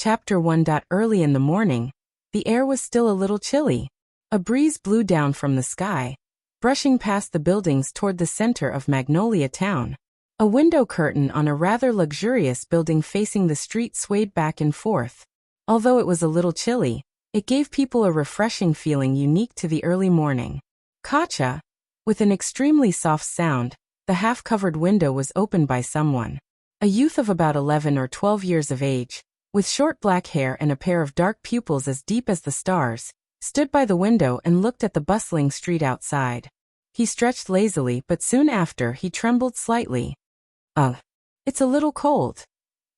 Chapter 1. Early in the morning, the air was still a little chilly. A breeze blew down from the sky, brushing past the buildings toward the center of Magnolia Town. A window curtain on a rather luxurious building facing the street swayed back and forth. Although it was a little chilly, it gave people a refreshing feeling unique to the early morning. Kacha, with an extremely soft sound, the half-covered window was opened by someone. A youth of about 11 or 12 years of age, with short black hair and a pair of dark pupils as deep as the stars, stood by the window and looked at the bustling street outside. He stretched lazily, but soon after he trembled slightly. Ugh, it's a little cold.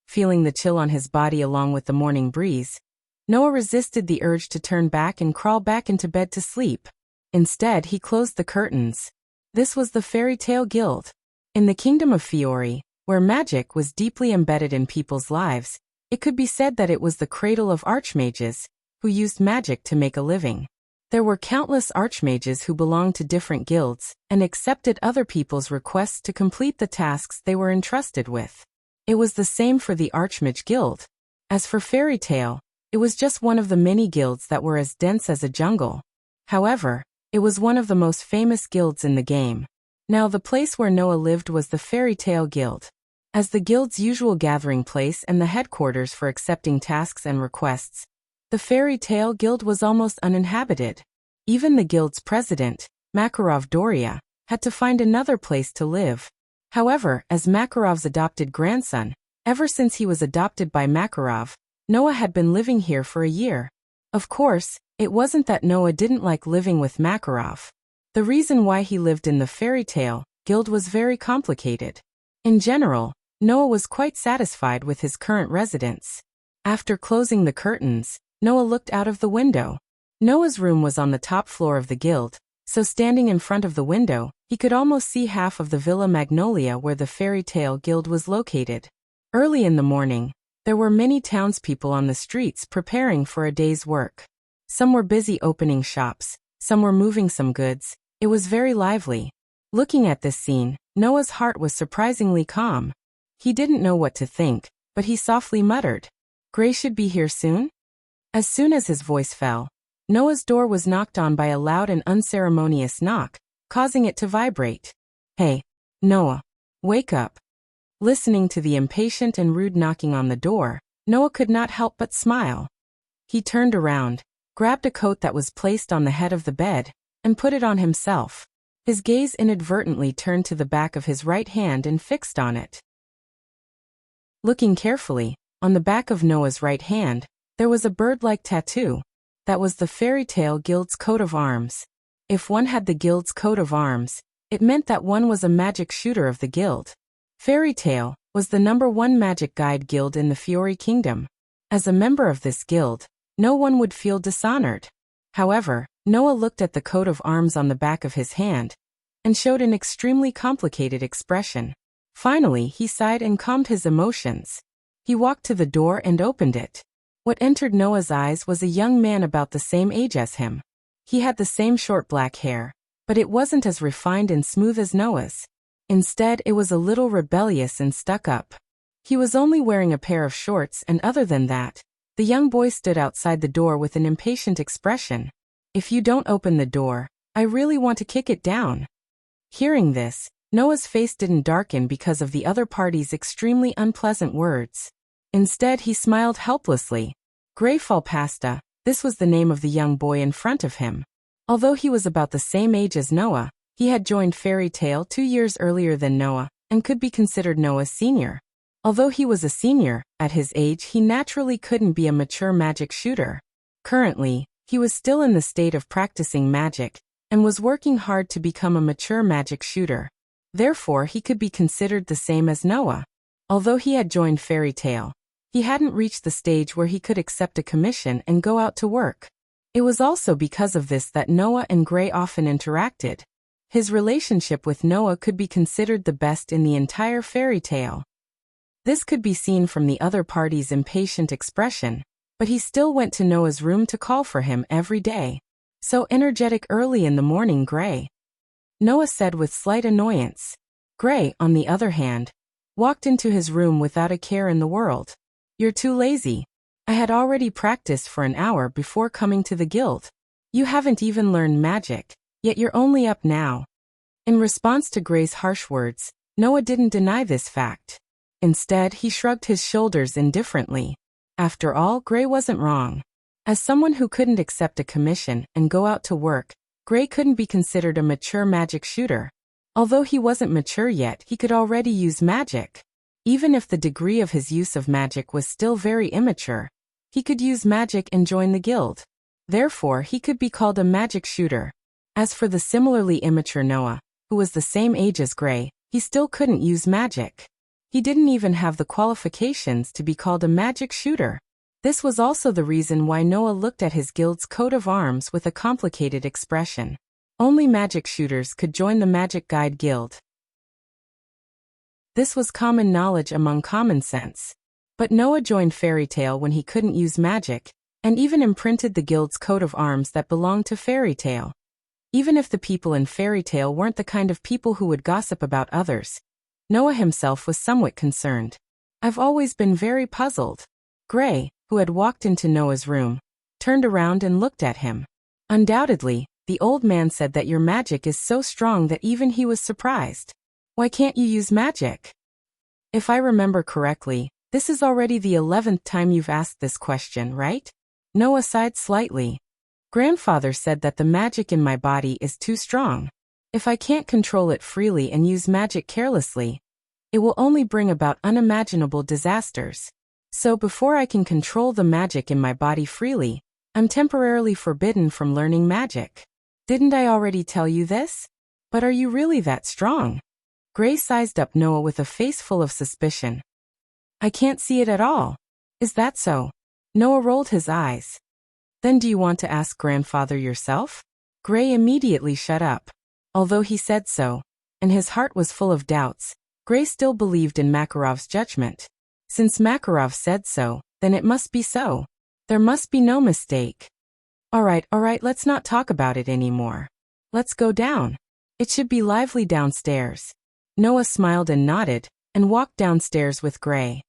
Feeling the chill on his body along with the morning breeze, Noah resisted the urge to turn back and crawl back into bed to sleep. Instead, he closed the curtains. This was the Fairy Tale Guild. In the kingdom of Fiori, where magic was deeply embedded in people's lives, it could be said that it was the cradle of archmages, who used magic to make a living. There were countless archmages who belonged to different guilds and accepted other people's requests to complete the tasks they were entrusted with. It was the same for the Archmage Guild. As for Fairy Tale, it was just one of the many guilds that were as dense as a jungle. However, it was one of the most famous guilds in the game. Now the place where Noah lived was the Fairy Tale Guild. As the guild's usual gathering place and the headquarters for accepting tasks and requests, the Fairy Tale Guild was almost uninhabited. Even the guild's president, Makarov Doria, had to find another place to live. However, as Makarov's adopted grandson, ever since he was adopted by Makarov, Noah had been living here for a year. Of course, it wasn't that Noah didn't like living with Makarov. The reason why he lived in the Fairy Tale Guild was very complicated. In general, Noah was quite satisfied with his current residence. After closing the curtains, Noah looked out of the window. Noah's room was on the top floor of the guild, so standing in front of the window, he could almost see half of the Villa Magnolia where the Fairy Tale Guild was located. Early in the morning, there were many townspeople on the streets preparing for a day's work. Some were busy opening shops, some were moving some goods. It was very lively. Looking at this scene, Noah's heart was surprisingly calm. He didn't know what to think, but he softly muttered, "Gray should be here soon?" As soon as his voice fell, Noah's door was knocked on by a loud and unceremonious knock, causing it to vibrate. "Hey, Noah, wake up." Listening to the impatient and rude knocking on the door, Noah could not help but smile. He turned around, grabbed a coat that was placed on the head of the bed, and put it on himself. His gaze inadvertently turned to the back of his right hand and fixed on it. Looking carefully, on the back of Noah's right hand, there was a bird-like tattoo. That was the Fairy Tale Guild's coat of arms. If one had the guild's coat of arms, it meant that one was a magic shooter of the guild. Fairy Tale was the #1 magic guide guild in the Fiori Kingdom. As a member of this guild, no one would feel dishonored. However, Noah looked at the coat of arms on the back of his hand and showed an extremely complicated expression. Finally, he sighed and calmed his emotions. He walked to the door and opened it. What entered Noah's eyes was a young man about the same age as him. He had the same short black hair, but it wasn't as refined and smooth as Noah's. Instead, it was a little rebellious and stuck up. He was only wearing a pair of shorts, and other than that, the young boy stood outside the door with an impatient expression. "If you don't open the door, I really want to kick it down." Hearing this, Noah's face didn't darken because of the other party's extremely unpleasant words. Instead, he smiled helplessly. Greyfall Pasta, this was the name of the young boy in front of him. Although he was about the same age as Noah, he had joined Fairy Tale 2 years earlier than Noah, and could be considered Noah's senior. Although he was a senior, at his age he naturally couldn't be a mature magic shooter. Currently, he was still in the state of practicing magic, and was working hard to become a mature magic shooter. Therefore, he could be considered the same as Noah. Although he had joined Fairy Tale, he hadn't reached the stage where he could accept a commission and go out to work. It was also because of this that Noah and Gray often interacted. His relationship with Noah could be considered the best in the entire Fairy Tale. This could be seen from the other party's impatient expression, but he still went to Noah's room to call for him every day. "So energetic early in the morning, Gray," Noah said with slight annoyance. Gray, on the other hand, walked into his room without a care in the world. "You're too lazy. I had already practiced for an hour before coming to the guild. You haven't even learned magic, yet you're only up now. In response to Gray's harsh words, Noah didn't deny this fact. Instead, he shrugged his shoulders indifferently. After all, Gray wasn't wrong. As someone who couldn't accept a commission and go out to work, Gray couldn't be considered a mature magic shooter. Although he wasn't mature yet, he could already use magic. Even if the degree of his use of magic was still very immature, he could use magic and join the guild. Therefore, he could be called a magic shooter. As for the similarly immature Noah, who was the same age as Gray, he still couldn't use magic. He didn't even have the qualifications to be called a magic shooter. This was also the reason why Noah looked at his guild's coat of arms with a complicated expression. Only magic shooters could join the Magic Guide Guild. This was common knowledge among common sense. But Noah joined Fairy Tale when he couldn't use magic, and even imprinted the guild's coat of arms that belonged to Fairy Tale. Even if the people in Fairy Tale weren't the kind of people who would gossip about others, Noah himself was somewhat concerned. I've always been very puzzled. Gray, who had walked into Noah's room, turned around and looked at him. Undoubtedly, the old man said that your magic is so strong that even he was surprised. Why can't you use magic? If I remember correctly, this is already the 11th time you've asked this question, right? Noah sighed slightly. Grandfather said that the magic in my body is too strong. If I can't control it freely and use magic carelessly, it will only bring about unimaginable disasters. So before I can control the magic in my body freely, I'm temporarily forbidden from learning magic. Didn't I already tell you this? But are you really that strong? Gray sized up Noah with a face full of suspicion. I can't see it at all. Is that so? Noah rolled his eyes. Then do you want to ask grandfather yourself? Gray immediately shut up. Although he said so, and his heart was full of doubts, Gray still believed in Makarov's judgment. Since Makarov said so, then it must be so. There must be no mistake. All right, let's not talk about it anymore. Let's go down. It should be lively downstairs. Noah smiled and nodded, and walked downstairs with Gray.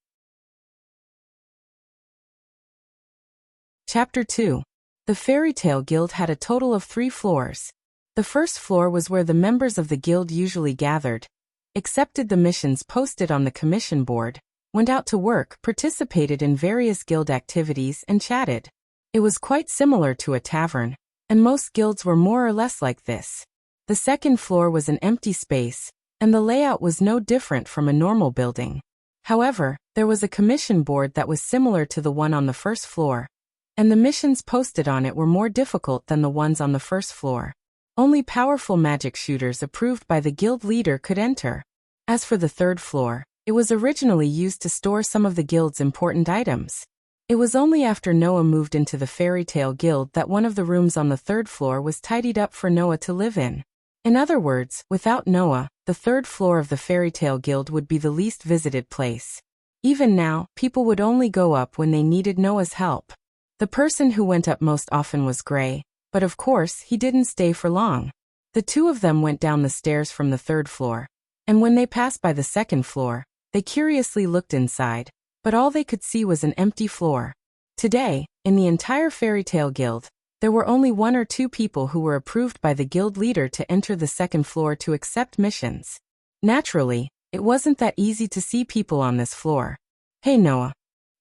Chapter 2. The Fairy Tale Guild had a total of 3 floors. The first floor was where the members of the guild usually gathered, accepted the missions posted on the commission board, went out to work, participated in various guild activities, and chatted. It was quite similar to a tavern, and most guilds were more or less like this. The second floor was an empty space, and the layout was no different from a normal building. However, there was a commission board that was similar to the one on the first floor, and the missions posted on it were more difficult than the ones on the first floor. Only powerful magic shooters approved by the guild leader could enter. As for the third floor, it was originally used to store some of the guild's important items. It was only after Noah moved into the Fairy Tale Guild that one of the rooms on the third floor was tidied up for Noah to live in. In other words, without Noah, the third floor of the Fairy Tale Guild would be the least visited place. Even now, people would only go up when they needed Noah's help. The person who went up most often was Gray, but of course, he didn't stay for long. The two of them went down the stairs from the third floor, and when they passed by the second floor, they curiously looked inside, but all they could see was an empty floor. Today, in the entire Fairy Tale Guild, there were only 1 or 2 people who were approved by the guild leader to enter the second floor to accept missions. Naturally, it wasn't that easy to see people on this floor. Hey Noah.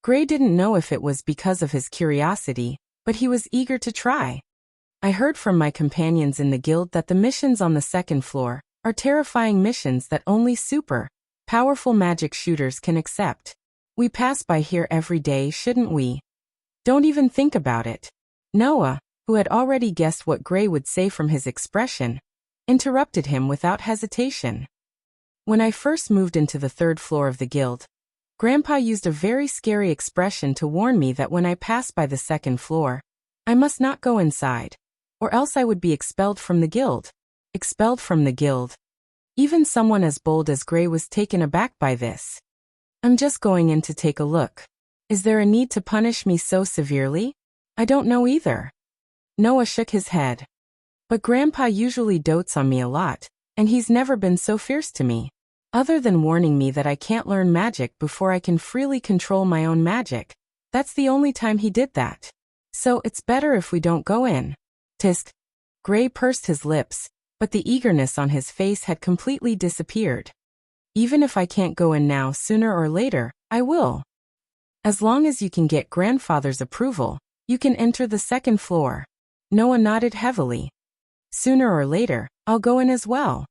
Gray didn't know if it was because of his curiosity, but he was eager to try. I heard from my companions in the guild that the missions on the second floor are terrifying missions that only super powerful magic shooters can accept. We pass by here every day, shouldn't we? Don't even think about it. Noah, who had already guessed what Gray would say from his expression, interrupted him without hesitation. When I first moved into the third floor of the guild, Grandpa used a very scary expression to warn me that when I passed by the second floor, I must not go inside, or else I would be expelled from the guild. Expelled from the guild. Even someone as bold as Gray was taken aback by this. I'm just going in to take a look. Is there a need to punish me so severely? I don't know either. Noah shook his head. But Grandpa usually dotes on me a lot, and he's never been so fierce to me. Other than warning me that I can't learn magic before I can freely control my own magic, That's the only time he did that. So it's better if we don't go in. Tisk. Gray pursed his lips, but the eagerness on his face had completely disappeared. Even if I can't go in now, sooner or later, I will. As long as you can get grandfather's approval, you can enter the second floor. Noah nodded heavily. Sooner or later, I'll go in as well.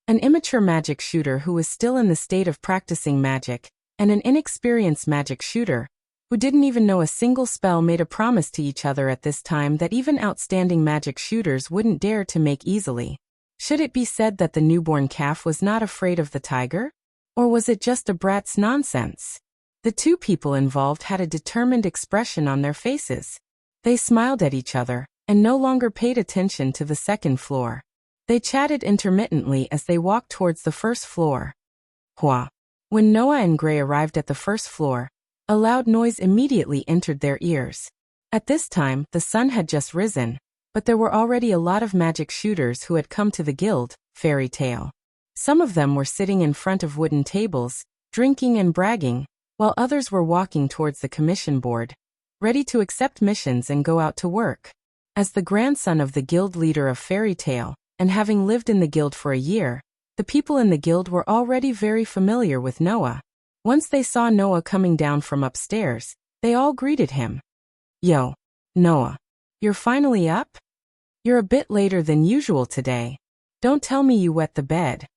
An immature magic shooter who was still in the state of practicing magic, and an inexperienced magic shooter, who didn't even know a single spell, made a promise to each other at this time that even outstanding magic shooters wouldn't dare to make easily. Should it be said that the newborn calf was not afraid of the tiger? Or was it just a brat's nonsense? The two people involved had a determined expression on their faces. They smiled at each other, and no longer paid attention to the second floor. They chatted intermittently as they walked towards the first floor. Hua. When Noah and Gray arrived at the first floor, a loud noise immediately entered their ears. At this time, the sun had just risen, but there were already a lot of magic shooters who had come to the guild, Fairy Tale. Some of them were sitting in front of wooden tables, drinking and bragging, while others were walking towards the commission board, ready to accept missions and go out to work. As the grandson of the guild leader of Fairy Tale, and having lived in the guild for a year, the people in the guild were already very familiar with Noah. Once they saw Noah coming down from upstairs, they all greeted him. Yo, Noah. You're finally up? You're a bit later than usual today. Don't tell me you wet the bed.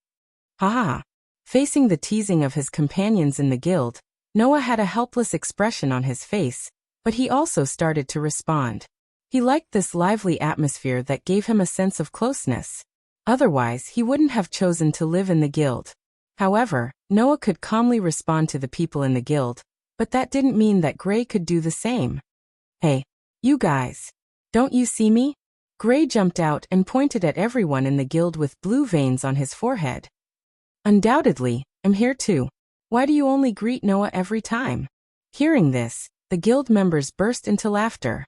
Ha ha. Facing the teasing of his companions in the guild, Noah had a helpless expression on his face, but he also started to respond. He liked this lively atmosphere that gave him a sense of closeness. Otherwise, he wouldn't have chosen to live in the guild. However, Noah could calmly respond to the people in the guild, but that didn't mean that Gray could do the same. Hey, you guys. Don't you see me? Gray jumped out and pointed at everyone in the guild with blue veins on his forehead. Undoubtedly, I'm here too. Why do you only greet Noah every time? Hearing this, the guild members burst into laughter.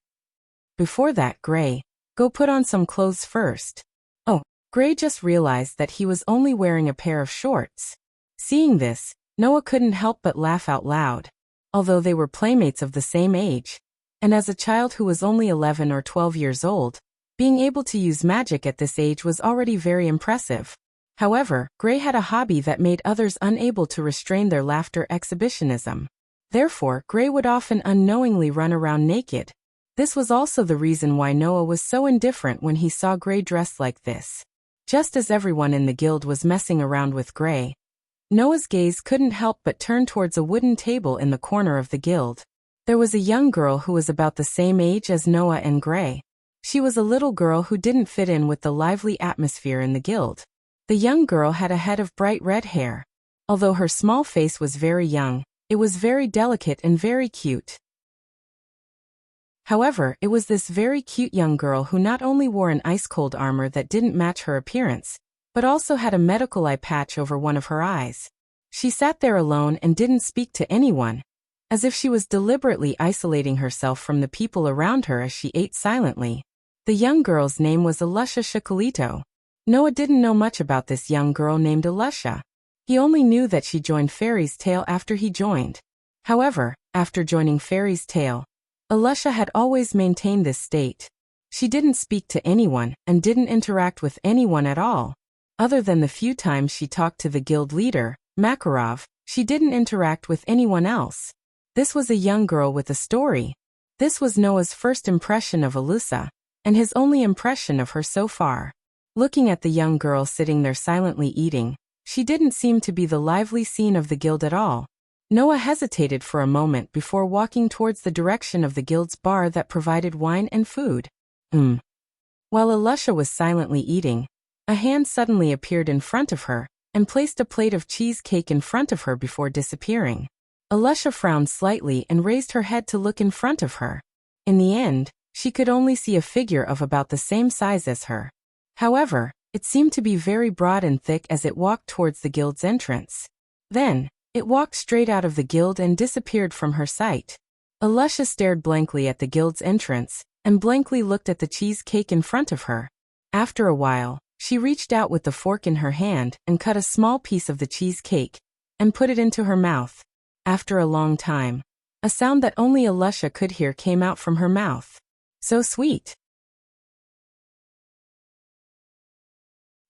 Before that, Gray, go put on some clothes first. Oh, Gray just realized that he was only wearing a pair of shorts. Seeing this, Noah couldn't help but laugh out loud. Although they were playmates of the same age, and as a child who was only 11 or 12 years old, being able to use magic at this age was already very impressive. However, Gray had a hobby that made others unable to restrain their laughter: exhibitionism. Therefore, Gray would often unknowingly run around naked. This was also the reason why Noah was so indifferent when he saw Gray dressed like this. Just as everyone in the guild was messing around with Gray, Noah's gaze couldn't help but turn towards a wooden table in the corner of the guild. There was a young girl who was about the same age as Noah and Gray. She was a little girl who didn't fit in with the lively atmosphere in the guild. The young girl had a head of bright red hair. Although her small face was very young, it was very delicate and very cute. However, it was this very cute young girl who not only wore an ice-cold armor that didn't match her appearance, but also had a medical eye patch over one of her eyes. She sat there alone and didn't speak to anyone, as if she was deliberately isolating herself from the people around her as she ate silently. The young girl's name was Alusha Shakalito. Noah didn't know much about this young girl named Alusha. He only knew that she joined Fairy's Tale after he joined. However, after joining Fairy's Tale, Alusha had always maintained this state. She didn't speak to anyone and didn't interact with anyone at all. Other than the few times she talked to the guild leader, Makarov, she didn't interact with anyone else. This was a young girl with a story. This was Noah's first impression of Alusha, and his only impression of her so far. Looking at the young girl sitting there silently eating, she didn't seem to be the lively scene of the guild at all. Noah hesitated for a moment before walking towards the direction of the guild's bar that provided wine and food. While Alusha was silently eating, a hand suddenly appeared in front of her and placed a plate of cheesecake in front of her before disappearing. Alusha frowned slightly and raised her head to look in front of her. In the end, she could only see a figure of about the same size as her. However, it seemed to be very broad and thick as it walked towards the guild's entrance. Then, it walked straight out of the guild and disappeared from her sight. Alusha stared blankly at the guild's entrance and blankly looked at the cheesecake in front of her. After a while, she reached out with the fork in her hand and cut a small piece of the cheesecake and put it into her mouth. After a long time, a sound that only Alusha could hear came out from her mouth. So sweet.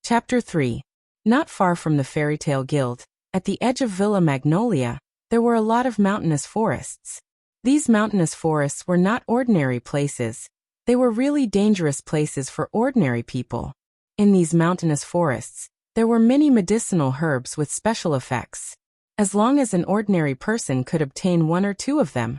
Chapter 3. Not far from the fairy tale guild, at the edge of Villa Magnolia, there were a lot of mountainous forests. These mountainous forests were not ordinary places. They were really dangerous places for ordinary people. In these mountainous forests, there were many medicinal herbs with special effects. As long as an ordinary person could obtain one or two of them,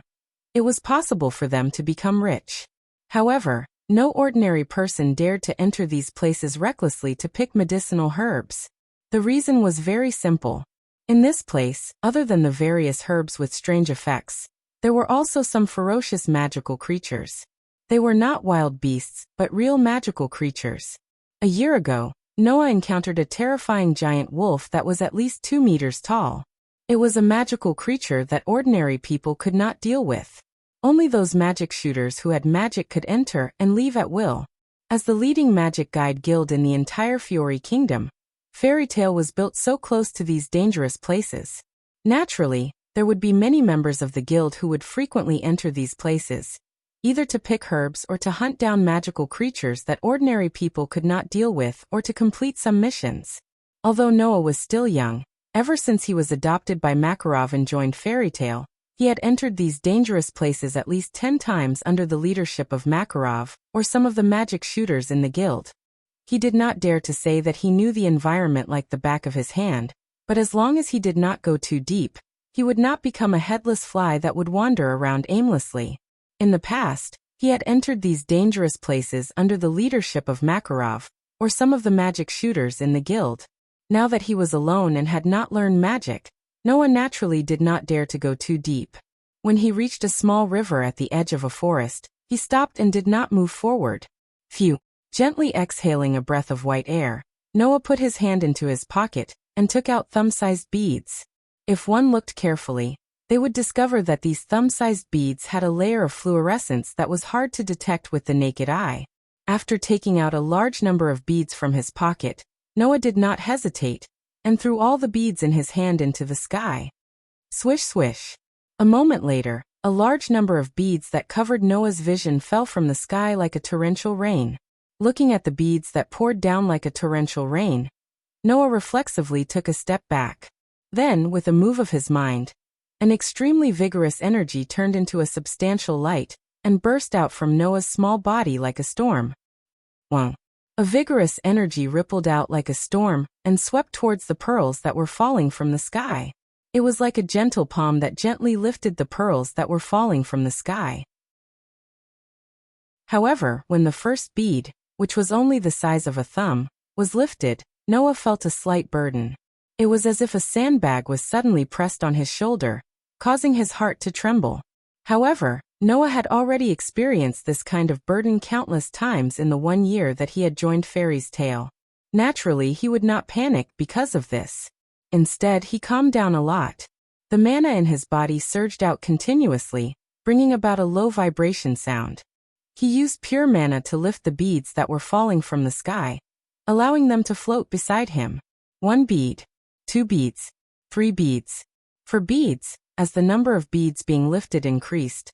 it was possible for them to become rich. However, no ordinary person dared to enter these places recklessly to pick medicinal herbs. The reason was very simple. In this place, other than the various herbs with strange effects, there were also some ferocious magical creatures. They were not wild beasts, but real magical creatures. A year ago, Noah encountered a terrifying giant wolf that was at least 2 meters tall. It was a magical creature that ordinary people could not deal with. Only those magic shooters who had magic could enter and leave at will. As the leading magic guide guild in the entire Fiori Kingdom, Fairy Tale was built so close to these dangerous places. Naturally, there would be many members of the guild who would frequently enter these places, either to pick herbs or to hunt down magical creatures that ordinary people could not deal with or to complete some missions. Although Noah was still young, ever since he was adopted by Makarov and joined Fairy Tale, he had entered these dangerous places at least 10 times under the leadership of Makarov or some of the magic shooters in the guild. He did not dare to say that he knew the environment like the back of his hand, but as long as he did not go too deep, he would not become a headless fly that would wander around aimlessly. In the past, he had entered these dangerous places under the leadership of Makarov or some of the magic shooters in the guild. Now that he was alone and had not learned magic, Noah naturally did not dare to go too deep. When he reached a small river at the edge of a forest, he stopped and did not move forward. Phew! Gently exhaling a breath of white air, Noah put his hand into his pocket and took out thumb-sized beads. If one looked carefully, they would discover that these thumb-sized beads had a layer of fluorescence that was hard to detect with the naked eye. After taking out a large number of beads from his pocket, Noah did not hesitate, and threw all the beads in his hand into the sky. Swish swish. A moment later, a large number of beads that covered Noah's vision fell from the sky like a torrential rain. Looking at the beads that poured down like a torrential rain, Noah reflexively took a step back. Then, with a move of his mind, an extremely vigorous energy turned into a substantial light and burst out from Noah's small body like a storm. Wow. A vigorous energy rippled out like a storm and swept towards the pearls that were falling from the sky. It was like a gentle palm that gently lifted the pearls that were falling from the sky. However, when the first bead, which was only the size of a thumb, was lifted, Noah felt a slight burden. It was as if a sandbag was suddenly pressed on his shoulder, causing his heart to tremble. However, Noah had already experienced this kind of burden countless times in the 1 year that he had joined Fairy Tale. Naturally, he would not panic because of this. Instead, he calmed down a lot. The mana in his body surged out continuously, bringing about a low vibration sound. He used pure mana to lift the beads that were falling from the sky, allowing them to float beside him. 1 bead, 2 beads, 3 beads. For beads, as the number of beads being lifted increased,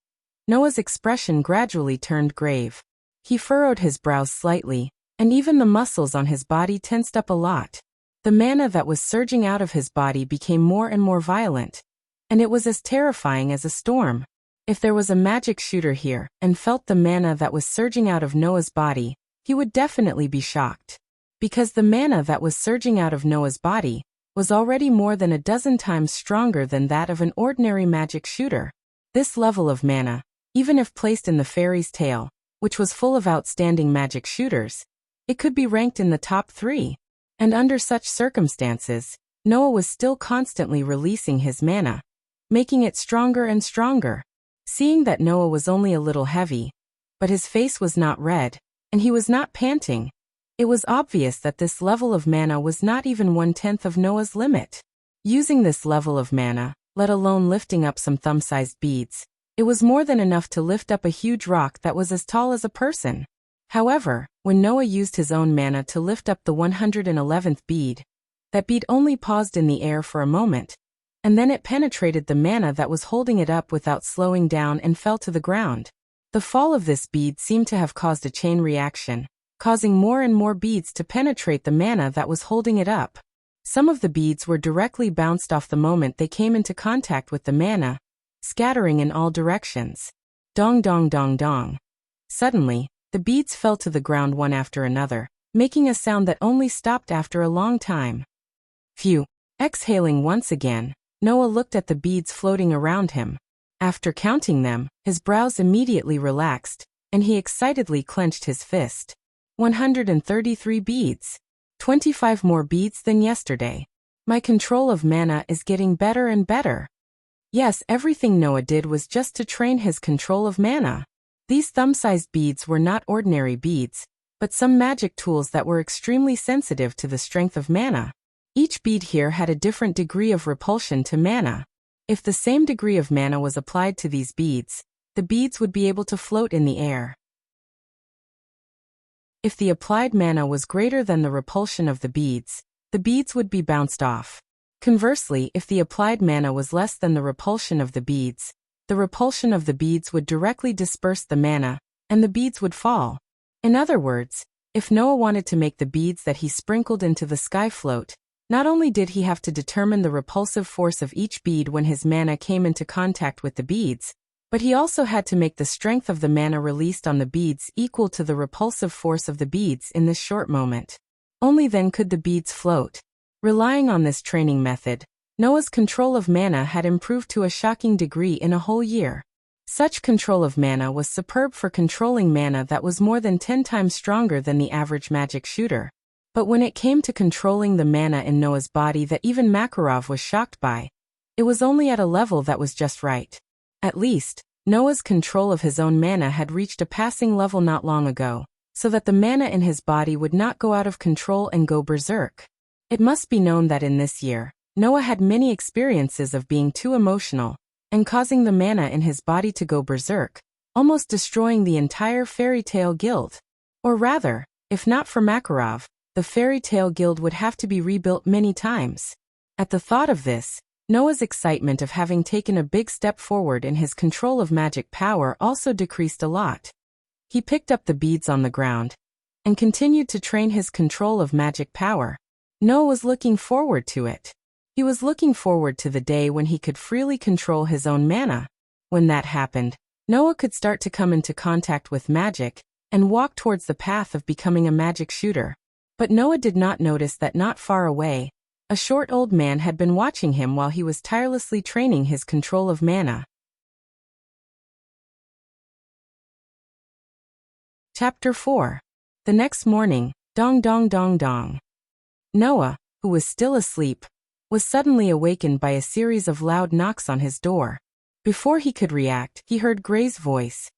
Noah's expression gradually turned grave. He furrowed his brows slightly, and even the muscles on his body tensed up a lot. The mana that was surging out of his body became more and more violent, and it was as terrifying as a storm. If there was a magic shooter here and felt the mana that was surging out of Noah's body, he would definitely be shocked. Because the mana that was surging out of Noah's body was already more than a dozen times stronger than that of an ordinary magic shooter. This level of mana, even if placed in the Fairy's Tale, which was full of outstanding magic shooters, it could be ranked in the top 3. And under such circumstances, Noah was still constantly releasing his mana, making it stronger and stronger. Seeing that Noah was only a little heavy, but his face was not red, and he was not panting, it was obvious that this level of mana was not even 1/10 of Noah's limit. Using this level of mana, let alone lifting up some thumb-sized beads, it was more than enough to lift up a huge rock that was as tall as a person. However, when Noah used his own mana to lift up the 111th bead, that bead only paused in the air for a moment, and then it penetrated the mana that was holding it up without slowing down and fell to the ground. The fall of this bead seemed to have caused a chain reaction, causing more and more beads to penetrate the mana that was holding it up. Some of the beads were directly bounced off the moment they came into contact with the mana, scattering in all directions. Dong dong dong dong. Suddenly, the beads fell to the ground one after another, making a sound that only stopped after a long time. Phew. Exhaling once again, Noah looked at the beads floating around him. After counting them, his brows immediately relaxed, and he excitedly clenched his fist. 133 beads. 25 more beads than yesterday. My control of mana is getting better and better. Yes, everything Noah did was just to train his control of mana. These thumb-sized beads were not ordinary beads, but some magic tools that were extremely sensitive to the strength of mana. Each bead here had a different degree of repulsion to mana. If the same degree of mana was applied to these beads, the beads would be able to float in the air. If the applied mana was greater than the repulsion of the beads would be bounced off. Conversely, if the applied mana was less than the repulsion of the repulsion of the beads would directly disperse the mana, and the beads would fall. In other words, if Noah wanted to make the beads that he sprinkled into the sky float, not only did he have to determine the repulsive force of each bead when his mana came into contact with the beads, but he also had to make the strength of the mana released on the beads equal to the repulsive force of the beads in this short moment. Only then could the beads float. Relying on this training method, Noah's control of mana had improved to a shocking degree in a whole year. Such control of mana was superb for controlling mana that was more than 10 times stronger than the average magic shooter. But when it came to controlling the mana in Noah's body that even Makarov was shocked by, it was only at a level that was just right. At least, Noah's control of his own mana had reached a passing level not long ago, so that the mana in his body would not go out of control and go berserk. It must be known that in this year, Noah had many experiences of being too emotional, and causing the mana in his body to go berserk, almost destroying the entire fairy tale guild. Or rather, if not for Makarov, the fairy tale guild would have to be rebuilt many times. At the thought of this, Noah's excitement of having taken a big step forward in his control of magic power also decreased a lot. He picked up the beads on the ground and continued to train his control of magic power. Noah was looking forward to it. He was looking forward to the day when he could freely control his own mana. When that happened, Noah could start to come into contact with magic and walk towards the path of becoming a magic shooter. But Noah did not notice that not far away, a short old man had been watching him while he was tirelessly training his control of mana. Chapter 4. The next morning, dong dong dong dong. Noah, who was still asleep, was suddenly awakened by a series of loud knocks on his door. Before he could react, he heard Gray's voice.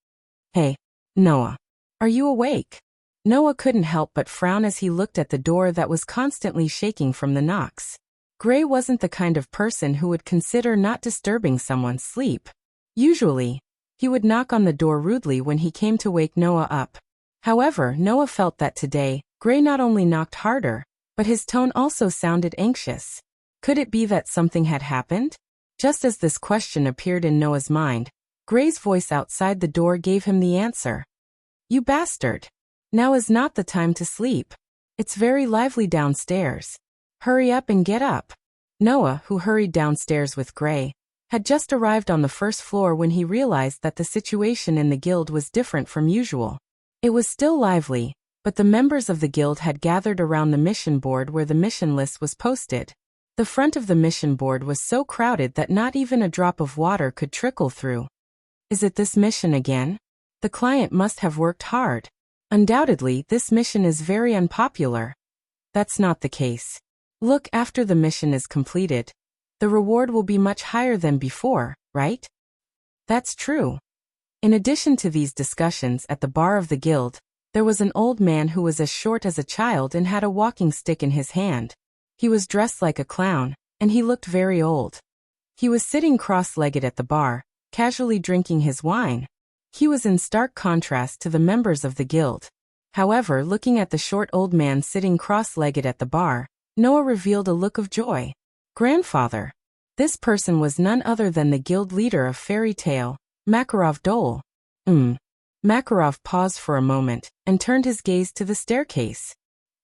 "Hey, Noah. Are you awake?" Noah couldn't help but frown as he looked at the door that was constantly shaking from the knocks. Gray wasn't the kind of person who would consider not disturbing someone's sleep. Usually, he would knock on the door rudely when he came to wake Noah up. However, Noah felt that today, Gray not only knocked harder, but his tone also sounded anxious. Could it be that something had happened? Just as this question appeared in Noah's mind, Gray's voice outside the door gave him the answer. "You bastard. Now is not the time to sleep. It's very lively downstairs. Hurry up and get up." Noah, who hurried downstairs with Gray, had just arrived on the first floor when he realized that the situation in the guild was different from usual. It was still lively, but the members of the guild had gathered around the mission board where the mission list was posted. The front of the mission board was so crowded that not even a drop of water could trickle through. Is it this mission again? The client must have worked hard. Undoubtedly, this mission is very unpopular. That's not the case. Look, after the mission is completed, the reward will be much higher than before, right? That's true. In addition to these discussions at the bar of the guild, there was an old man who was as short as a child and had a walking stick in his hand. He was dressed like a clown, and he looked very old. He was sitting cross-legged at the bar, casually drinking his wine. He was in stark contrast to the members of the guild. However, looking at the short old man sitting cross-legged at the bar, Noah revealed a look of joy. "Grandfather." This person was none other than the guild leader of Fairy Tale, Makarov Dole. Makarov paused for a moment and turned his gaze to the staircase.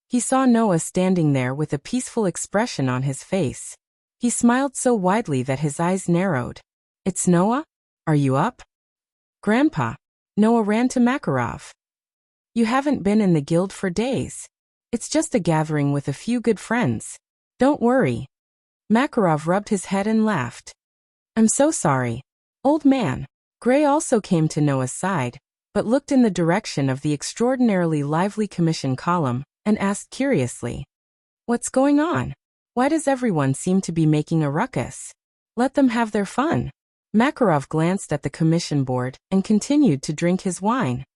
He saw Noah standing there with a peaceful expression on his face. He smiled so widely that his eyes narrowed. "It's Noah? Are you up?" "Grandpa." Noah ran to Makarov. "You haven't been in the guild for days. It's just a gathering with a few good friends. Don't worry." Makarov rubbed his head and laughed. "I'm so sorry, old man." Gray also came to Noah's side, but looked in the direction of the extraordinarily lively commission column and asked curiously, "What's going on? Why does everyone seem to be making a ruckus? Let them have their fun." Makarov glanced at the commission board and continued to drink his wine.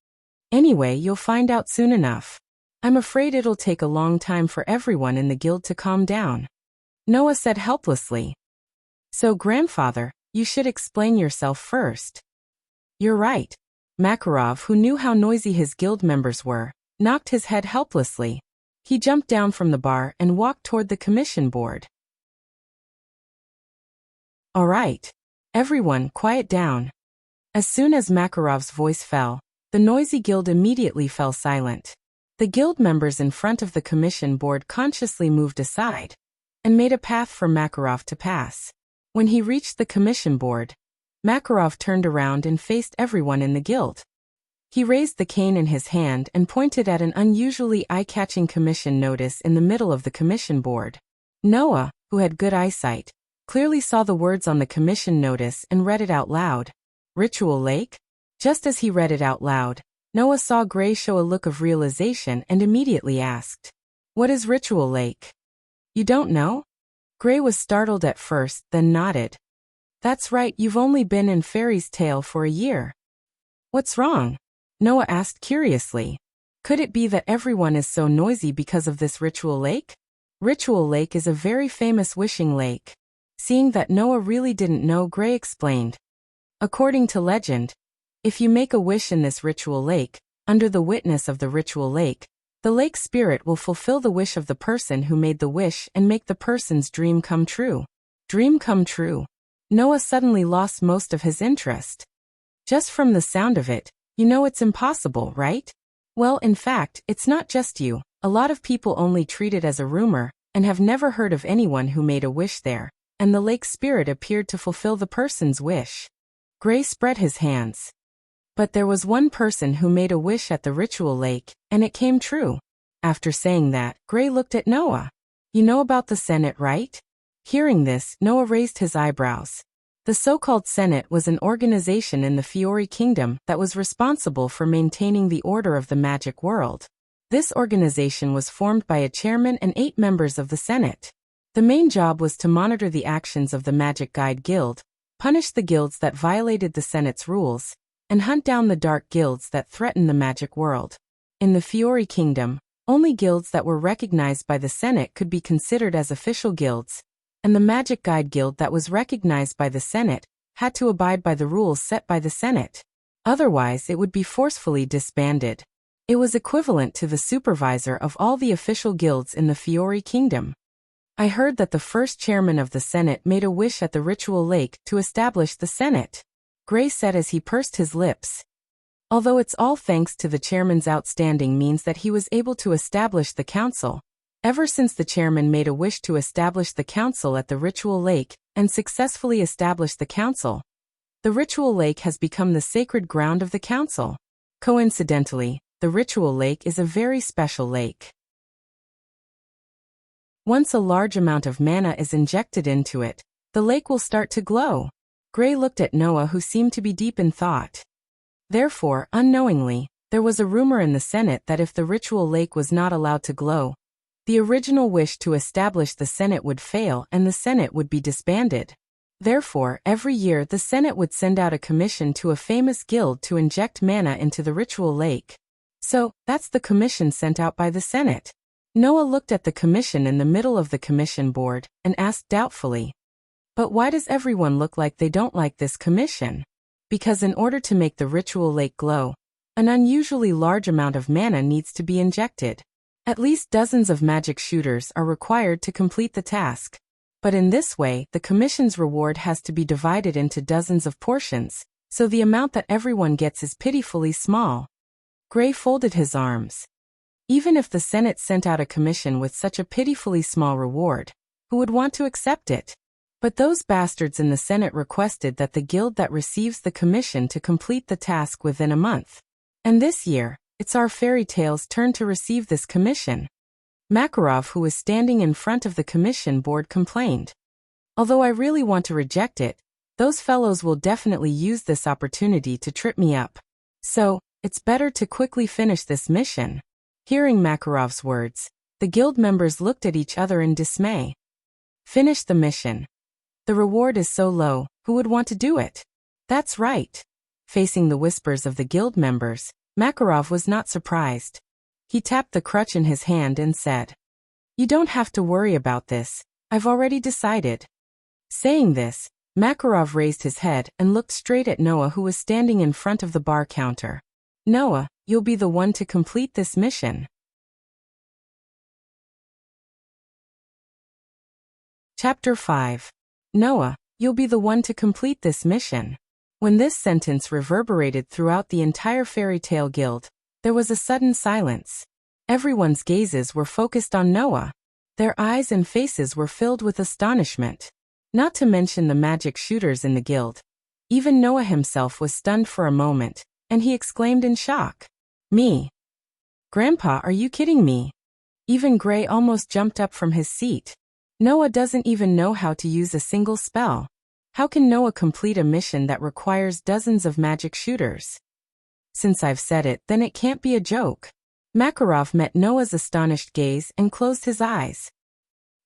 "Anyway, you'll find out soon enough. I'm afraid it'll take a long time for everyone in the guild to calm down." Noah said helplessly. "So, grandfather, you should explain yourself first." "You're right." Makarov, who knew how noisy his guild members were, knocked his head helplessly. He jumped down from the bar and walked toward the commission board. "All right. Everyone, quiet down." As soon as Makarov's voice fell, the noisy guild immediately fell silent. The guild members in front of the commission board consciously moved aside and made a path for Makarov to pass. When he reached the commission board, Makarov turned around and faced everyone in the guild. He raised the cane in his hand and pointed at an unusually eye-catching commission notice in the middle of the commission board. Noah, who had good eyesight, clearly saw the words on the commission notice and read it out loud. "Ritual Lake?" Just as he read it out loud, Noah saw Gray show a look of realization and immediately asked, "What is Ritual Lake?" "You don't know?" Gray was startled at first, then nodded. "That's right, you've only been in Fairy Tale for a year." "What's wrong?" Noah asked curiously. Could it be that everyone is so noisy because of this Ritual Lake? Ritual Lake is a very famous wishing lake. Seeing that Noah really didn't know, Gray explained. According to legend, if you make a wish in this Ritual Lake, under the witness of the Ritual Lake, the lake spirit will fulfill the wish of the person who made the wish and make the person's dream come true. Dream come true. Noah suddenly lost most of his interest. Just from the sound of it, you know it's impossible, right? Well, in fact, it's not just you. A lot of people only treat it as a rumor and have never heard of anyone who made a wish there, and the lake spirit appeared to fulfill the person's wish. Gray spread his hands. But there was one person who made a wish at the Ritual Lake, and it came true. After saying that, Gray looked at Noah. "You know about the Senate, right?" Hearing this, Noah raised his eyebrows. The so-called Senate was an organization in the Fiori Kingdom that was responsible for maintaining the order of the magic world. This organization was formed by a chairman and 8 members of the Senate. The main job was to monitor the actions of the Magic Guide Guild, punish the guilds that violated the Senate's rules, and hunt down the dark guilds that threatened the magic world. In the Fiori Kingdom, only guilds that were recognized by the Senate could be considered as official guilds, and the Magic Guide Guild that was recognized by the Senate had to abide by the rules set by the Senate. Otherwise, it would be forcefully disbanded. It was equivalent to the supervisor of all the official guilds in the Fiori Kingdom. "I heard that the first chairman of the Senate made a wish at the Ritual Lake to establish the Senate," Gray said as he pursed his lips. Although it's all thanks to the chairman's outstanding means that he was able to establish the council. Ever since the chairman made a wish to establish the council at the Ritual Lake and successfully established the council, the Ritual Lake has become the sacred ground of the council. Coincidentally, the Ritual Lake is a very special lake. Once a large amount of mana is injected into it, the lake will start to glow. Gray looked at Noah, who seemed to be deep in thought. Therefore, unknowingly, there was a rumor in the Senate that if the Ritual Lake was not allowed to glow, the original wish to establish the Senate would fail and the Senate would be disbanded. Therefore, every year the Senate would send out a commission to a famous guild to inject mana into the Ritual Lake. So, that's the commission sent out by the Senate. Noah looked at the commission in the middle of the commission board and asked doubtfully, "But why does everyone look like they don't like this commission?" Because in order to make the Ritual Lake glow, an unusually large amount of mana needs to be injected. At least dozens of magic shooters are required to complete the task. But in this way, the commission's reward has to be divided into dozens of portions, so the amount that everyone gets is pitifully small. Gray folded his arms. Even if the Senate sent out a commission with such a pitifully small reward, who would want to accept it? But those bastards in the Senate requested that the guild that receives the commission to complete the task within a month. And this year, it's our fairy tale's turn to receive this commission. Makarov, who was standing in front of the commission board, complained. Although I really want to reject it, those fellows will definitely use this opportunity to trip me up. So, it's better to quickly finish this mission. Hearing Makarov's words, the guild members looked at each other in dismay. Finish the mission. The reward is so low, who would want to do it? That's right. Facing the whispers of the guild members, Makarov was not surprised. He tapped the crutch in his hand and said, "You don't have to worry about this, I've already decided." Saying this, Makarov raised his head and looked straight at Noah, who was standing in front of the bar counter. "Noah, you'll be the one to complete this mission." Chapter 5. Noah, you'll be the one to complete this mission. When this sentence reverberated throughout the entire fairy tale guild, there was a sudden silence. Everyone's gazes were focused on Noah. Their eyes and faces were filled with astonishment. Not to mention the magic shooters in the guild. Even Noah himself was stunned for a moment, and he exclaimed in shock. "Me? Grandpa, are you kidding me?" Even Gray almost jumped up from his seat. Noah doesn't even know how to use a single spell. How can Noah complete a mission that requires dozens of magic shooters? Since I've said it, then it can't be a joke. Makarov met Noah's astonished gaze and closed his eyes.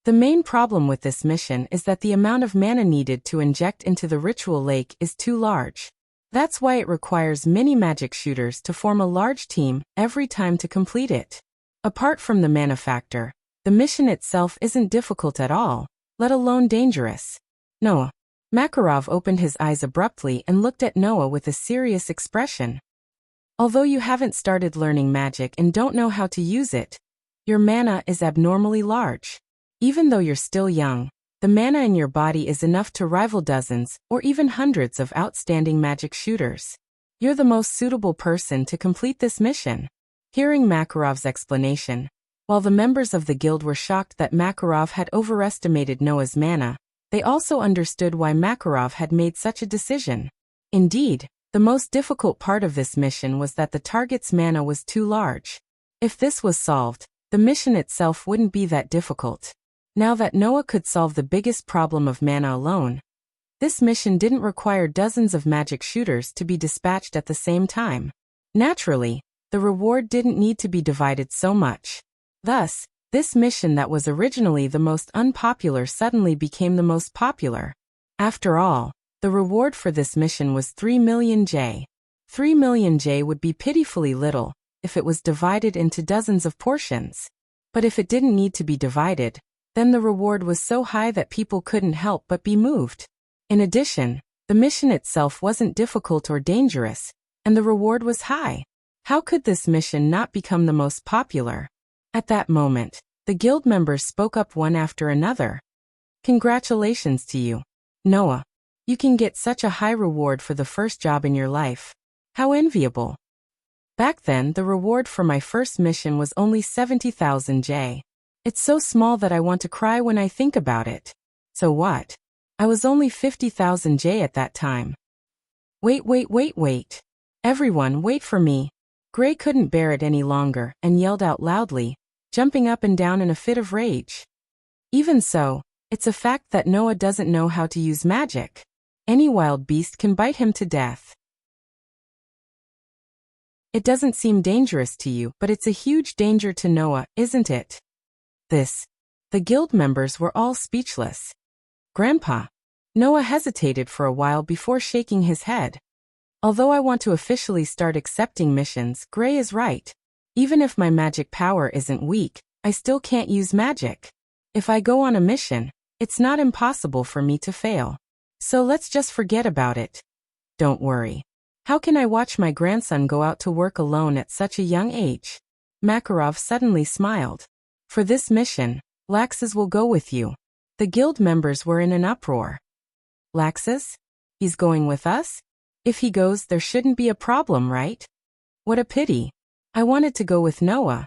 The main problem with this mission is that the amount of mana needed to inject into the ritual lake is too large. That's why it requires many magic shooters to form a large team every time to complete it. Apart from the mana factor, the mission itself isn't difficult at all, let alone dangerous. Noah. Makarov opened his eyes abruptly and looked at Noah with a serious expression. Although you haven't started learning magic and don't know how to use it, your mana is abnormally large. Even though you're still young, the mana in your body is enough to rival dozens or even hundreds of outstanding magic shooters. You're the most suitable person to complete this mission. Hearing Makarov's explanation, while the members of the guild were shocked that Makarov had overestimated Noah's mana, they also understood why Makarov had made such a decision. Indeed, the most difficult part of this mission was that the target's mana was too large. If this was solved, the mission itself wouldn't be that difficult. Now that Noah could solve the biggest problem of mana alone, this mission didn't require dozens of magic shooters to be dispatched at the same time. Naturally, the reward didn't need to be divided so much. Thus, this mission that was originally the most unpopular suddenly became the most popular. After all, the reward for this mission was 3 million J. 3 million J would be pitifully little if it was divided into dozens of portions. But if it didn't need to be divided, then the reward was so high that people couldn't help but be moved. In addition, the mission itself wasn't difficult or dangerous, and the reward was high. How could this mission not become the most popular? At that moment, the guild members spoke up one after another. Congratulations to you, Noah. You can get such a high reward for the first job in your life. How enviable. Back then, the reward for my first mission was only 70,000 J. It's so small that I want to cry when I think about it. So what? I was only 50,000 J at that time. Wait. Everyone, wait for me. Gray couldn't bear it any longer and yelled out loudly, jumping up and down in a fit of rage. Even so, it's a fact that Noah doesn't know how to use magic. Any wild beast can bite him to death. It doesn't seem dangerous to you, but it's a huge danger to Noah, isn't it? The guild members were all speechless. Grandpa. Noah hesitated for a while before shaking his head. Although I want to officially start accepting missions, Gray is right. Even if my magic power isn't weak, I still can't use magic. If I go on a mission, it's not impossible for me to fail. So let's just forget about it. Don't worry. How can I watch my grandson go out to work alone at such a young age? Makarov suddenly smiled. For this mission, Laxes will go with you. The guild members were in an uproar. Laxus? He's going with us? If he goes, there shouldn't be a problem, right? What a pity. I wanted to go with Noah.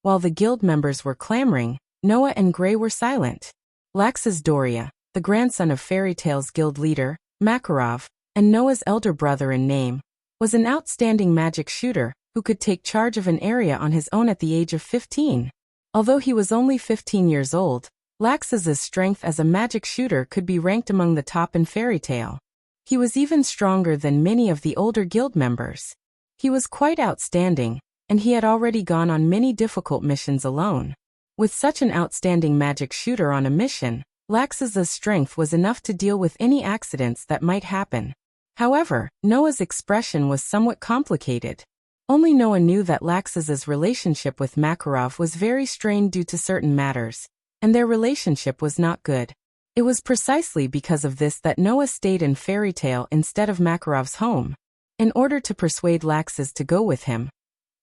While the guild members were clamoring, Noah and Gray were silent. Laxus Doria, the grandson of Fairy Tales Guild leader, Makarov, and Noah's elder brother in name, was an outstanding magic shooter who could take charge of an area on his own at the age of 15. Although he was only 15 years old, Laxus's strength as a magic shooter could be ranked among the top in Fairy Tale. He was even stronger than many of the older guild members. He was quite outstanding, and he had already gone on many difficult missions alone. With such an outstanding magic shooter on a mission, Laxus's strength was enough to deal with any accidents that might happen. However, Noah's expression was somewhat complicated. Only Noah knew that Laxus's relationship with Makarov was very strained due to certain matters, and their relationship was not good. It was precisely because of this that Noah stayed in Fairy Tale instead of Makarov's home. In order to persuade Laxus to go with him,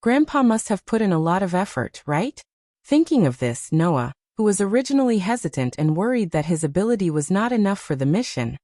Grandpa must have put in a lot of effort, right? Thinking of this, Noah, who was originally hesitant and worried that his ability was not enough for the mission,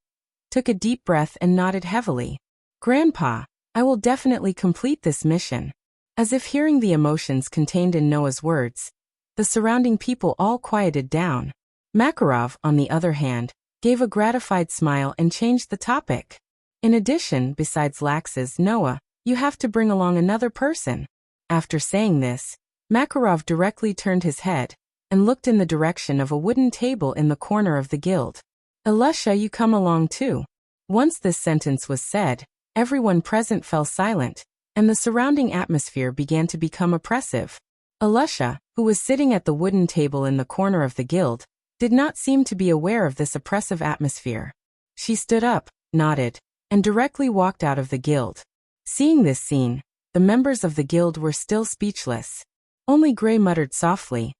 took a deep breath and nodded heavily. Grandpa, I will definitely complete this mission. As if hearing the emotions contained in Noah's words, the surrounding people all quieted down. Makarov, on the other hand, gave a gratified smile and changed the topic. In addition, besides Laxus, Noah, you have to bring along another person. After saying this, Makarov directly turned his head and looked in the direction of a wooden table in the corner of the guild. Elusha, you come along too. Once this sentence was said, everyone present fell silent, and the surrounding atmosphere began to become oppressive. Elusha, who was sitting at the wooden table in the corner of the guild, did not seem to be aware of this oppressive atmosphere. She stood up, nodded, and directly walked out of the guild. Seeing this scene, the members of the guild were still speechless. Only Gray muttered softly,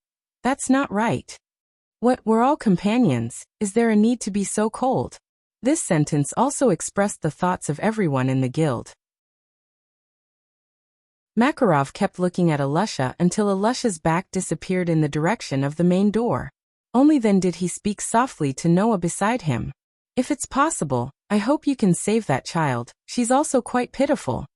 "That's not right. What, we're all companions, is there a need to be so cold?" This sentence also expressed the thoughts of everyone in the guild. Makarov kept looking at Elusha until Elusha's back disappeared in the direction of the main door. Only then did he speak softly to Noah beside him. "If it's possible, I hope you can save that child, she's also quite pitiful."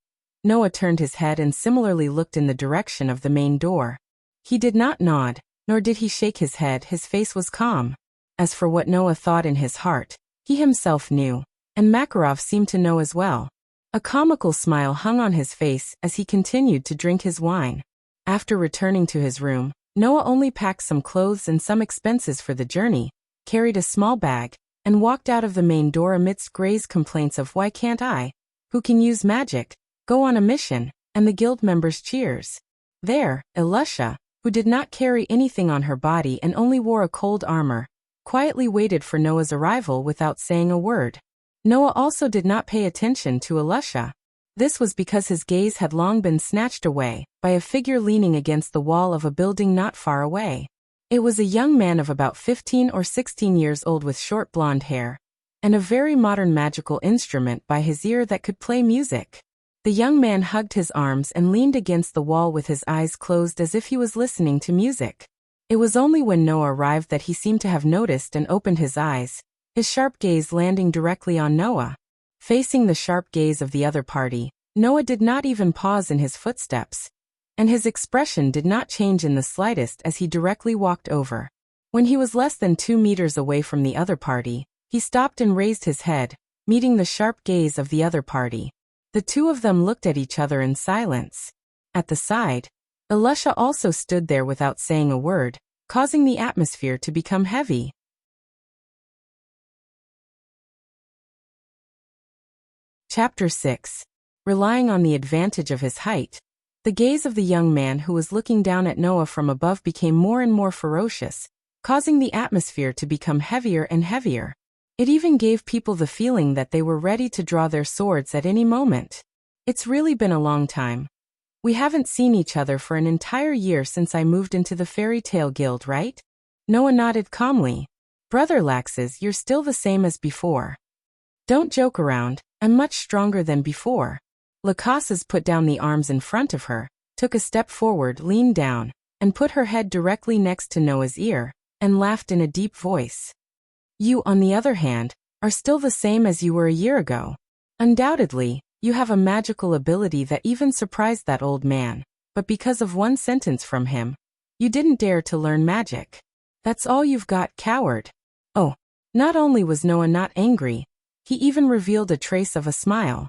Noah turned his head and similarly looked in the direction of the main door. He did not nod, nor did he shake his head, his face was calm. As for what Noah thought in his heart, he himself knew, and Makarov seemed to know as well. A comical smile hung on his face as he continued to drink his wine. After returning to his room, Noah only packed some clothes and some expenses for the journey, carried a small bag, and walked out of the main door amidst Gray's complaints of "Why can't I, who can use magic, go on a mission?" and the guild members' cheers. There, Elusha, who did not carry anything on her body and only wore a cold armor, quietly waited for Noah's arrival without saying a word. Noah also did not pay attention to Elusha. This was because his gaze had long been snatched away by a figure leaning against the wall of a building not far away. It was a young man of about 15 or 16 years old with short blonde hair, and a very modern magical instrument by his ear that could play music. The young man hugged his arms and leaned against the wall with his eyes closed as if he was listening to music. It was only when Noah arrived that he seemed to have noticed and opened his eyes, his sharp gaze landing directly on Noah. Facing the sharp gaze of the other party, Noah did not even pause in his footsteps, and his expression did not change in the slightest as he directly walked over. When he was less than 2 meters away from the other party, he stopped and raised his head, meeting the sharp gaze of the other party. The two of them looked at each other in silence. At the side, Elusha also stood there without saying a word, causing the atmosphere to become heavy. Chapter 6. Relying on the advantage of his height. The gaze of the young man who was looking down at Noah from above became more and more ferocious, causing the atmosphere to become heavier and heavier. It even gave people the feeling that they were ready to draw their swords at any moment. "It's really been a long time. We haven't seen each other for an entire year since I moved into the Fairy Tale Guild, right?" Noah nodded calmly. "Brother Laxus, you're still the same as before. Don't joke around, I'm much stronger than before." Laxus put down the arms in front of her, took a step forward, leaned down, and put her head directly next to Noah's ear, and laughed in a deep voice. You, on the other hand, are still the same as you were a year ago. Undoubtedly, you have a magical ability that even surprised that old man, but because of one sentence from him, you didn't dare to learn magic. That's all you've got, coward. Oh, not only was Noah not angry, he even revealed a trace of a smile.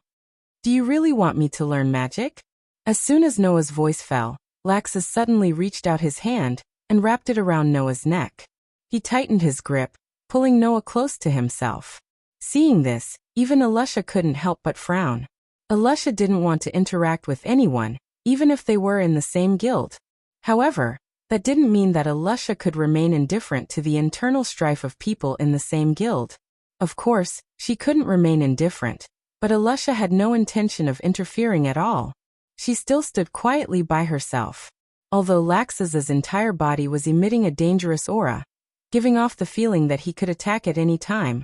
Do you really want me to learn magic? As soon as Noah's voice fell, Laxus suddenly reached out his hand and wrapped it around Noah's neck. He tightened his grip, pulling Noah close to himself. Seeing this, even Alusha couldn't help but frown. Alusha didn't want to interact with anyone, even if they were in the same guild. However, that didn't mean that Alusha could remain indifferent to the internal strife of people in the same guild. Of course, she couldn't remain indifferent, but Alusha had no intention of interfering at all. She still stood quietly by herself. Although Laxus's entire body was emitting a dangerous aura, giving off the feeling that he could attack at any time,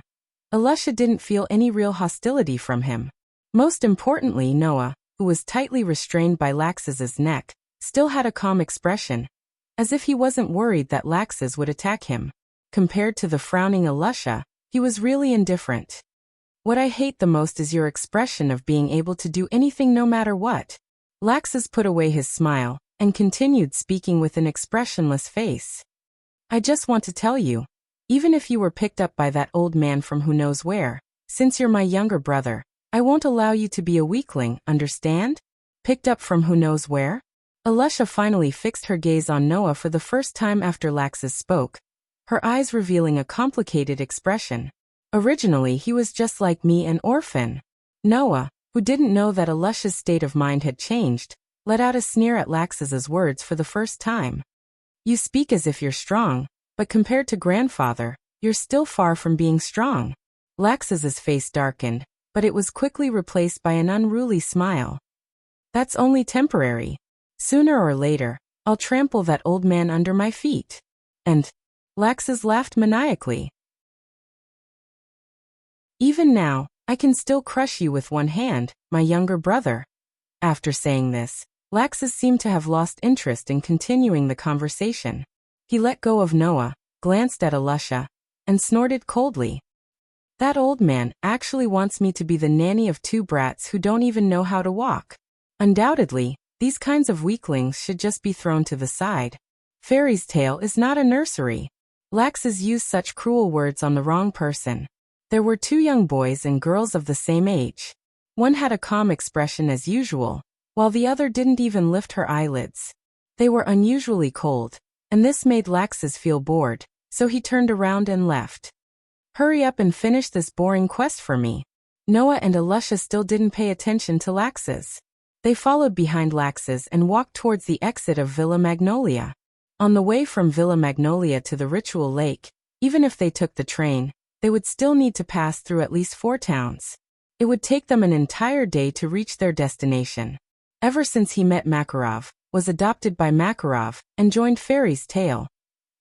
Alusha didn't feel any real hostility from him. Most importantly, Noah, who was tightly restrained by Laxus's neck, still had a calm expression, as if he wasn't worried that Laxus would attack him. Compared to the frowning Alusha, he was really indifferent. What I hate the most is your expression of being able to do anything no matter what. Laxus put away his smile and continued speaking with an expressionless face. I just want to tell you, even if you were picked up by that old man from who knows where, since you're my younger brother, I won't allow you to be a weakling, understand? Picked up from who knows where? Alusha finally fixed her gaze on Noah for the first time after Laxus spoke, her eyes revealing a complicated expression. Originally he was just like me, an orphan. Noah, who didn't know that Alusha's state of mind had changed, let out a sneer at Laxus's words for the first time. You speak as if you're strong, but compared to grandfather, you're still far from being strong. Laxus's face darkened, but it was quickly replaced by an unruly smile. That's only temporary. Sooner or later, I'll trample that old man under my feet. And Laxus laughed maniacally. Even now, I can still crush you with one hand, my younger brother. After saying this, Laxus seemed to have lost interest in continuing the conversation. He let go of Noah, glanced at Alusha, and snorted coldly. That old man actually wants me to be the nanny of two brats who don't even know how to walk. Undoubtedly, these kinds of weaklings should just be thrown to the side. Fairy's tale is not a nursery. Laxus used such cruel words on the wrong person. There were two young boys and girls of the same age. One had a calm expression as usual, while the other didn't even lift her eyelids. They were unusually cold, and this made Laxus feel bored, so he turned around and left. Hurry up and finish this boring quest for me. Noah and Alusha still didn't pay attention to Laxus. They followed behind Laxus and walked towards the exit of Villa Magnolia. On the way from Villa Magnolia to the ritual lake, even if they took the train, they would still need to pass through at least 4 towns. It would take them an entire day to reach their destination. Ever since he met Makarov, was adopted by Makarov, and joined Fairy's Tale,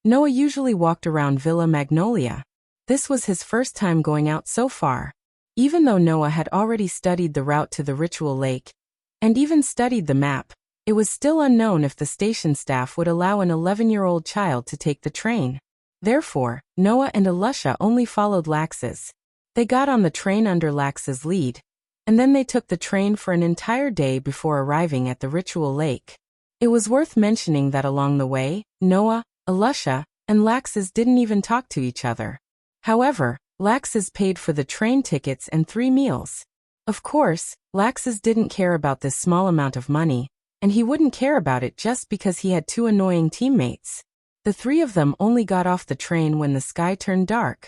Noah usually walked around Villa Magnolia. This was his first time going out so far. Even though Noah had already studied the route to the ritual lake, and even studied the map, it was still unknown if the station staff would allow an 11-year-old child to take the train. Therefore, Noah and Alusha only followed Laxus. They got on the train under Lax's lead, and then they took the train for an entire day before arriving at the ritual lake. It was worth mentioning that along the way, Noah, Alusha, and Laxus didn't even talk to each other. However, Laxus paid for the train tickets and 3 meals. Of course, Laxus didn't care about this small amount of money, and he wouldn't care about it just because he had 2 annoying teammates. The 3 of them only got off the train when the sky turned dark.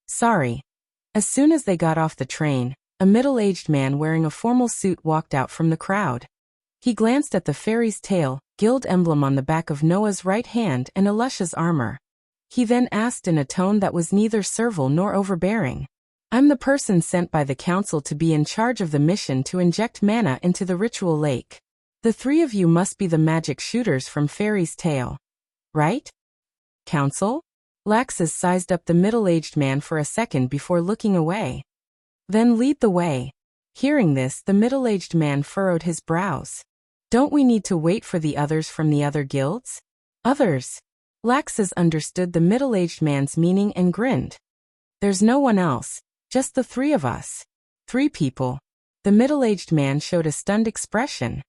Sorry. As soon as they got off the train, a middle-aged man wearing a formal suit walked out from the crowd. He glanced at the Fairy's Tale guild emblem on the back of Noah's right hand and Alusha's armor. He then asked in a tone that was neither servile nor overbearing, I'm the person sent by the council to be in charge of the mission to inject mana into the ritual lake. The 3 of you must be the magic shooters from Fairy's Tale. Right? Council? Laxus sized up the middle-aged man for a second before looking away. Then lead the way. Hearing this, the middle-aged man furrowed his brows. Don't we need to wait for the others from the other guilds? Others? Laxus understood the middle-aged man's meaning and grinned. There's no one else, just the three of us. 3 people. The middle-aged man showed a stunned expression.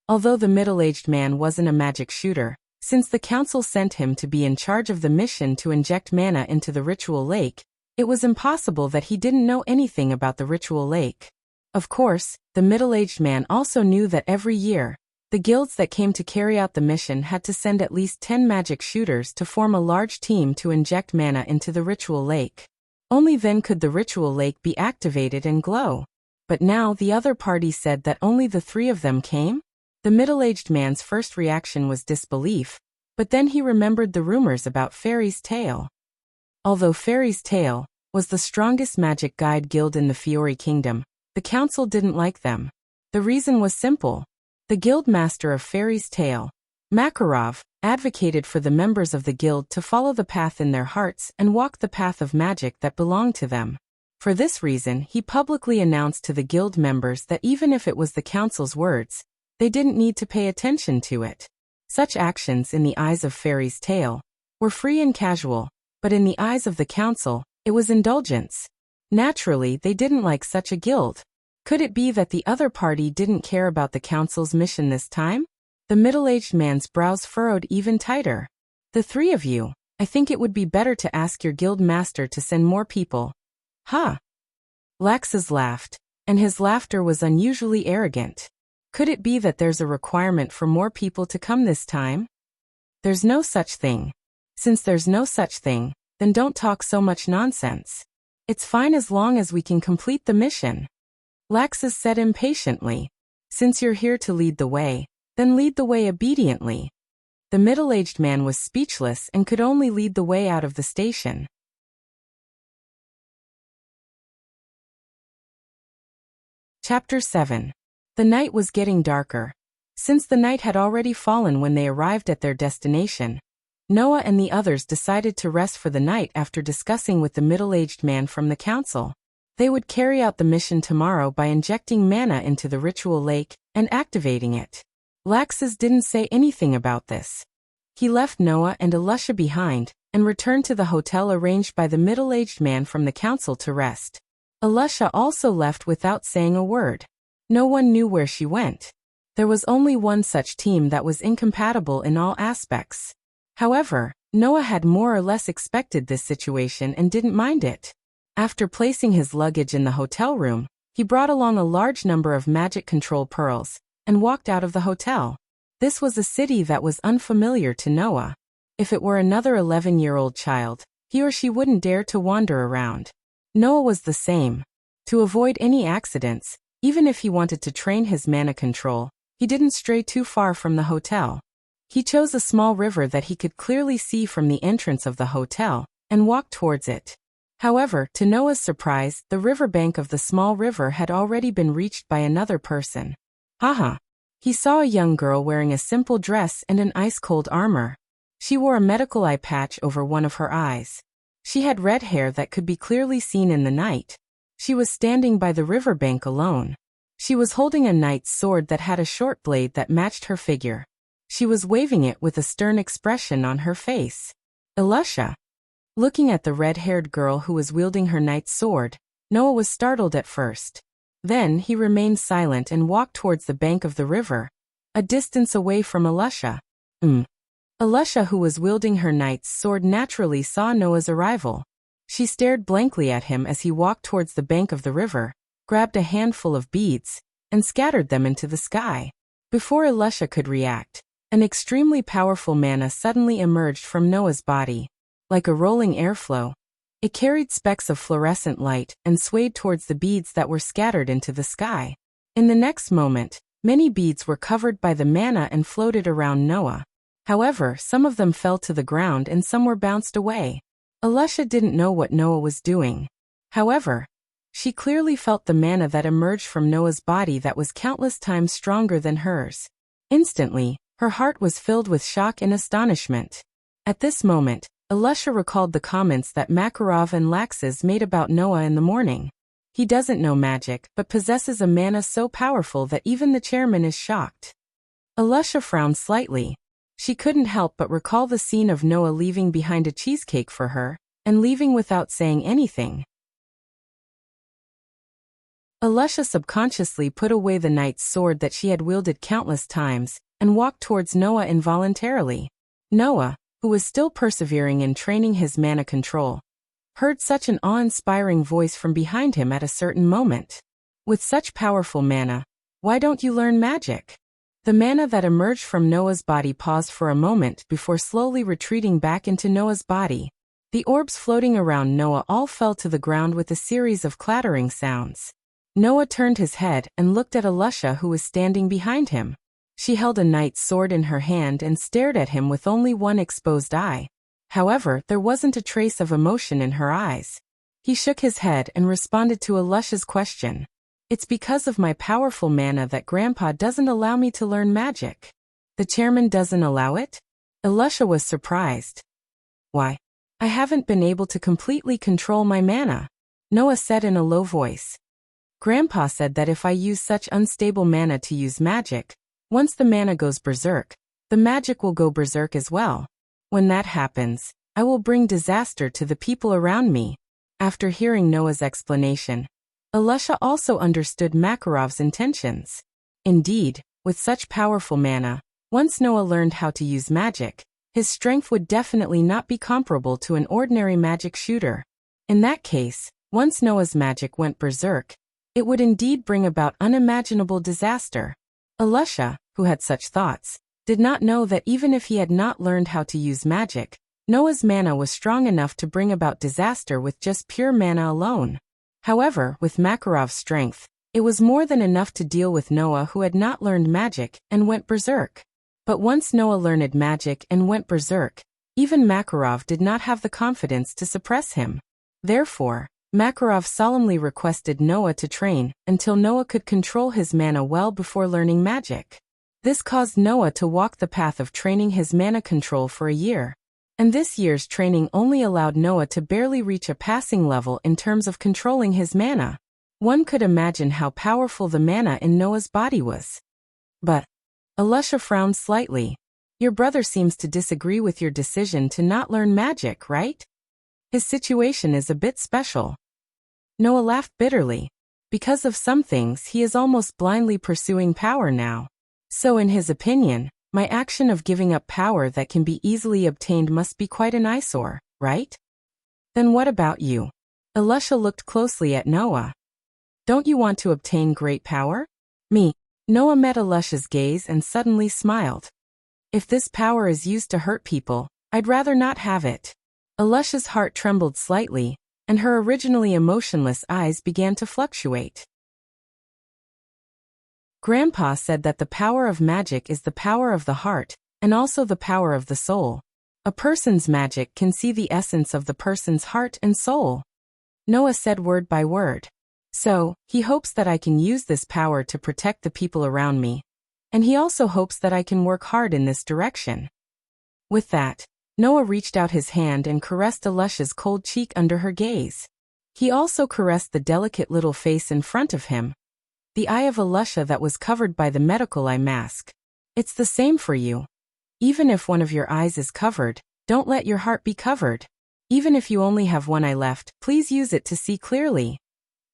Although the middle-aged man wasn't a magic shooter, since the council sent him to be in charge of the mission to inject mana into the ritual lake, it was impossible that he didn't know anything about the ritual lake. Of course, the middle-aged man also knew that every year, the guilds that came to carry out the mission had to send at least 10 magic shooters to form a large team to inject mana into the ritual lake. Only then could the ritual lake be activated and glow. But now the other party said that only the 3 of them came? The middle-aged man's first reaction was disbelief, but then he remembered the rumors about Fairy's Tale. Although Fairy's Tale was the strongest magic guide guild in the Fiori Kingdom, the council didn't like them. The reason was simple. The guild master of Fairy's Tale, Makarov, advocated for the members of the guild to follow the path in their hearts and walk the path of magic that belonged to them. For this reason, he publicly announced to the guild members that even if it was the council's words, they didn't need to pay attention to it. Such actions in the eyes of Fairy's Tale were free and casual, but in the eyes of the council, it was indulgence. Naturally, they didn't like such a guild. Could it be that the other party didn't care about the council's mission this time? The middle-aged man's brows furrowed even tighter. The 3 of you, I think it would be better to ask your guild master to send more people. Huh? Laxus laughed, and his laughter was unusually arrogant. Could it be that there's a requirement for more people to come this time? There's no such thing. Since there's no such thing, then don't talk so much nonsense. It's fine as long as we can complete the mission. Laxus said impatiently. Since you're here to lead the way, then lead the way obediently. The middle-aged man was speechless and could only lead the way out of the station. Chapter 7. The night was getting darker. Since the night had already fallen when they arrived at their destination, Noah and the others decided to rest for the night after discussing with the middle-aged man from the council. They would carry out the mission tomorrow by injecting mana into the ritual lake and activating it. Laxus didn't say anything about this. He left Noah and Alusha behind and returned to the hotel arranged by the middle-aged man from the council to rest. Alusha also left without saying a word. No one knew where she went. There was only one such team that was incompatible in all aspects. However, Noah had more or less expected this situation and didn't mind it. After placing his luggage in the hotel room, he brought along a large number of magic control pearls and walked out of the hotel. This was a city that was unfamiliar to Noah. If it were another 11-year-old child, he or she wouldn't dare to wander around. Noah was the same. To avoid any accidents, even if he wanted to train his mana control, he didn't stray too far from the hotel. He chose a small river that he could clearly see from the entrance of the hotel and walked towards it. However, to Noah's surprise, the riverbank of the small river had already been reached by another person. Haha. He saw a young girl wearing a simple dress and an ice-cold armor. She wore a medical eye patch over one of her eyes. She had red hair that could be clearly seen in the night. She was standing by the riverbank alone. She was holding a knight's sword that had a short blade that matched her figure. She was waving it with a stern expression on her face. Alusha. Looking at the red-haired girl who was wielding her knight's sword, Noah was startled at first. Then he remained silent and walked towards the bank of the river, a distance away from Alusha. Alusha, who was wielding her knight's sword, naturally saw Noah's arrival. She stared blankly at him as he walked towards the bank of the river, grabbed a handful of beads, and scattered them into the sky. Before Alusha could react, an extremely powerful mana suddenly emerged from Noah's body. Like a rolling airflow, it carried specks of fluorescent light and swayed towards the beads that were scattered into the sky. In the next moment, many beads were covered by the mana and floated around Noah. However, some of them fell to the ground and some were bounced away. Alusha didn't know what Noah was doing. However, she clearly felt the mana that emerged from Noah's body that was countless times stronger than hers. Instantly, her heart was filled with shock and astonishment. At this moment, Alusha recalled the comments that Makarov and Laxus made about Noah in the morning. He doesn't know magic, but possesses a mana so powerful that even the chairman is shocked. Alusha frowned slightly. She couldn't help but recall the scene of Noah leaving behind a cheesecake for her, and leaving without saying anything. Alusha subconsciously put away the knight's sword that she had wielded countless times, and walked towards Noah involuntarily. Noah, who was still persevering in training his mana control, heard such an awe-inspiring voice from behind him at a certain moment. With such powerful mana, why don't you learn magic? The mana that emerged from Noah's body paused for a moment before slowly retreating back into Noah's body. The orbs floating around Noah all fell to the ground with a series of clattering sounds. Noah turned his head and looked at Alusha, who was standing behind him. She held a knight's sword in her hand and stared at him with only one exposed eye. However, there wasn't a trace of emotion in her eyes. He shook his head and responded to Alusha's question. It's because of my powerful mana that Grandpa doesn't allow me to learn magic. The chairman doesn't allow it? Alusha was surprised. Why? I haven't been able to completely control my mana, Noah said in a low voice. Grandpa said that if I use such unstable mana to use magic, once the mana goes berserk, the magic will go berserk as well. When that happens, I will bring disaster to the people around me. After hearing Noah's explanation, Alusha also understood Makarov's intentions. Indeed, with such powerful mana, once Noah learned how to use magic, his strength would definitely not be comparable to an ordinary magic shooter. In that case, once Noah's magic went berserk, it would indeed bring about unimaginable disaster. Alusha, who had such thoughts, did not know that even if he had not learned how to use magic, Noah's mana was strong enough to bring about disaster with just pure mana alone. However, with Makarov's strength, it was more than enough to deal with Noah, who had not learned magic and went berserk. But once Noah learned magic and went berserk, even Makarov did not have the confidence to suppress him. Therefore, Makarov solemnly requested Noah to train until Noah could control his mana well before learning magic. This caused Noah to walk the path of training his mana control for a year. And this year's training only allowed Noah to barely reach a passing level in terms of controlling his mana. One could imagine how powerful the mana in Noah's body was. But Alusha frowned slightly. Your brother seems to disagree with your decision to not learn magic, right? His situation is a bit special. Noah laughed bitterly. Because of some things, he is almost blindly pursuing power now. So in his opinion, my action of giving up power that can be easily obtained must be quite an eyesore, right? Then what about you? Alusha looked closely at Noah. Don't you want to obtain great power? Me. Noah met Alusha's gaze and suddenly smiled. If this power is used to hurt people, I'd rather not have it. Alusha's heart trembled slightly, and her originally emotionless eyes began to fluctuate. Grandpa said that the power of magic is the power of the heart, and also the power of the soul. A person's magic can see the essence of the person's heart and soul. Noah said word by word. So, he hopes that I can use this power to protect the people around me. And he also hopes that I can work hard in this direction. With that, Noah reached out his hand and caressed Alusha's cold cheek under her gaze. He also caressed the delicate little face in front of him, the eye of Alusha that was covered by the medical eye mask. It's the same for you. Even if one of your eyes is covered, don't let your heart be covered. Even if you only have one eye left, please use it to see clearly.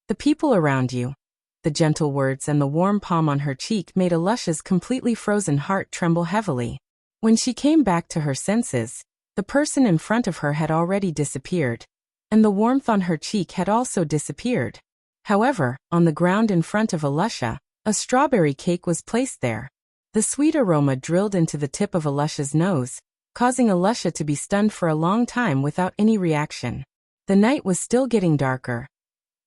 The people around you. The gentle words and the warm palm on her cheek made Alusha's completely frozen heart tremble heavily. When she came back to her senses, the person in front of her had already disappeared, and the warmth on her cheek had also disappeared. However, on the ground in front of Alusha, a strawberry cake was placed there. The sweet aroma drilled into the tip of Alusha's nose, causing Alusha to be stunned for a long time without any reaction. The night was still getting darker.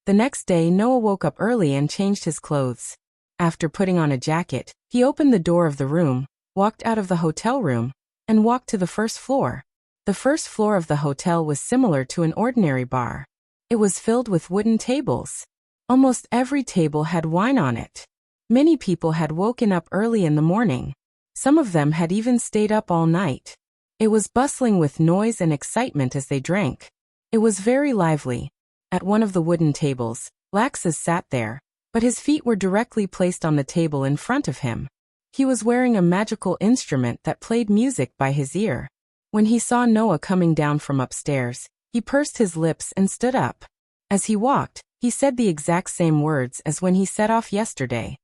The next day, Noah woke up early and changed his clothes. After putting on a jacket, he opened the door of the room, walked out of the hotel room, and walked to the first floor. The first floor of the hotel was similar to an ordinary bar. It was filled with wooden tables. Almost every table had wine on it. Many people had woken up early in the morning. Some of them had even stayed up all night. It was bustling with noise and excitement as they drank. It was very lively. At one of the wooden tables, Laxus sat there, but his feet were directly placed on the table in front of him. He was wearing a magical instrument that played music by his ear. When he saw Noah coming down from upstairs, he pursed his lips and stood up. As he walked, he said the exact same words as when he set off yesterday.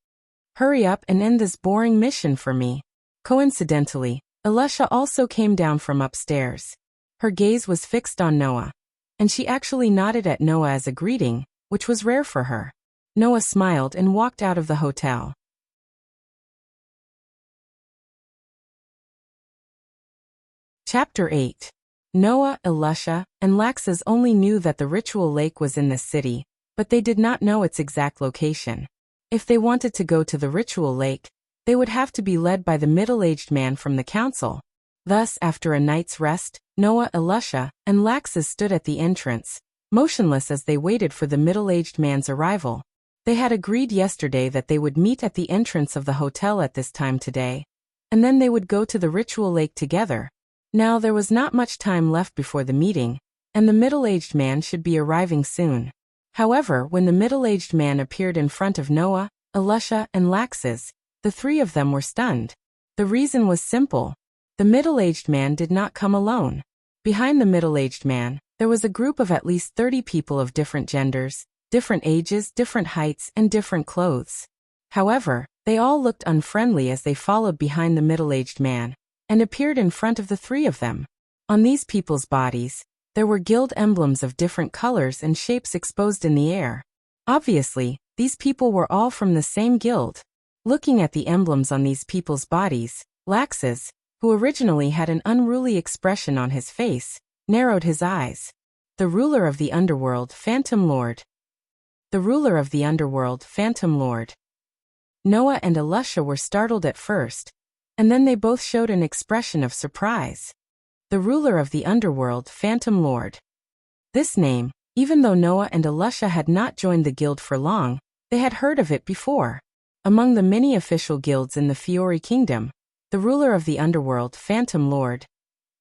"Hurry up and end this boring mission for me." Coincidentally, Elisha also came down from upstairs. Her gaze was fixed on Noah, and she actually nodded at Noah as a greeting, which was rare for her. Noah smiled and walked out of the hotel. Chapter 8. Noah, Elisha, and Laxus only knew that the ritual lake was in the city, but they did not know its exact location. If they wanted to go to the ritual lake, they would have to be led by the middle-aged man from the council. Thus, after a night's rest, Noah, Elisha, and Laxus stood at the entrance, motionless as they waited for the middle-aged man's arrival. They had agreed yesterday that they would meet at the entrance of the hotel at this time today, and then they would go to the ritual lake together. Now there was not much time left before the meeting, and the middle-aged man should be arriving soon. However, when the middle-aged man appeared in front of Noah, Elisha, and Laxus, the three of them were stunned. The reason was simple. The middle-aged man did not come alone. Behind the middle-aged man, there was a group of at least 30 people of different genders, different ages, different heights, and different clothes. However, they all looked unfriendly as they followed behind the middle-aged man and appeared in front of the three of them. On these people's bodies, there were guild emblems of different colors and shapes exposed in the air. Obviously, these people were all from the same guild. Looking at the emblems on these people's bodies, Laxus, who originally had an unruly expression on his face, narrowed his eyes. The ruler of the underworld, Phantom Lord. The ruler of the underworld, Phantom Lord. Noah and Elisha were startled at first, and then they both showed an expression of surprise. The ruler of the underworld, Phantom Lord. This name, even though Noah and Elisha had not joined the guild for long, they had heard of it before. Among the many official guilds in the Fiori Kingdom, the ruler of the underworld, Phantom Lord,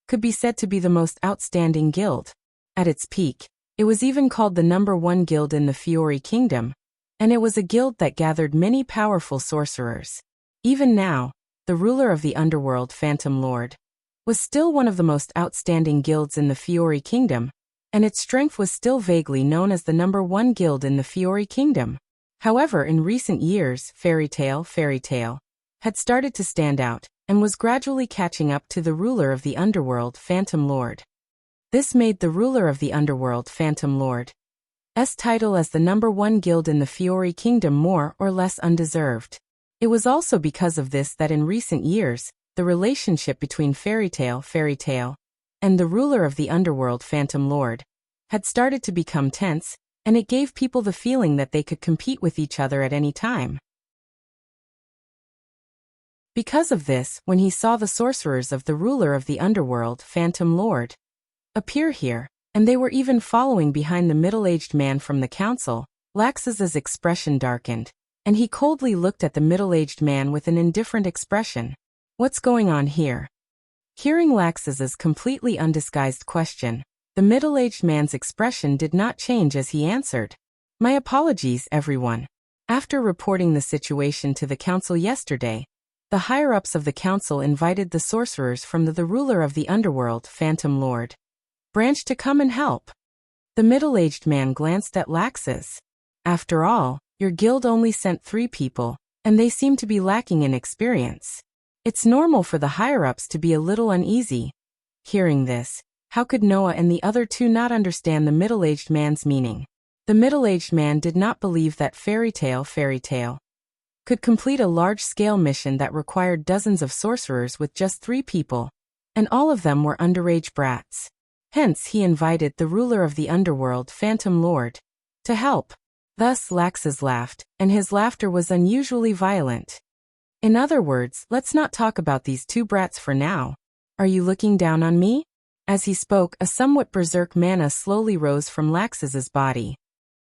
could be said to be the most outstanding guild. At its peak, it was even called the #1 guild in the Fiori Kingdom, and it was a guild that gathered many powerful sorcerers. Even now, the ruler of the underworld, Phantom Lord, was still one of the most outstanding guilds in the Fiori Kingdom, and its strength was still vaguely known as the #1 guild in the Fiori Kingdom. However, in recent years, Fairy Tale had started to stand out, and was gradually catching up to the ruler of the underworld, Phantom Lord. This made the ruler of the underworld, Phantom Lord's title as the #1 guild in the Fiori Kingdom more or less undeserved. It was also because of this that in recent years, the relationship between Fairy Tale, and the ruler of the underworld, Phantom Lord, had started to become tense, and it gave people the feeling that they could compete with each other at any time. Because of this, when he saw the sorcerers of the ruler of the underworld, Phantom Lord, appear here, and they were even following behind the middle-aged man from the council, Laxus's expression darkened, and he coldly looked at the middle-aged man with an indifferent expression. "What's going on here?" Hearing Laxus's completely undisguised question, the middle-aged man's expression did not change as he answered, "My apologies, everyone. After reporting the situation to the council yesterday, the higher-ups of the council invited the sorcerers from the ruler of the underworld, Phantom Lord, branch to come and help." The middle-aged man glanced at Laxus. "After all, your guild only sent 3 people, and they seem to be lacking in experience. It's normal for the higher-ups to be a little uneasy." Hearing this, how could Noah and the other 2 not understand the middle-aged man's meaning? The middle-aged man did not believe that Fairy Tale could complete a large-scale mission that required dozens of sorcerers with just 3 people, and all of them were underage brats. Hence he invited the ruler of the underworld, Phantom Lord, to help. Thus Laxus laughed, and his laughter was unusually violent. "In other words, let's not talk about these 2 brats for now. Are you looking down on me?" As he spoke, a somewhat berserk mana slowly rose from Laxus's body.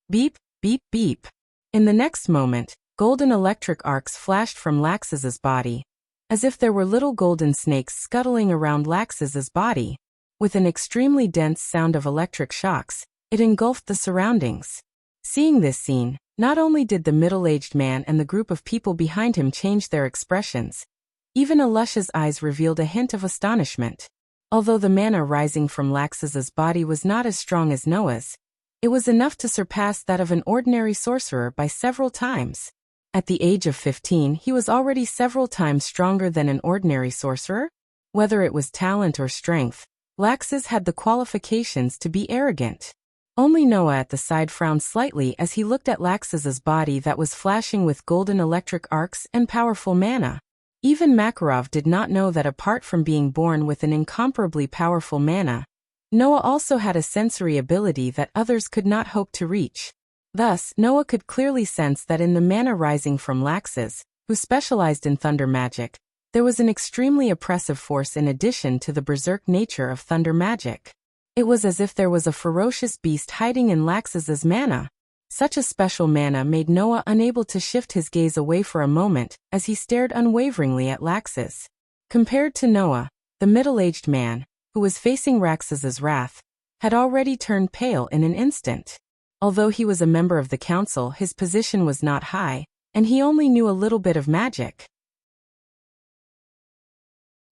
Beep, beep, beep. In the next moment, golden electric arcs flashed from Laxus's body, as if there were little golden snakes scuttling around Laxus's body. With an extremely dense sound of electric shocks, it engulfed the surroundings. Seeing this scene, Not only did the middle-aged man and the group of people behind him change their expressions, even Alusha's eyes revealed a hint of astonishment. Although the mana rising from Laxus's body was not as strong as Noah's, it was enough to surpass that of an ordinary sorcerer by several times. At the age of 15, he was already several times stronger than an ordinary sorcerer. Whether it was talent or strength, Laxus had the qualifications to be arrogant. Only Noah at the side frowned slightly as he looked at Laxus's body that was flashing with golden electric arcs and powerful mana. Even Makarov did not know that apart from being born with an incomparably powerful mana, Noah also had a sensory ability that others could not hope to reach. Thus, Noah could clearly sense that in the mana rising from Laxus, who specialized in thunder magic, there was an extremely oppressive force in addition to the berserk nature of thunder magic. It was as if there was a ferocious beast hiding in Laxus's mana. Such a special mana made Noah unable to shift his gaze away for a moment as he stared unwaveringly at Laxus. Compared to Noah, the middle-aged man, who was facing Laxus's wrath, had already turned pale in an instant. Although he was a member of the council, his position was not high, and he only knew a little bit of magic.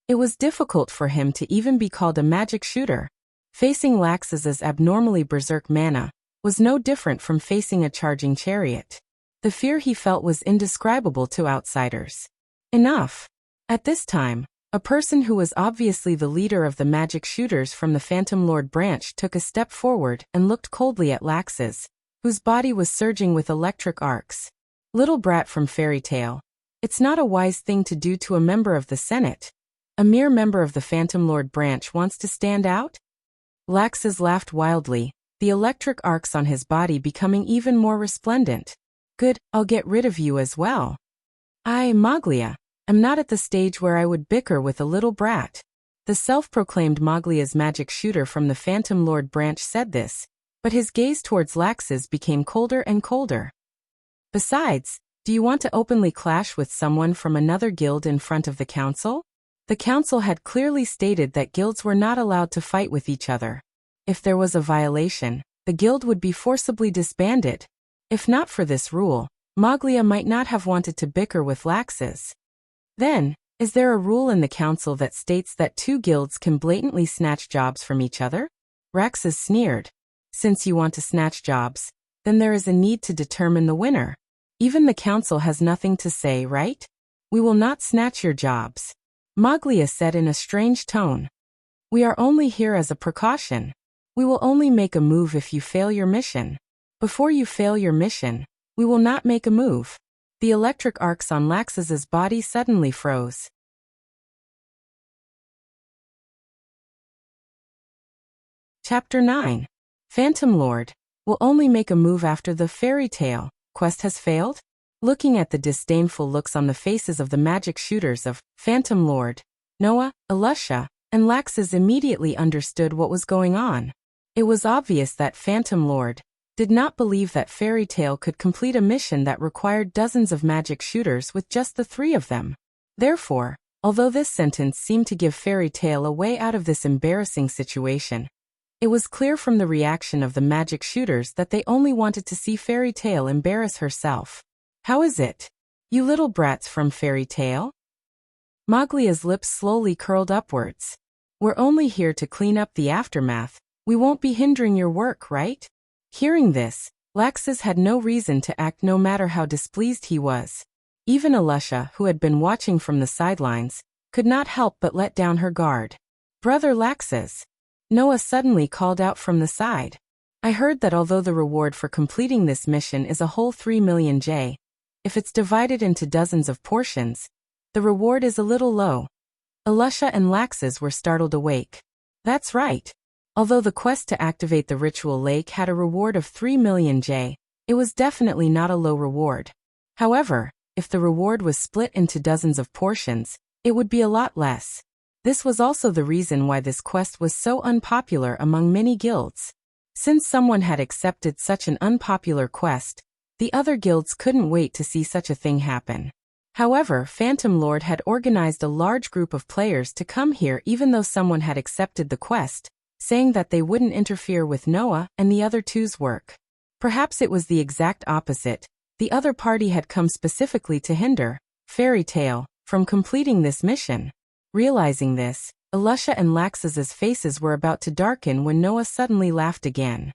It was difficult for him to even be called a magic shooter. Facing Laxus's abnormally berserk mana was no different from facing a charging chariot. The fear he felt was indescribable to outsiders. Enough. At this time, a person who was obviously the leader of the magic shooters from the Phantom Lord branch took a step forward and looked coldly at Laxus, whose body was surging with electric arcs. Little brat from fairy tale. It's not a wise thing to do to a member of the Senate. A mere member of the Phantom Lord branch wants to stand out? Laxus laughed wildly, the electric arcs on his body becoming even more resplendent. Good, I'll get rid of you as well. I, Maglia, am not at the stage where I would bicker with a little brat. The self-proclaimed Maglia's magic shooter from the Phantom Lord branch said this, but his gaze towards Laxus became colder and colder. Besides, do you want to openly clash with someone from another guild in front of the council? The council had clearly stated that guilds were not allowed to fight with each other. If there was a violation, the guild would be forcibly disbanded. If not for this rule, Maglia might not have wanted to bicker with Laxus. Then, is there a rule in the council that states that two guilds can blatantly snatch jobs from each other? Laxus sneered. Since you want to snatch jobs, then there is a need to determine the winner. Even the council has nothing to say, right? We will not snatch your jobs. Maglia said in a strange tone. We are only here as a precaution. We will only make a move if you fail your mission. Before you fail your mission, we will not make a move. The electric arcs on Laxus's body suddenly froze. Chapter 9. Phantom Lord will only make a move after the fairy tale quest has failed? Looking at the disdainful looks on the faces of the magic shooters of Phantom Lord, Noah, Alusha, and Laxus immediately understood what was going on. It was obvious that Phantom Lord did not believe that Fairy Tail could complete a mission that required dozens of magic shooters with just the three of them. Therefore, although this sentence seemed to give Fairy Tail a way out of this embarrassing situation, it was clear from the reaction of the magic shooters that they only wanted to see Fairy Tail embarrass herself. How is it? You little brats from Fairy Tail? Maglia's lips slowly curled upwards. We're only here to clean up the aftermath. We won't be hindering your work, right? Hearing this, Laxus had no reason to act no matter how displeased he was. Even Alusha, who had been watching from the sidelines, could not help but let down her guard. Brother Laxus. Noah suddenly called out from the side. I heard that although the reward for completing this mission is a whole 3 million J, if it's divided into dozens of portions, the reward is a little low. Alusha and Laxus were startled awake. That's right. Although the quest to activate the ritual lake had a reward of 3 million J, it was definitely not a low reward. However, if the reward was split into dozens of portions, it would be a lot less. This was also the reason why this quest was so unpopular among many guilds. Since someone had accepted such an unpopular quest, the other guilds couldn't wait to see such a thing happen. However, Phantom Lord had organized a large group of players to come here even though someone had accepted the quest, saying that they wouldn't interfere with Noah and the other two's work. Perhaps it was the exact opposite, The other party had come specifically to hinder Fairy Tale from completing this mission. Realizing this, Alusha and Laxus's faces were about to darken when Noah suddenly laughed again.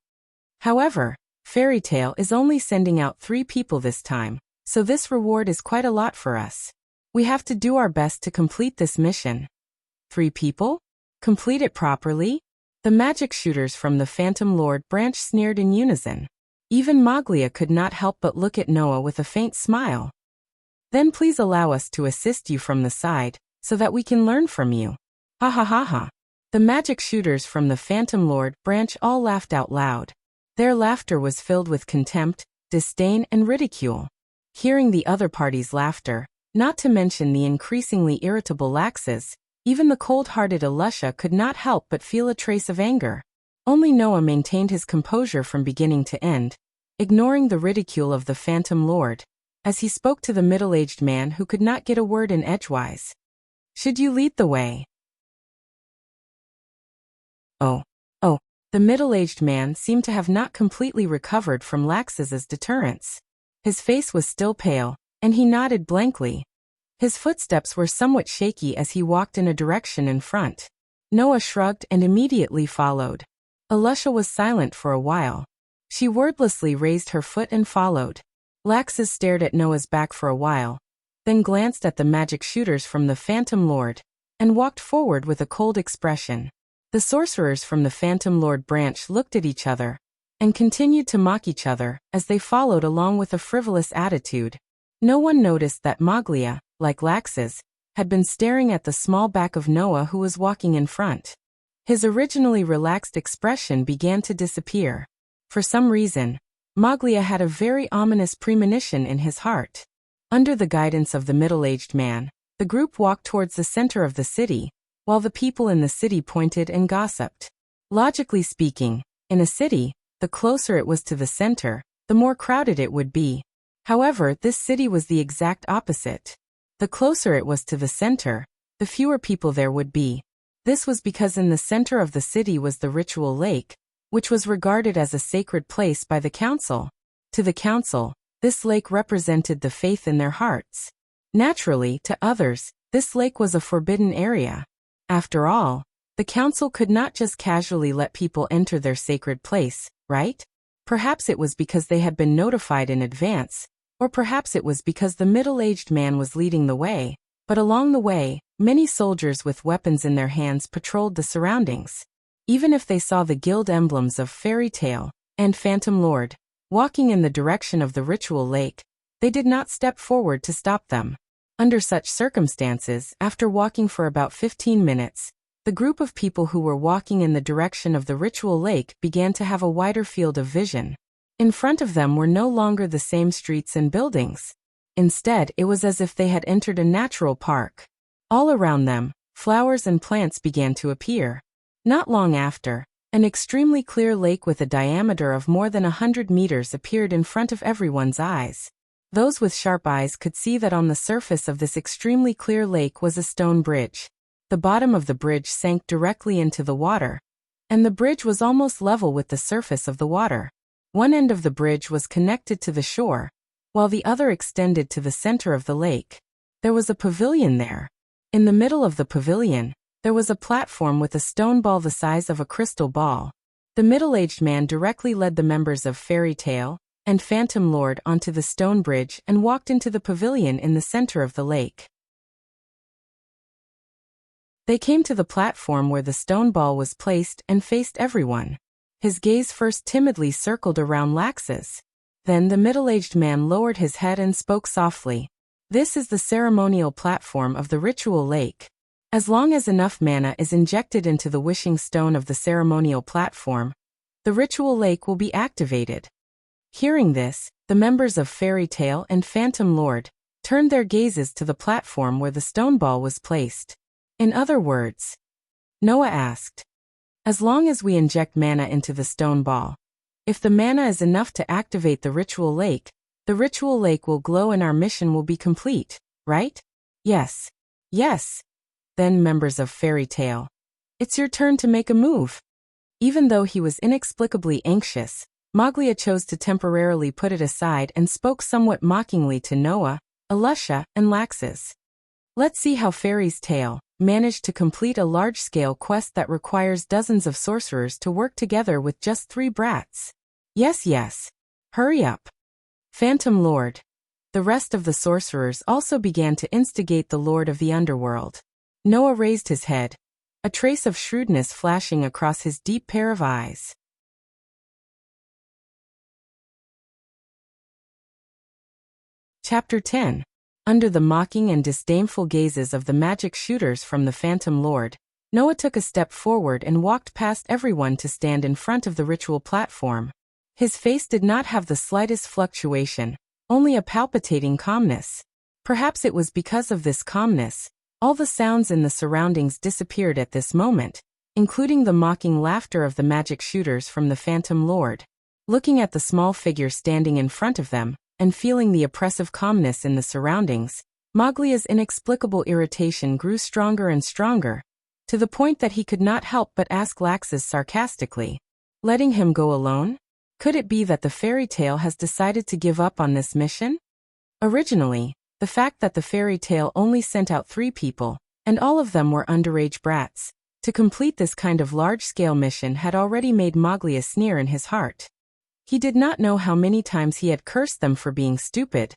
However, Fairy Tale is only sending out 3 people this time, so this reward is quite a lot for us. We have to do our best to complete this mission. 3 people? Complete it properly? The magic shooters from the Phantom Lord branch sneered in unison. Even Maglia could not help but look at Noah with a faint smile. Then please allow us to assist you from the side, so that we can learn from you. Ha ha ha ha. The magic shooters from the Phantom Lord branch all laughed out loud. Their laughter was filled with contempt, disdain, and ridicule. Hearing the other party's laughter, not to mention the increasingly irritable Laxus, even the cold-hearted Alusha could not help but feel a trace of anger. Only Noah maintained his composure from beginning to end, ignoring the ridicule of the Phantom Lord, as he spoke to the middle-aged man who could not get a word in edgewise. Should you lead the way? Oh. The middle-aged man seemed to have not completely recovered from Laxus's deterrence. His face was still pale, and he nodded blankly. His footsteps were somewhat shaky as he walked in a direction in front. Noah shrugged and immediately followed. Alusha was silent for a while. She wordlessly raised her foot and followed. Laxus stared at Noah's back for a while, then glanced at the magic shooters from the Phantom Lord, and walked forward with a cold expression. The sorcerers from the Phantom Lord branch looked at each other, and continued to mock each other as they followed along with a frivolous attitude. No one noticed that Maglia, like Laxus, had been staring at the small back of Noah who was walking in front. His originally relaxed expression began to disappear. For some reason, Maglia had a very ominous premonition in his heart. Under the guidance of the middle-aged man, the group walked towards the center of the city, while the people in the city pointed and gossiped. Logically speaking, in a city, the closer it was to the center, the more crowded it would be. However, this city was the exact opposite. The closer it was to the center, the fewer people there would be. This was because in the center of the city was the ritual lake, which was regarded as a sacred place by the council. To the council, this lake represented the faith in their hearts. Naturally, to others, this lake was a forbidden area. After all, the council could not just casually let people enter their sacred place, right? Perhaps it was because they had been notified in advance, or perhaps it was because the middle-aged man was leading the way, but along the way, many soldiers with weapons in their hands patrolled the surroundings. Even if they saw the guild emblems of Fairy Tale and Phantom Lord walking in the direction of the ritual lake, they did not step forward to stop them. Under such circumstances, after walking for about 15 minutes, the group of people who were walking in the direction of the ritual lake began to have a wider field of vision. In front of them were no longer the same streets and buildings. Instead, it was as if they had entered a natural park. All around them, flowers and plants began to appear. Not long after, an extremely clear lake with a diameter of more than 100 meters appeared in front of everyone's eyes. Those with sharp eyes could see that on the surface of this extremely clear lake was a stone bridge. The bottom of the bridge sank directly into the water, and the bridge was almost level with the surface of the water. One end of the bridge was connected to the shore, while the other extended to the center of the lake. There was a pavilion there. In the middle of the pavilion, there was a platform with a stone ball the size of a crystal ball. The middle-aged man directly led the members of Fairy Tale and Phantom Lord onto the stone bridge and walked into the pavilion in the center of the lake. They came to the platform where the stone ball was placed and faced everyone. His gaze first timidly circled around Laxus. Then the middle-aged man lowered his head and spoke softly. This is the ceremonial platform of the ritual lake. As long as enough mana is injected into the wishing stone of the ceremonial platform, the ritual lake will be activated. Hearing this, the members of Fairy Tale and Phantom Lord turned their gazes to the platform where the stone ball was placed. In other words, Noah asked, as long as we inject mana into the stone ball, if the mana is enough to activate the ritual lake will glow and our mission will be complete, right? Yes. Yes. Then members of Fairy Tale, it's your turn to make a move. Even though he was inexplicably anxious, Maglia chose to temporarily put it aside and spoke somewhat mockingly to Noah, Alusha, and Laxus. Let's see how Fairy's Tale managed to complete a large-scale quest that requires dozens of sorcerers to work together with just 3 brats. Yes. Hurry up. Phantom Lord. The rest of the sorcerers also began to instigate the Lord of the Underworld. Noah raised his head, a trace of shrewdness flashing across his deep pair of eyes. Chapter 10. Under the mocking and disdainful gazes of the magic shooters from the Phantom Lord, Noah took a step forward and walked past everyone to stand in front of the ritual platform. His face did not have the slightest fluctuation, only a palpitating calmness. Perhaps it was because of this calmness, all the sounds in the surroundings disappeared at this moment, including the mocking laughter of the magic shooters from the Phantom Lord. Looking at the small figure standing in front of them, and feeling the oppressive calmness in the surroundings, Maglia's inexplicable irritation grew stronger and stronger, to the point that he could not help but ask Laxus sarcastically, "Letting him go alone? Could it be that the fairy tale has decided to give up on this mission?" Originally, the fact that the fairy tale only sent out 3 people, and all of them were underage brats, to complete this kind of large-scale mission had already made Maglia sneer in his heart. He did not know how many times he had cursed them for being stupid,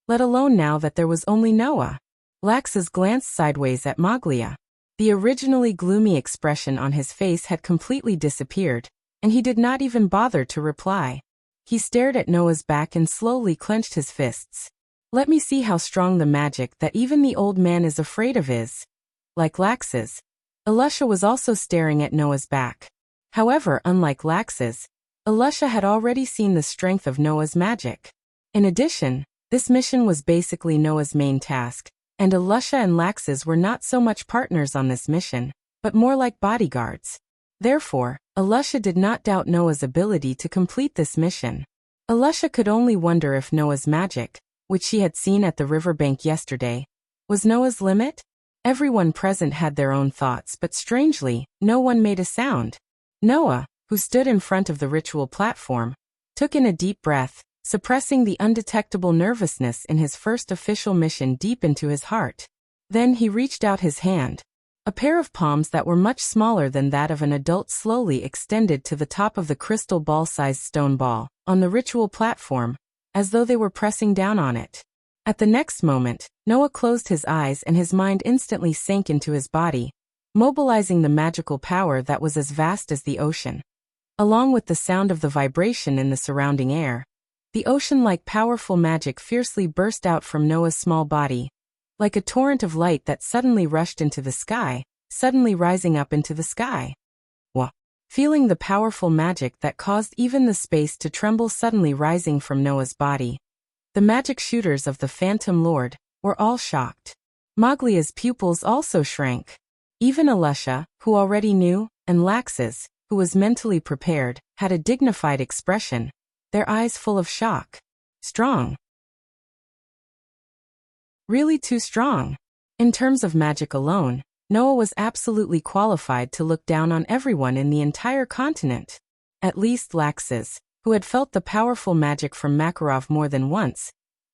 let alone now that there was only Noah. Laxus glanced sideways at Maglia. The originally gloomy expression on his face had completely disappeared, and he did not even bother to reply. He stared at Noah's back and slowly clenched his fists. Let me see how strong the magic that even the old man is afraid of is. Like Laxus, Alusha was also staring at Noah's back. However, unlike Laxus, Alusha had already seen the strength of Noah's magic. In addition, this mission was basically Noah's main task, and Alusha and Laxus were not so much partners on this mission, but more like bodyguards. Therefore, Alusha did not doubt Noah's ability to complete this mission. Alusha could only wonder if Noah's magic, which she had seen at the riverbank yesterday, was Noah's limit? Everyone present had their own thoughts, but strangely, no one made a sound. Noah, who stood in front of the ritual platform, took in a deep breath, suppressing the undetectable nervousness in his first official mission deep into his heart. Then he reached out his hand. A pair of palms that were much smaller than that of an adult slowly extended to the top of the crystal ball-sized stone ball, on the ritual platform, as though they were pressing down on it. At the next moment, Noah closed his eyes and his mind instantly sank into his body, mobilizing the magical power that was as vast as the ocean. Along with the sound of the vibration in the surrounding air, the ocean-like powerful magic fiercely burst out from Noah's small body, like a torrent of light that suddenly rushed into the sky, suddenly rising up into the sky. Wah! Feeling the powerful magic that caused even the space to tremble suddenly rising from Noah's body, the magic shooters of the Phantom Lord were all shocked. Maglia's pupils also shrank. Even Alusha, who already knew, and Laxus, who was mentally prepared, had a dignified expression, their eyes full of shock. Strong. Really too strong. In terms of magic alone, Noah was absolutely qualified to look down on everyone in the entire continent. At least Laxus, who had felt the powerful magic from Makarov more than once,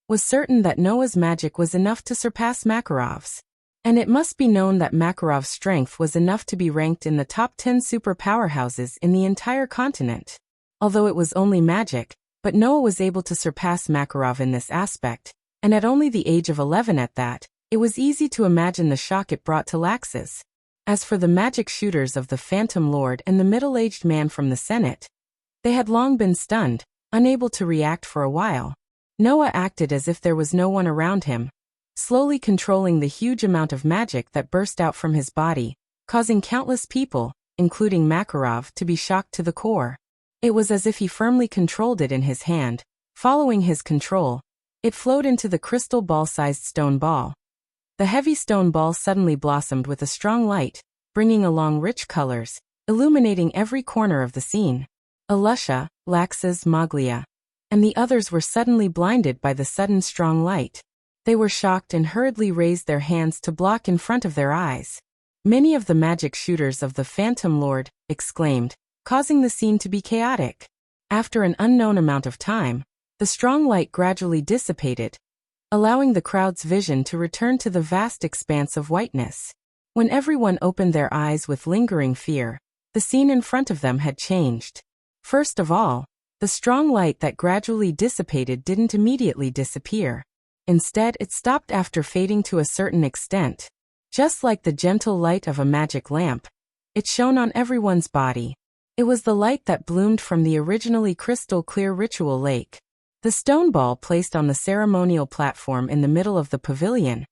was certain that Noah's magic was enough to surpass Makarov's. And it must be known that Makarov's strength was enough to be ranked in the top 10 super powerhouses in the entire continent. Although it was only magic, but Noah was able to surpass Makarov in this aspect, and at only the age of 11 at that, it was easy to imagine the shock it brought to Laxus. As for the magic shooters of the Phantom Lord and the middle-aged man from the Senate, they had long been stunned, unable to react for a while. Noah acted as if there was no one around him, slowly controlling the huge amount of magic that burst out from his body, causing countless people, including Makarov, to be shocked to the core. It was as if he firmly controlled it in his hand. Following his control, it flowed into the crystal ball-sized stone ball. The heavy stone ball suddenly blossomed with a strong light, bringing along rich colors, illuminating every corner of the scene. Alusha, Laxus, Maglia, and the others were suddenly blinded by the sudden strong light. They were shocked and hurriedly raised their hands to block in front of their eyes. Many of the magic shooters of the Phantom Lord exclaimed, causing the scene to be chaotic. After an unknown amount of time, the strong light gradually dissipated, allowing the crowd's vision to return to the vast expanse of whiteness. When everyone opened their eyes with lingering fear, the scene in front of them had changed. First of all, the strong light that gradually dissipated didn't immediately disappear. Instead, it stopped after fading to a certain extent. Just like the gentle light of a magic lamp, it shone on everyone's body. It was the light that bloomed from the originally crystal-clear ritual lake. The stone ball placed on the ceremonial platform in the middle of the pavilion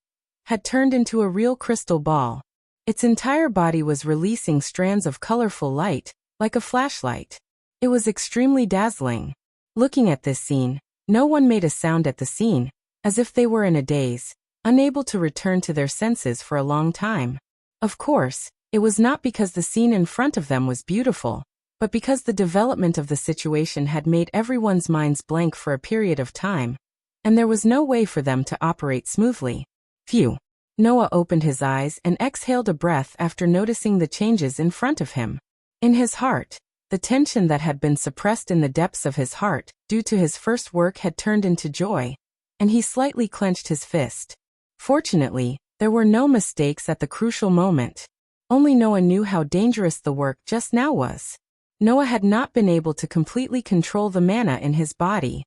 had turned into a real crystal ball. Its entire body was releasing strands of colorful light, like a flashlight. It was extremely dazzling. Looking at this scene, no one made a sound at the scene, as if they were in a daze, unable to return to their senses for a long time. Of course, it was not because the scene in front of them was beautiful, but because the development of the situation had made everyone's minds blank for a period of time, and there was no way for them to operate smoothly. Phew. Noah opened his eyes and exhaled a breath after noticing the changes in front of him. In his heart, the tension that had been suppressed in the depths of his heart due to his first work had turned into joy, and he slightly clenched his fist. Fortunately, there were no mistakes at the crucial moment. Only Noah knew how dangerous the work just now was. Noah had not been able to completely control the mana in his body.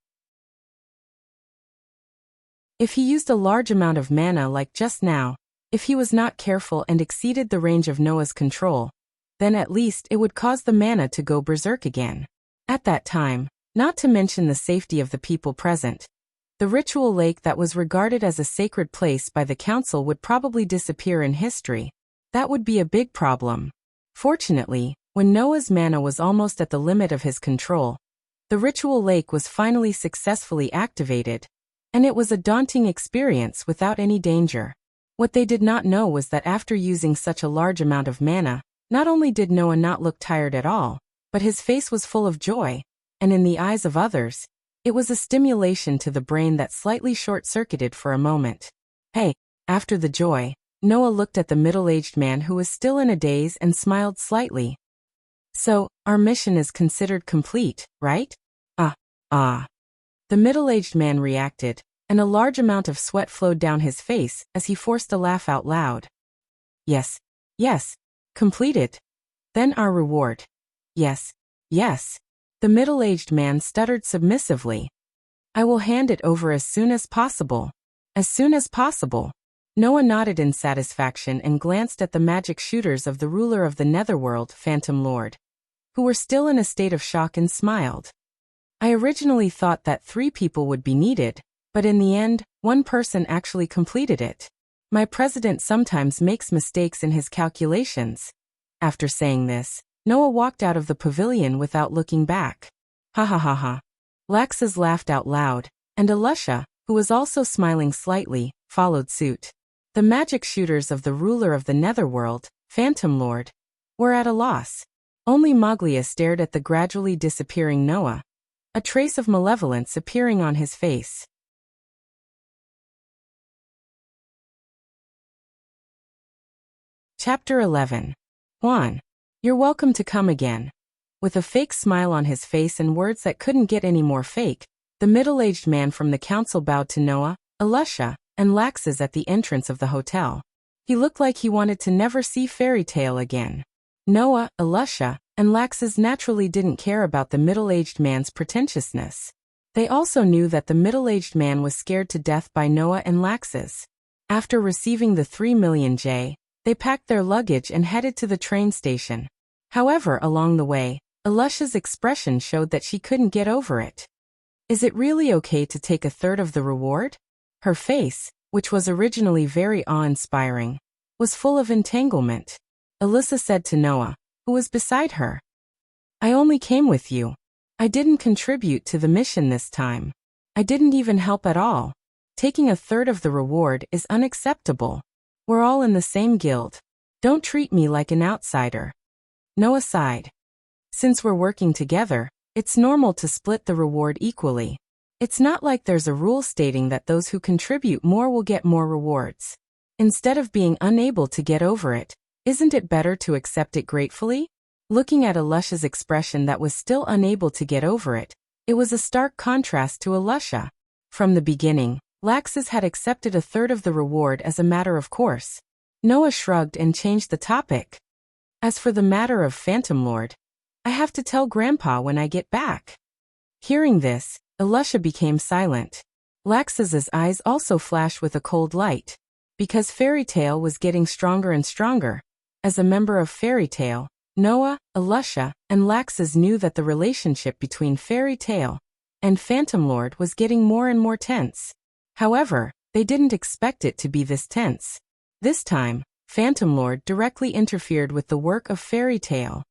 If he used a large amount of mana like just now, if he was not careful and exceeded the range of Noah's control, then at least it would cause the mana to go berserk again. At that time, not to mention the safety of the people present, the ritual lake that was regarded as a sacred place by the council would probably disappear in history. That would be a big problem. Fortunately, when Noah's mana was almost at the limit of his control, the ritual lake was finally successfully activated, and it was a daunting experience without any danger. What they did not know was that after using such a large amount of mana, not only did Noah not look tired at all, but his face was full of joy, and in the eyes of others, it was a stimulation to the brain that slightly short-circuited for a moment. Hey, after the joy, Noah looked at the middle-aged man who was still in a daze and smiled slightly. So, our mission is considered complete, right? The middle-aged man reacted, and a large amount of sweat flowed down his face as he forced a laugh out loud. Yes, completed. Then our reward. Yes. The middle-aged man stuttered submissively. I will hand it over as soon as possible. As soon as possible. Noah nodded in satisfaction and glanced at the magic shooters of the ruler of the netherworld, Phantom Lord, who were still in a state of shock, and smiled. I originally thought that 3 people would be needed, but in the end, 1 person actually completed it. My president sometimes makes mistakes in his calculations. After saying this, Noah walked out of the pavilion without looking back. Ha ha ha ha. Laxus laughed out loud, and Alusha, who was also smiling slightly, followed suit. The magic shooters of the ruler of the netherworld, Phantom Lord, were at a loss. Only Moglia stared at the gradually disappearing Noah, a trace of malevolence appearing on his face. Chapter 11. Juan. You're welcome to come again. With a fake smile on his face and words that couldn't get any more fake, the middle-aged man from the council bowed to Noah, Alusha, and Laxus at the entrance of the hotel. He looked like he wanted to never see Fairy Tale again. Noah, Alusha, and Laxus naturally didn't care about the middle-aged man's pretentiousness. They also knew that the middle-aged man was scared to death by Noah and Laxus. After receiving the 3 million J, they packed their luggage and headed to the train station. However, along the way, Alusha's expression showed that she couldn't get over it. Is it really okay to take a third of the reward? Her face, which was originally very awe-inspiring, was full of entanglement. Alyssa said to Noah, who was beside her, I only came with you. I didn't contribute to the mission this time. I didn't even help at all. Taking a third of the reward is unacceptable. We're all in the same guild. Don't treat me like an outsider. Noah sighed. Since we're working together, it's normal to split the reward equally. It's not like there's a rule stating that those who contribute more will get more rewards. Instead of being unable to get over it, isn't it better to accept it gratefully? Looking at Alusha's expression that was still unable to get over it, it was a stark contrast to Alusha. From the beginning, Laxus had accepted a third of the reward as a matter of course. Noah shrugged and changed the topic. As for the matter of Phantom Lord, I have to tell Grandpa when I get back. Hearing this, Alusha became silent. Laxus's eyes also flashed with a cold light. Because Fairy Tale was getting stronger and stronger. As a member of Fairy Tale, Noah, Alusha, and Laxus knew that the relationship between Fairy Tale and Phantom Lord was getting more and more tense. However, they didn't expect it to be this tense. This time, Phantom Lord directly interfered with the work of Fairy Tale.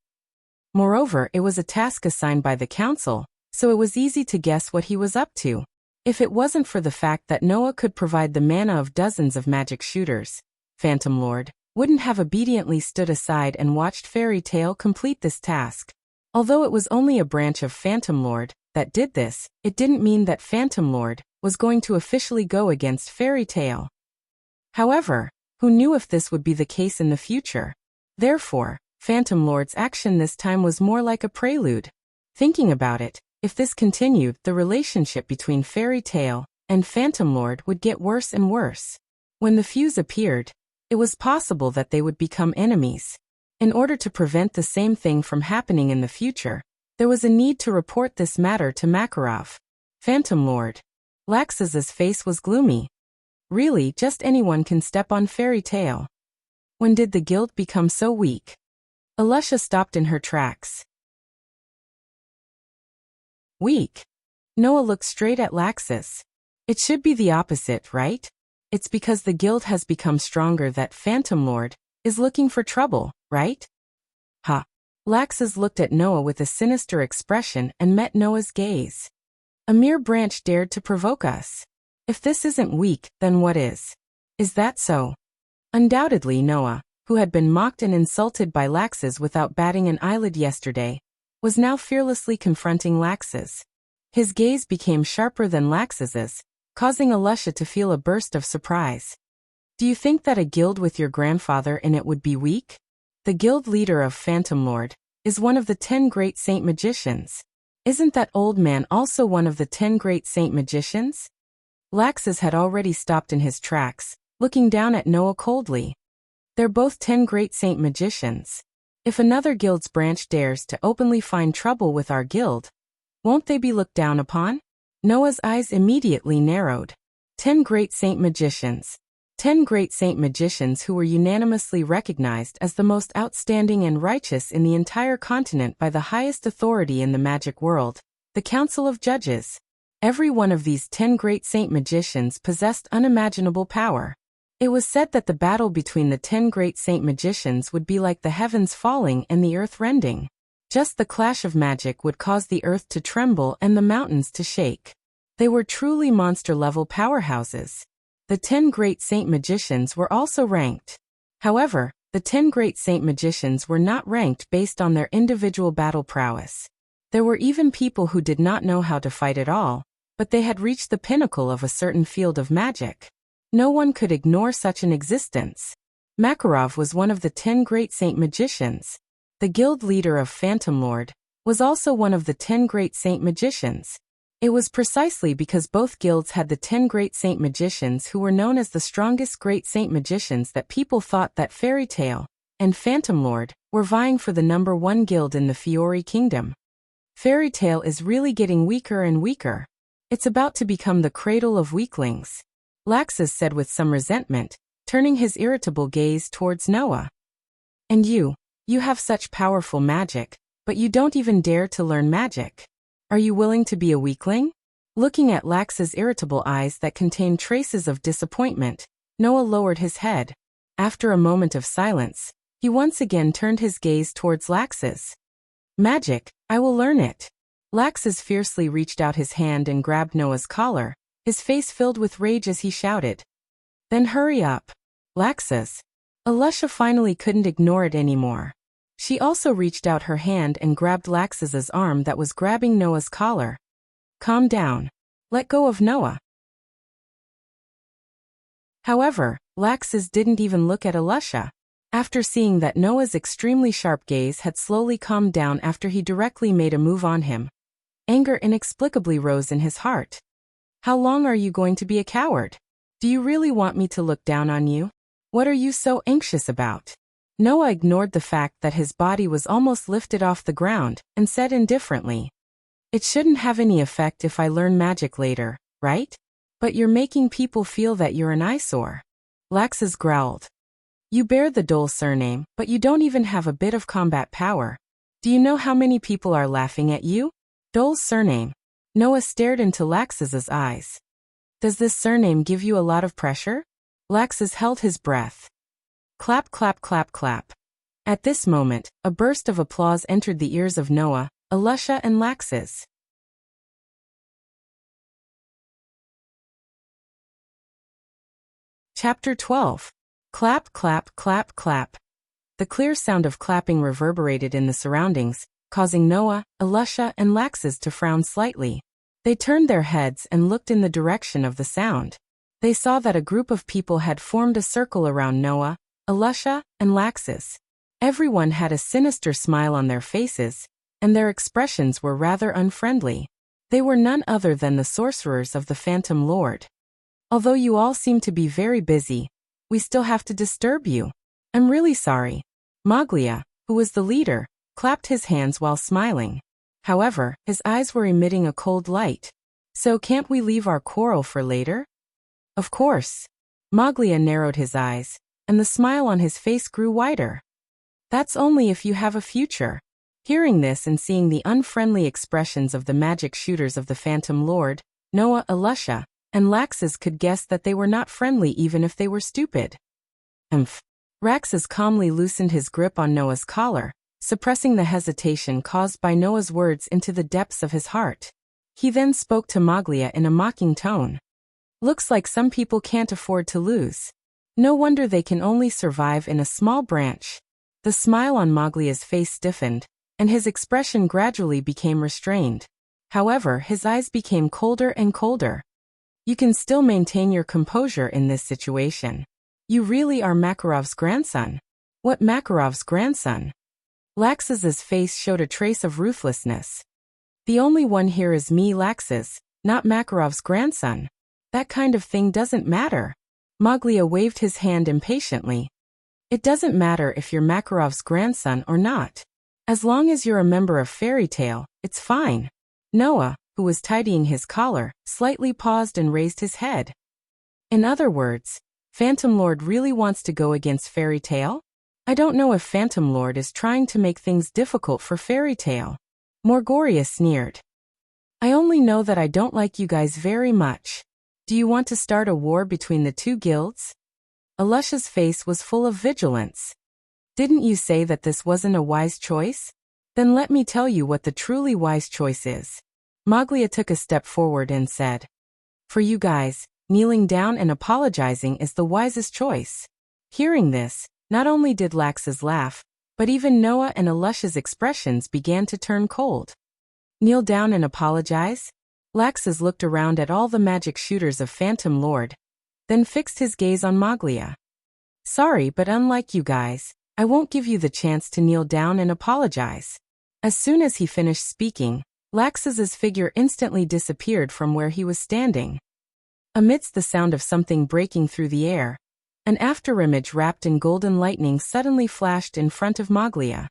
Moreover, it was a task assigned by the council, so it was easy to guess what he was up to. If it wasn't for the fact that Noah could provide the mana of dozens of magic shooters, Phantom Lord wouldn't have obediently stood aside and watched Fairy Tale complete this task. Although it was only a branch of Phantom Lord that did this, it didn't mean that Phantom Lord was going to officially go against Fairy Tale. However, who knew if this would be the case in the future? Therefore, Phantom Lord's action this time was more like a prelude. Thinking about it, if this continued, the relationship between Fairy Tale and Phantom Lord would get worse and worse. When the fuse appeared, it was possible that they would become enemies. In order to prevent the same thing from happening in the future, there was a need to report this matter to Makarov. Phantom Lord. Laxus's face was gloomy. Really, just anyone can step on Fairy Tale. When did the guild become so weak? Alusha stopped in her tracks. Weak? Noah looked straight at Laxus. It should be the opposite, right? It's because the guild has become stronger that Phantom Lord is looking for trouble, right? Ha! Laxus looked at Noah with a sinister expression and met Noah's gaze. A mere branch dared to provoke us. If this isn't weak, then what is? Is that so? Undoubtedly Noah, who had been mocked and insulted by Laxus without batting an eyelid yesterday, was now fearlessly confronting Laxus. His gaze became sharper than Laxus's, causing Alusha to feel a burst of surprise. Do you think that a guild with your grandfather in it would be weak? The guild leader of Phantom Lord is one of the 10 great saint magicians. Isn't that old man also one of the 10 great saint magicians? Laxus had already stopped in his tracks, looking down at Noah coldly. They're both 10 great saint magicians. If another guild's branch dares to openly find trouble with our guild, won't they be looked down upon? Noah's eyes immediately narrowed. 10 great saint magicians. 10 great saint magicians who were unanimously recognized as the most outstanding and righteous in the entire continent by the highest authority in the magic world, the Council of Judges. Every one of these 10 great saint magicians possessed unimaginable power. It was said that the battle between the 10 great saint magicians would be like the heavens falling and the earth rending. Just the clash of magic would cause the earth to tremble and the mountains to shake. They were truly monster-level powerhouses. The 10 great saint magicians were also ranked. However, the 10 great saint magicians were not ranked based on their individual battle prowess. There were even people who did not know how to fight at all, but they had reached the pinnacle of a certain field of magic. No one could ignore such an existence. Makarov was one of the 10 great saint magicians. The guild leader of Phantom Lord was also one of the 10 great saint magicians. It was precisely because both guilds had the 10 great saint magicians who were known as the strongest great saint magicians that people thought that Fairy Tale and Phantom Lord were vying for the number 1 guild in the Fiori Kingdom. Fairy Tale is really getting weaker and weaker. It's about to become the cradle of weaklings. Laxus said with some resentment, turning his irritable gaze towards Noah. And you have such powerful magic, but you don't even dare to learn magic. Are you willing to be a weakling? Looking at Lax's irritable eyes that contained traces of disappointment, Noah lowered his head. After a moment of silence, he once again turned his gaze towards Laxus. Magic, I will learn it. Laxus fiercely reached out his hand and grabbed Noah's collar, his face filled with rage as he shouted. Then hurry up. Laxus. Alusha finally couldn't ignore it anymore. She also reached out her hand and grabbed Laxus's arm that was grabbing Noah's collar. Calm down. Let go of Noah. However, Laxus didn't even look at Alusha. After seeing that Noah's extremely sharp gaze had slowly calmed down after he directly made a move on him, anger inexplicably rose in his heart. How long are you going to be a coward? Do you really want me to look down on you? What are you so anxious about? Noah ignored the fact that his body was almost lifted off the ground and said indifferently, "It shouldn't have any effect if I learn magic later, right? But you're making people feel that you're an eyesore." Laxus growled. "You bear the Dole surname, but you don't even have a bit of combat power. Do you know how many people are laughing at you?" Dole's surname. Noah stared into Laxus's eyes. "Does this surname give you a lot of pressure?" Laxus held his breath. Clap, clap, clap, clap. At this moment, a burst of applause entered the ears of Noah, Alusha and Laxus. Chapter 12. Clap, clap, clap, clap. The clear sound of clapping reverberated in the surroundings, causing Noah, Alusha, and Laxus to frown slightly. They turned their heads and looked in the direction of the sound. They saw that a group of people had formed a circle around Noah, Alusha, and Laxus. Everyone had a sinister smile on their faces, and their expressions were rather unfriendly. They were none other than the sorcerers of the Phantom Lord. "Although you all seem to be very busy, we still have to disturb you. I'm really sorry." Maglia, who was the leader, clapped his hands while smiling. However, his eyes were emitting a cold light. "So can't we leave our quarrel for later?" "Of course." Maglia narrowed his eyes, and the smile on his face grew wider. "That's only if you have a future." Hearing this and seeing the unfriendly expressions of the magic shooters of the Phantom Lord, Noah, Alusha, and Laxus could guess that they were not friendly even if they were stupid. Laxus calmly loosened his grip on Noah's collar, suppressing the hesitation caused by Noah's words into the depths of his heart. He then spoke to Maglia in a mocking tone. "Looks like some people can't afford to lose. No wonder they can only survive in a small branch." The smile on Maglia's face stiffened, and his expression gradually became restrained. However, his eyes became colder and colder. "You can still maintain your composure in this situation. You really are Makarov's grandson." "What Makarov's grandson?" Laxus's face showed a trace of ruthlessness. "The only one here is me, Laxus, not Makarov's grandson. That kind of thing doesn't matter." Maglia waved his hand impatiently. "It doesn't matter if you're Makarov's grandson or not. As long as you're a member of Fairy Tale, it's fine." Noah, who was tidying his collar, slightly paused and raised his head. "In other words, Phantom Lord really wants to go against Fairy Tale? I don't know if Phantom Lord is trying to make things difficult for Fairy Tale." Morgoria sneered. "I only know that I don't like you guys very much. Do you want to start a war between the two guilds?" Alusha's face was full of vigilance. "Didn't you say that this wasn't a wise choice? Then let me tell you what the truly wise choice is." Maglia took a step forward and said, "For you guys, kneeling down and apologizing is the wisest choice." Hearing this, not only did Laxus laugh, but even Noah and Alusha's expressions began to turn cold. "Kneel down and apologize?" Laxus looked around at all the magic shooters of Phantom Lord, then fixed his gaze on Maglia. "Sorry, but unlike you guys, I won't give you the chance to kneel down and apologize." As soon as he finished speaking, Laxus's figure instantly disappeared from where he was standing. Amidst the sound of something breaking through the air, an afterimage wrapped in golden lightning suddenly flashed in front of Maglia.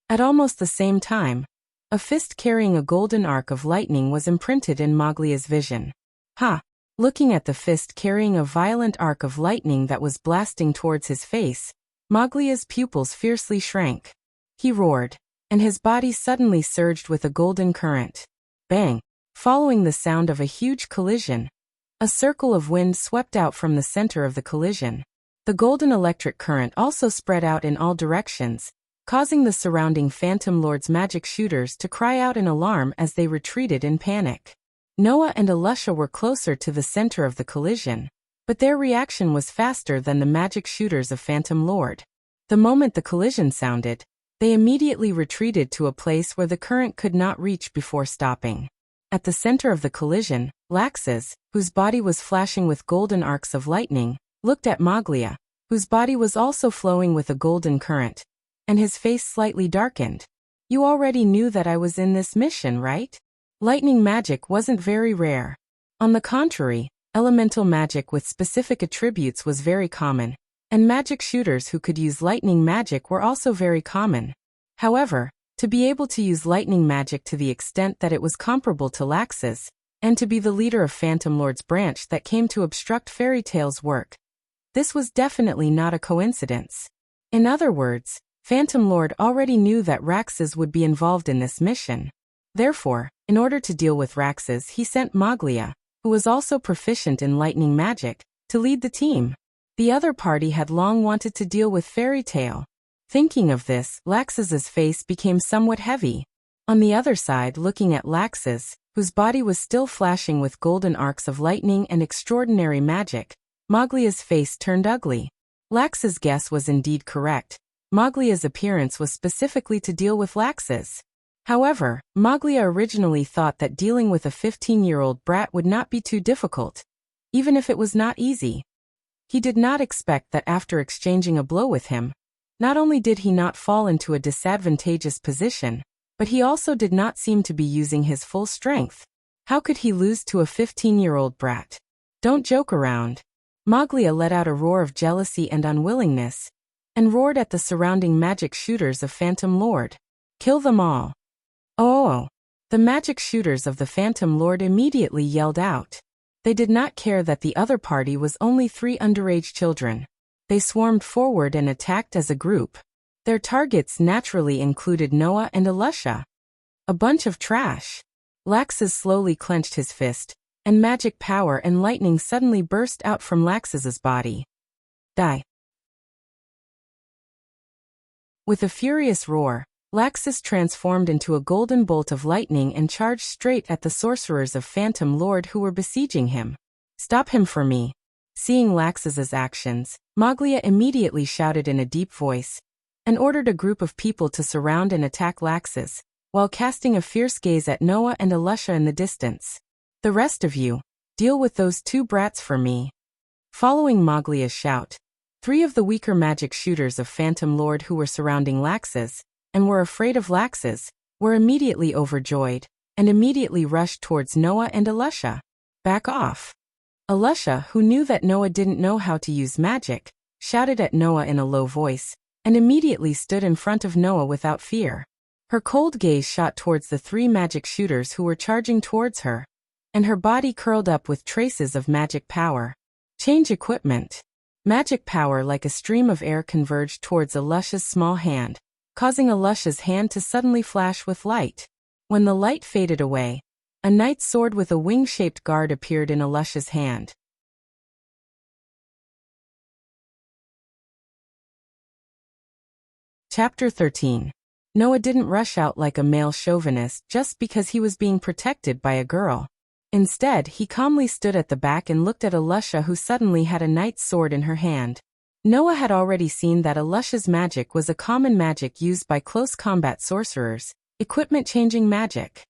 At almost the same time, a fist carrying a golden arc of lightning was imprinted in Maglia's vision. "Ha!" Looking at the fist carrying a violent arc of lightning that was blasting towards his face, Maglia's pupils fiercely shrank. He roared, and his body suddenly surged with a golden current. Bang! Following the sound of a huge collision, a circle of wind swept out from the center of the collision. The golden electric current also spread out in all directions, causing the surrounding Phantom Lord's magic shooters to cry out in alarm as they retreated in panic. Noah and Alusha were closer to the center of the collision, but their reaction was faster than the magic shooters of Phantom Lord. The moment the collision sounded, they immediately retreated to a place where the current could not reach before stopping. At the center of the collision, Laxus, whose body was flashing with golden arcs of lightning, looked at Maglia, whose body was also flowing with a golden current, and his face slightly darkened. You already knew that I was in this mission, right? Lightning magic wasn't very rare. On the contrary, elemental magic with specific attributes was very common, and magic shooters who could use lightning magic were also very common. However, to be able to use lightning magic to the extent that it was comparable to Lax's, and to be the leader of Phantom Lord's branch that came to obstruct Fairy Tail's work, this was definitely not a coincidence. In other words, Phantom Lord already knew that Raxus would be involved in this mission. Therefore, in order to deal with Raxus, he sent Maglia, who was also proficient in lightning magic, to lead the team. The other party had long wanted to deal with Fairy Tail. Thinking of this, Laxus's face became somewhat heavy. On the other side, looking at Laxus, whose body was still flashing with golden arcs of lightning and extraordinary magic, Maglia's face turned ugly. Lax's guess was indeed correct. Maglia's appearance was specifically to deal with Laxus. However, Maglia originally thought that dealing with a 15-year-old brat would not be too difficult, even if it was not easy. He did not expect that after exchanging a blow with him, not only did he not fall into a disadvantageous position, but he also did not seem to be using his full strength. How could he lose to a 15-year-old brat? Don't joke around. Maglia let out a roar of jealousy and unwillingness, and roared at the surrounding magic shooters of Phantom Lord. Kill them all. Oh! The magic shooters of the Phantom Lord immediately yelled out. They did not care that the other party was only 3 underage children. They swarmed forward and attacked as a group. Their targets naturally included Noah and Alusha. A bunch of trash. Laxus slowly clenched his fist, and magic power and lightning suddenly burst out from Laxus's body. Die. With a furious roar, Laxus transformed into a golden bolt of lightning and charged straight at the sorcerers of Phantom Lord who were besieging him. Stop him for me. Seeing Laxus's actions, Maglia immediately shouted in a deep voice, and ordered a group of people to surround and attack Laxus, while casting a fierce gaze at Noah and Alusha in the distance. The rest of you, deal with those 2 brats for me. Following Maglia's shout, 3 of the weaker magic shooters of Phantom Lord who were surrounding Laxus, and were afraid of Laxus, were immediately overjoyed, and immediately rushed towards Noah and Alusha. Back off. Alusha, who knew that Noah didn't know how to use magic, shouted at Noah in a low voice, and immediately stood in front of Noah without fear. Her cold gaze shot towards the 3 magic shooters who were charging towards her, and her body curled up with traces of magic power. Change equipment. Magic power like a stream of air converged towards Alusha's small hand, causing Alusha's hand to suddenly flash with light. When the light faded away, a knight's sword with a wing-shaped guard appeared in Alusha's hand. Chapter 13. Noah didn't rush out like a male chauvinist just because he was being protected by a girl. Instead, he calmly stood at the back and looked at Alusha, who suddenly had a knight's sword in her hand. Noah had already seen that Alusha's magic was a common magic used by close combat sorcerers, equipment-changing magic.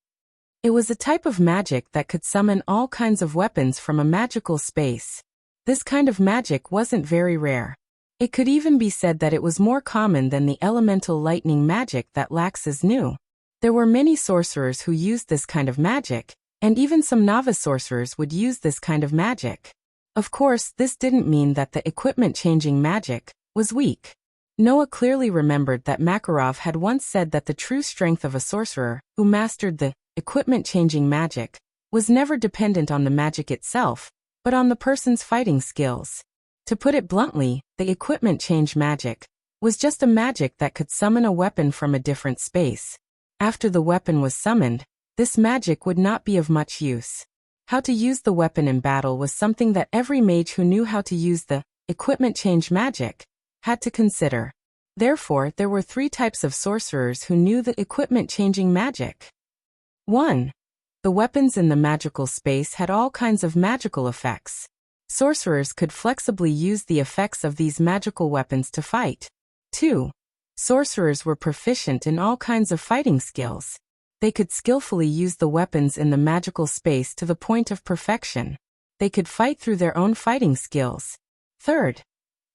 It was a type of magic that could summon all kinds of weapons from a magical space. This kind of magic wasn't very rare. It could even be said that it was more common than the elemental lightning magic that Laxus knew. There were many sorcerers who used this kind of magic, and even some novice sorcerers would use this kind of magic. Of course, this didn't mean that the equipment-changing magic was weak. Noah clearly remembered that Makarov had once said that the true strength of a sorcerer who mastered the equipment-changing magic was never dependent on the magic itself, but on the person's fighting skills. To put it bluntly, the equipment-change magic was just a magic that could summon a weapon from a different space. After the weapon was summoned, this magic would not be of much use. How to use the weapon in battle was something that every mage who knew how to use the equipment-change magic had to consider. Therefore, there were 3 types of sorcerers who knew the equipment-changing magic. 1. The weapons in the magical space had all kinds of magical effects. Sorcerers could flexibly use the effects of these magical weapons to fight. 2. Sorcerers were proficient in all kinds of fighting skills. They could skillfully use the weapons in the magical space to the point of perfection. They could fight through their own fighting skills. Third,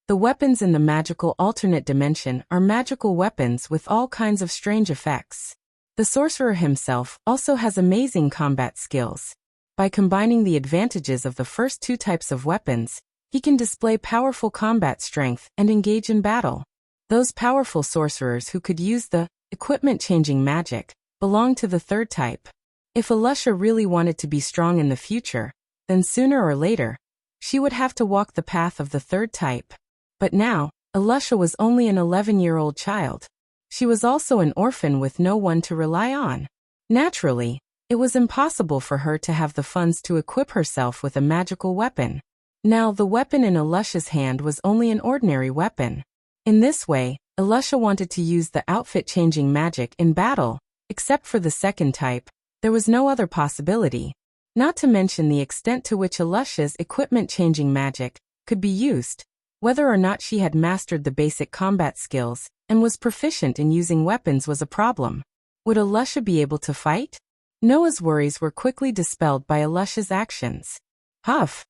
the weapons in the magical alternate dimension are magical weapons with all kinds of strange effects. The sorcerer himself also has amazing combat skills. By combining the advantages of the first two types of weapons, he can display powerful combat strength and engage in battle. Those powerful sorcerers who could use the equipment-changing magic belong to the third type. If Alusha really wanted to be strong in the future, then sooner or later, she would have to walk the path of the third type. But now, Alusha was only an 11-year-old child. She was also an orphan with no one to rely on. Naturally, it was impossible for her to have the funds to equip herself with a magical weapon. Now, the weapon in Alusha's hand was only an ordinary weapon. In this way, Alusha wanted to use the outfit-changing magic in battle. Except for the second type, there was no other possibility. Not to mention the extent to which Alusha's equipment-changing magic could be used, whether or not she had mastered the basic combat skills and was proficient in using weapons was a problem. Would Alusha be able to fight? Noah's worries were quickly dispelled by Alusha's actions. Huff!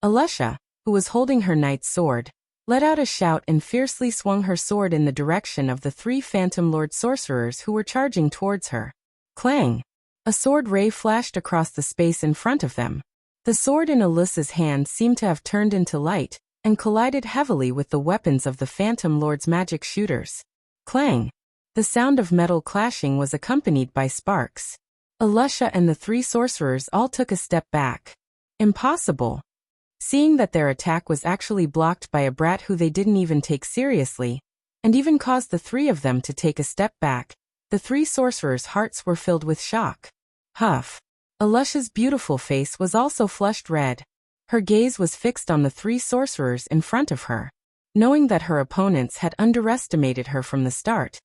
Alusha, who was holding her knight's sword, let out a shout and fiercely swung her sword in the direction of the three Phantom Lord sorcerers who were charging towards her. Clang! A sword ray flashed across the space in front of them. The sword in Alusha's hand seemed to have turned into light and collided heavily with the weapons of the Phantom Lord's magic shooters. Clang! The sound of metal clashing was accompanied by sparks. Alusha and the three sorcerers all took a step back. Impossible! Seeing that their attack was actually blocked by a brat who they didn't even take seriously, and even caused the three of them to take a step back, the three sorcerers' hearts were filled with shock. Huff! Alusha's beautiful face was also flushed red. Her gaze was fixed on the three sorcerers in front of her. Knowing that her opponents had underestimated her from the start,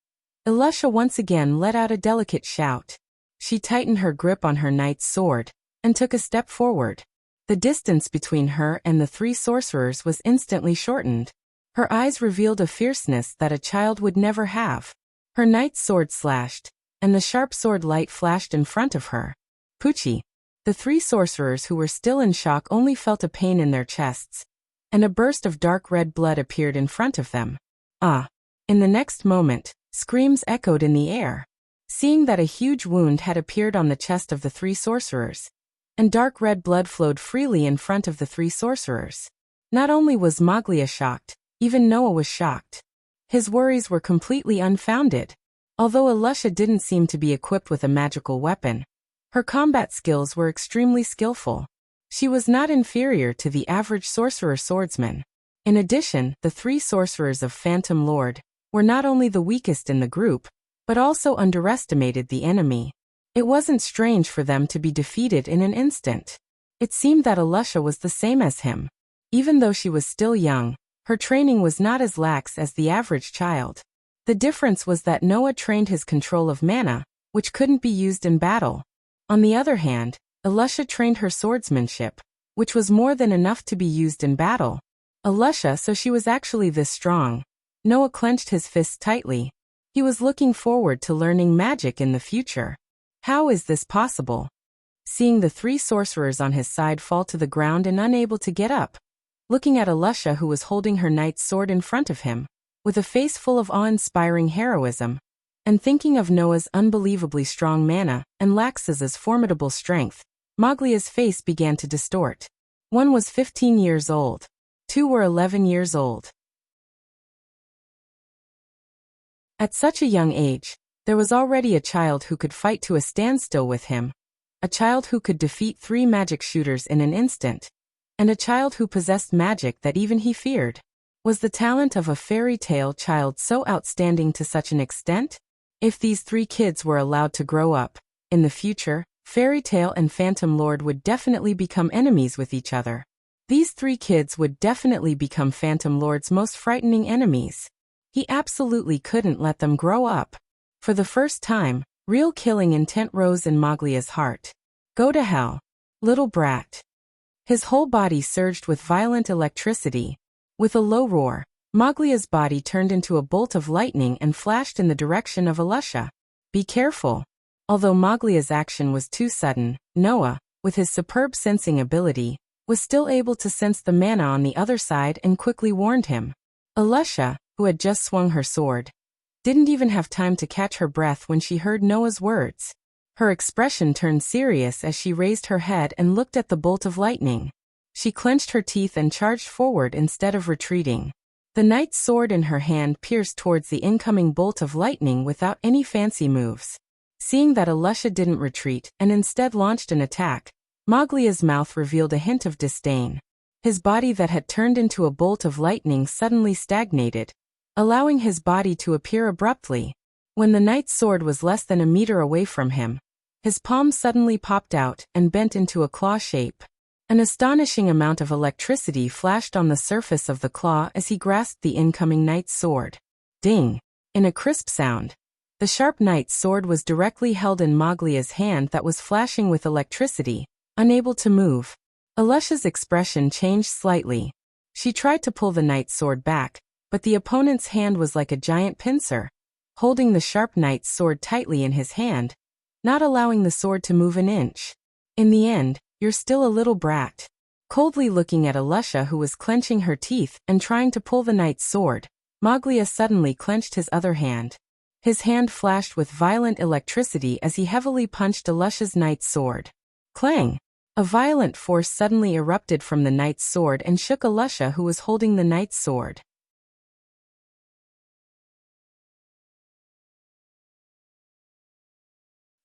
Alusha once again let out a delicate shout. She tightened her grip on her knight's sword and took a step forward. The distance between her and the three sorcerers was instantly shortened. Her eyes revealed a fierceness that a child would never have. Her knight's sword slashed, and the sharp sword light flashed in front of her. Poochie! The three sorcerers who were still in shock only felt a pain in their chests, and a burst of dark red blood appeared in front of them. Ah! In the next moment, screams echoed in the air. Seeing that a huge wound had appeared on the chest of the three sorcerers, and dark red blood flowed freely in front of the three sorcerers. Not only was Maglia shocked, even Noah was shocked. His worries were completely unfounded. Although Alusha didn't seem to be equipped with a magical weapon, her combat skills were extremely skillful. She was not inferior to the average sorcerer swordsman. In addition, the three sorcerers of Phantom Lord were not only the weakest in the group, but also underestimated the enemy. It wasn't strange for them to be defeated in an instant. It seemed that Alusha was the same as him. Even though she was still young, her training was not as lax as the average child. The difference was that Noah trained his control of mana, which couldn't be used in battle. On the other hand, Alusha trained her swordsmanship, which was more than enough to be used in battle. Alusha, so she was actually this strong. Noah clenched his fists tightly. He was looking forward to learning magic in the future. How is this possible? Seeing the three sorcerers on his side fall to the ground and unable to get up, looking at Alusha who was holding her knight's sword in front of him, with a face full of awe-inspiring heroism, and thinking of Noah's unbelievably strong mana and Laxa's formidable strength, Maglia's face began to distort. One was 15 years old. Two were 11 years old. At such a young age, there was already a child who could fight to a standstill with him, a child who could defeat three magic shooters in an instant, and a child who possessed magic that even he feared. Was the talent of a fairy tale child so outstanding to such an extent? If these three kids were allowed to grow up, in the future, Fairy Tale and Phantom Lord would definitely become enemies with each other. These three kids would definitely become Phantom Lord's most frightening enemies. He absolutely couldn't let them grow up. For the first time, real killing intent rose in Maglia's heart. Go to hell, little brat. His whole body surged with violent electricity. With a low roar, Maglia's body turned into a bolt of lightning and flashed in the direction of Alusha. Be careful. Although Maglia's action was too sudden, Noah, with his superb sensing ability, was still able to sense the mana on the other side and quickly warned him. Alusha, who had just swung her sword, didn't even have time to catch her breath when she heard Noah's words. Her expression turned serious as she raised her head and looked at the bolt of lightning. She clenched her teeth and charged forward instead of retreating. The knight's sword in her hand pierced towards the incoming bolt of lightning without any fancy moves. Seeing that Alusha didn't retreat and instead launched an attack, Moglia's mouth revealed a hint of disdain. His body that had turned into a bolt of lightning suddenly stagnated, allowing his body to appear abruptly. When the knight's sword was less than a meter away from him, his palm suddenly popped out and bent into a claw shape. An astonishing amount of electricity flashed on the surface of the claw as he grasped the incoming knight's sword. Ding! In a crisp sound, the sharp knight's sword was directly held in Moglia's hand that was flashing with electricity, unable to move. Alusha's expression changed slightly. She tried to pull the knight's sword back, but the opponent's hand was like a giant pincer, holding the sharp knight's sword tightly in his hand, not allowing the sword to move an inch. In the end, "You're still a little brat." Coldly looking at Alusha, who was clenching her teeth and trying to pull the knight's sword, Moglia suddenly clenched his other hand. His hand flashed with violent electricity as he heavily punched Alusha's knight's sword. Clang! A violent force suddenly erupted from the knight's sword and shook Alusha, who was holding the knight's sword.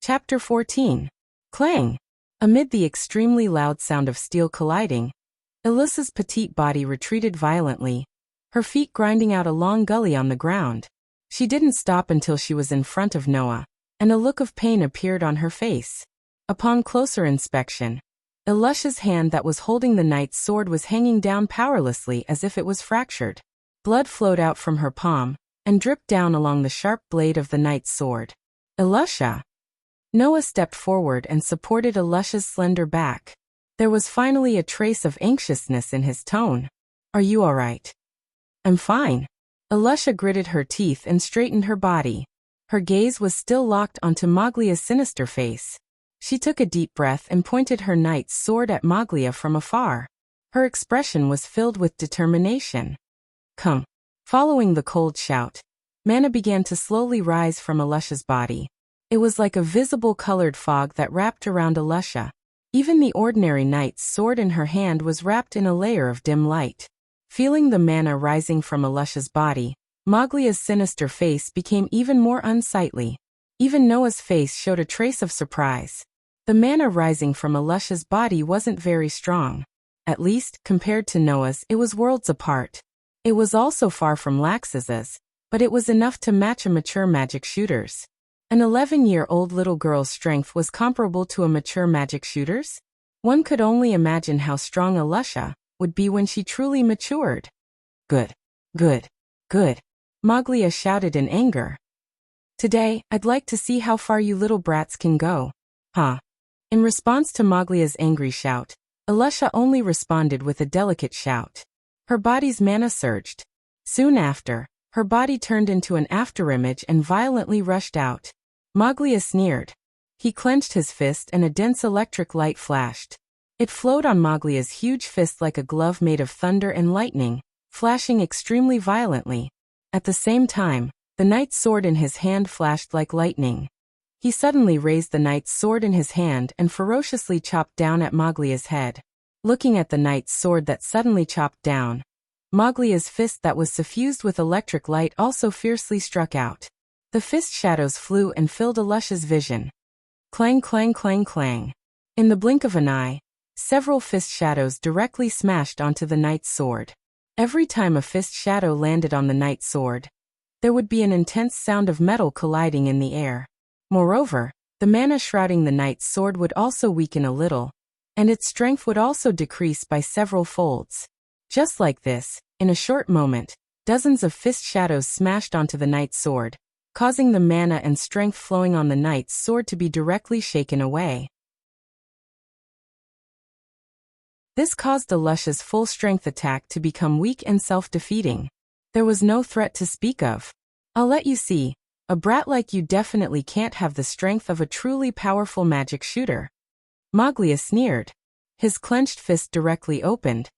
Chapter 14. Clang! Amid the extremely loud sound of steel colliding, Alusha's petite body retreated violently, her feet grinding out a long gully on the ground. She didn't stop until she was in front of Noah, and a look of pain appeared on her face. Upon closer inspection, Alusha's hand that was holding the knight's sword was hanging down powerlessly as if it was fractured. Blood flowed out from her palm and dripped down along the sharp blade of the knight's sword. "Alusha!" Noah stepped forward and supported Alusha's slender back. There was finally a trace of anxiousness in his tone. "Are you all right?" "I'm fine." Alusha gritted her teeth and straightened her body. Her gaze was still locked onto Moglia's sinister face. She took a deep breath and pointed her knight's sword at Moglia from afar. Her expression was filled with determination. "Come." Following the cold shout, mana began to slowly rise from Alusha's body. It was like a visible colored fog that wrapped around Alusha. Even the ordinary knight's sword in her hand was wrapped in a layer of dim light. Feeling the mana rising from Alusha's body, Moglia's sinister face became even more unsightly. Even Noah's face showed a trace of surprise. The mana rising from Alusha's body wasn't very strong. At least, compared to Noah's, it was worlds apart. It was also far from Laxus's, but it was enough to match a mature magic shooter's. An 11-year-old little girl's strength was comparable to a mature magic shooter's? One could only imagine how strong Alusha would be when she truly matured. Good. Good. Good. Moglia shouted in anger. "Today, I'd like to see how far you little brats can go." Huh. In response to Moglia's angry shout, Alusha only responded with a delicate shout. Her body's mana surged. Soon after, her body turned into an afterimage and violently rushed out. Moglia sneered. He clenched his fist and a dense electric light flashed. It flowed on Moglia's huge fist like a glove made of thunder and lightning, flashing extremely violently. At the same time, the knight's sword in his hand flashed like lightning. He suddenly raised the knight's sword in his hand and ferociously chopped down at Moglia's head. Looking at the knight's sword that suddenly chopped down, Moglia's fist that was suffused with electric light also fiercely struck out. The fist shadows flew and filled Alusha's vision. Clang, clang, clang, clang. In the blink of an eye, several fist shadows directly smashed onto the knight's sword. Every time a fist shadow landed on the knight's sword, there would be an intense sound of metal colliding in the air. Moreover, the mana shrouding the knight's sword would also weaken a little, and its strength would also decrease by several folds. Just like this, in a short moment, dozens of fist shadows smashed onto the knight's sword, causing the mana and strength flowing on the knight's sword to be directly shaken away. This caused Alusha's full-strength attack to become weak and self-defeating. There was no threat to speak of. "I'll let you see. A brat like you definitely can't have the strength of a truly powerful magic shooter." Moglia sneered. His clenched fist directly opened,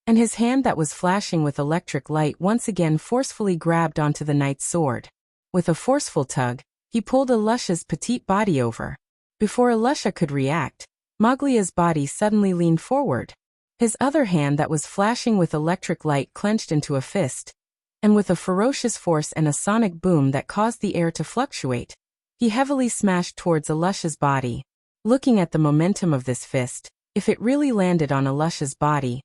and his hand that was flashing with electric light once again forcefully grabbed onto the knight's sword. With a forceful tug, he pulled Alusha's petite body over. Before Alusha could react, Moglia's body suddenly leaned forward. His other hand that was flashing with electric light clenched into a fist, and with a ferocious force and a sonic boom that caused the air to fluctuate, he heavily smashed towards Alusha's body. Looking at the momentum of this fist, if it really landed on Alusha's body,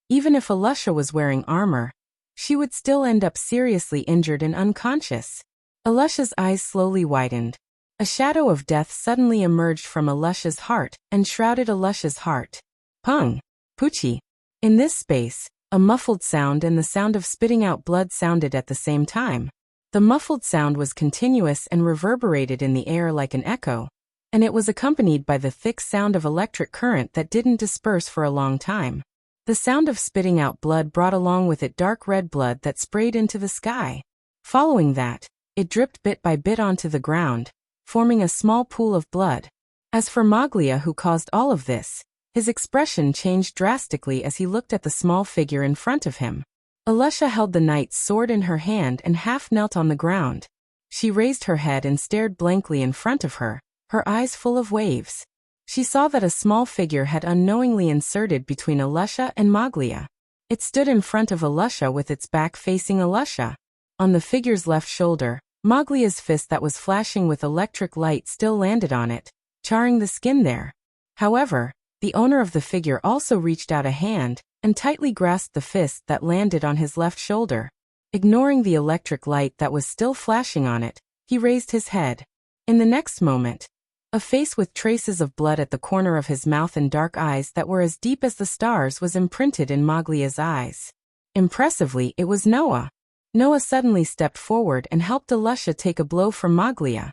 even if Alusha was wearing armor, she would still end up seriously injured and unconscious. Alusha's eyes slowly widened. A shadow of death suddenly emerged from Alusha's heart and shrouded Alusha's heart. Pung! Poochie! In this space, a muffled sound and the sound of spitting out blood sounded at the same time. The muffled sound was continuous and reverberated in the air like an echo, and it was accompanied by the thick sound of electric current that didn't disperse for a long time. The sound of spitting out blood brought along with it dark red blood that sprayed into the sky. Following that, it dripped bit by bit onto the ground, forming a small pool of blood. As for Moglia, who caused all of this, his expression changed drastically as he looked at the small figure in front of him. Alusha held the knight's sword in her hand and half knelt on the ground. She raised her head and stared blankly in front of her, her eyes full of waves. She saw that a small figure had unknowingly inserted between Alusha and Moglia. It stood in front of Alusha with its back facing Alusha. On the figure's left shoulder, Moglia's fist that was flashing with electric light still landed on it, charring the skin there. However, the owner of the figure also reached out a hand and tightly grasped the fist that landed on his left shoulder. Ignoring the electric light that was still flashing on it, he raised his head. In the next moment, a face with traces of blood at the corner of his mouth and dark eyes that were as deep as the stars was imprinted in Moglia's eyes. Impressively, it was Noah. Noah suddenly stepped forward and helped Alusha take a blow from Moglia.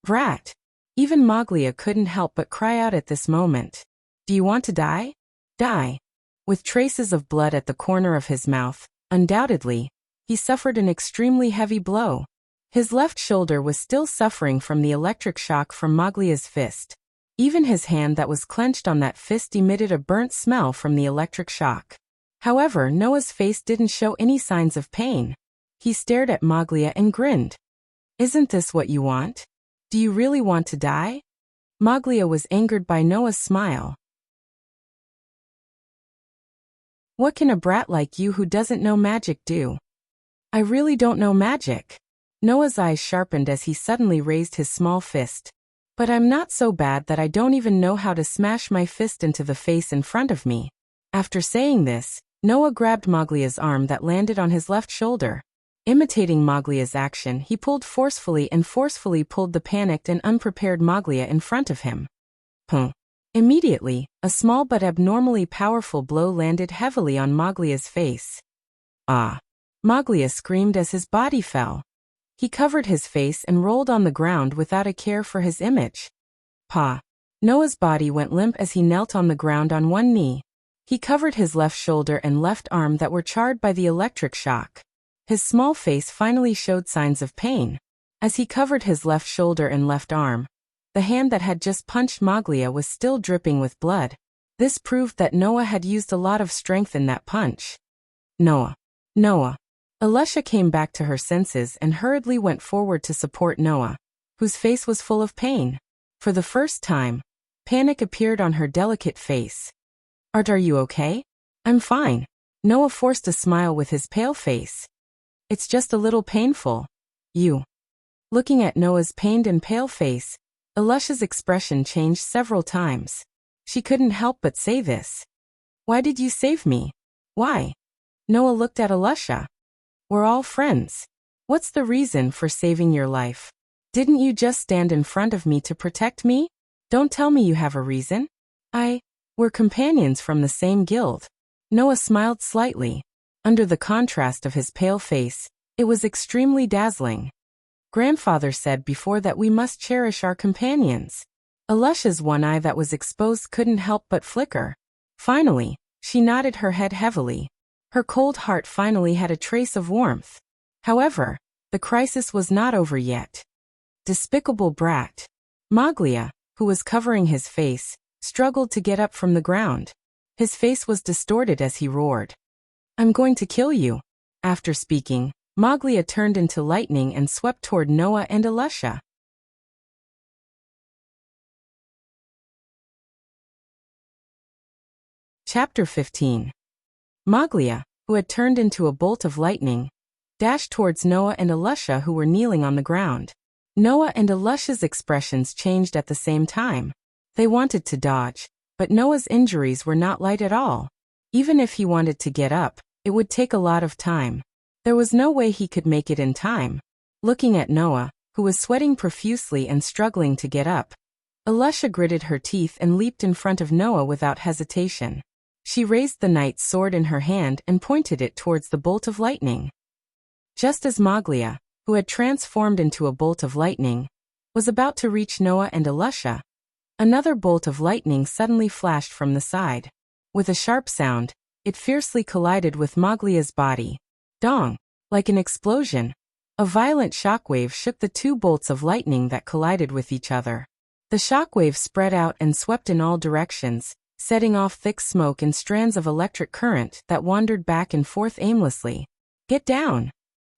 Brat! Even Moglia couldn't help but cry out at this moment. Do you want to die? Die! With traces of blood at the corner of his mouth, undoubtedly, he suffered an extremely heavy blow. His left shoulder was still suffering from the electric shock from Moglia's fist. Even his hand that was clenched on that fist emitted a burnt smell from the electric shock. However, Noah's face didn't show any signs of pain. He stared at Moglia and grinned. Isn't this what you want? Do you really want to die? Moglia was angered by Noah's smile. What can a brat like you who doesn't know magic do? I really don't know magic. Noah's eyes sharpened as he suddenly raised his small fist. But I'm not so bad that I don't even know how to smash my fist into the face in front of me. After saying this, Noah grabbed Moglia's arm that landed on his left shoulder. Imitating Moglia's action, he pulled forcefully and forcefully pulled the panicked and unprepared Moglia in front of him. Huh. Immediately, a small but abnormally powerful blow landed heavily on Moglia's face. Ah! Moglia screamed as his body fell. He covered his face and rolled on the ground without a care for his image. Pa! Noah's body went limp as he knelt on the ground on one knee. He covered his left shoulder and left arm that were charred by the electric shock. His small face finally showed signs of pain. As he covered his left shoulder and left arm, the hand that had just punched Moglia was still dripping with blood. This proved that Noah had used a lot of strength in that punch. Noah! Noah! Alusha came back to her senses and hurriedly went forward to support Noah, whose face was full of pain. For the first time, panic appeared on her delicate face. Are you okay? I'm fine. Noah forced a smile with his pale face. It's just a little painful. You. Looking at Noah's pained and pale face, Alusha's expression changed several times. She couldn't help but say this. Why did you save me? Why? Noah looked at Alusha. We're all friends. What's the reason for saving your life? Didn't you just stand in front of me to protect me? Don't tell me you have a reason. We're companions from the same guild. Noah smiled slightly. Under the contrast of his pale face, it was extremely dazzling. Grandfather said before that we must cherish our companions. Alusha's one eye that was exposed couldn't help but flicker. Finally, she nodded her head heavily. Her cold heart finally had a trace of warmth. However, the crisis was not over yet. Despicable brat. Moglia, who was covering his face, struggled to get up from the ground. His face was distorted as he roared. I'm going to kill you. After speaking, Maglia turned into lightning and swept toward Noah and Elisha. Chapter 15. Maglia, who had turned into a bolt of lightning, dashed towards Noah and Elisha, who were kneeling on the ground. Noah and Elisha's expressions changed at the same time. They wanted to dodge, but Noah's injuries were not light at all. Even if he wanted to get up, it would take a lot of time. There was no way he could make it in time. Looking at Noah, who was sweating profusely and struggling to get up, Elisha gritted her teeth and leaped in front of Noah without hesitation. She raised the knight's sword in her hand and pointed it towards the bolt of lightning. Just as Maglia, who had transformed into a bolt of lightning, was about to reach Noah and Elisha, another bolt of lightning suddenly flashed from the side. With a sharp sound, it fiercely collided with Maglia's body. Dong! Like an explosion. A violent shockwave shook the two bolts of lightning that collided with each other. The shockwave spread out and swept in all directions, setting off thick smoke and strands of electric current that wandered back and forth aimlessly. Get down!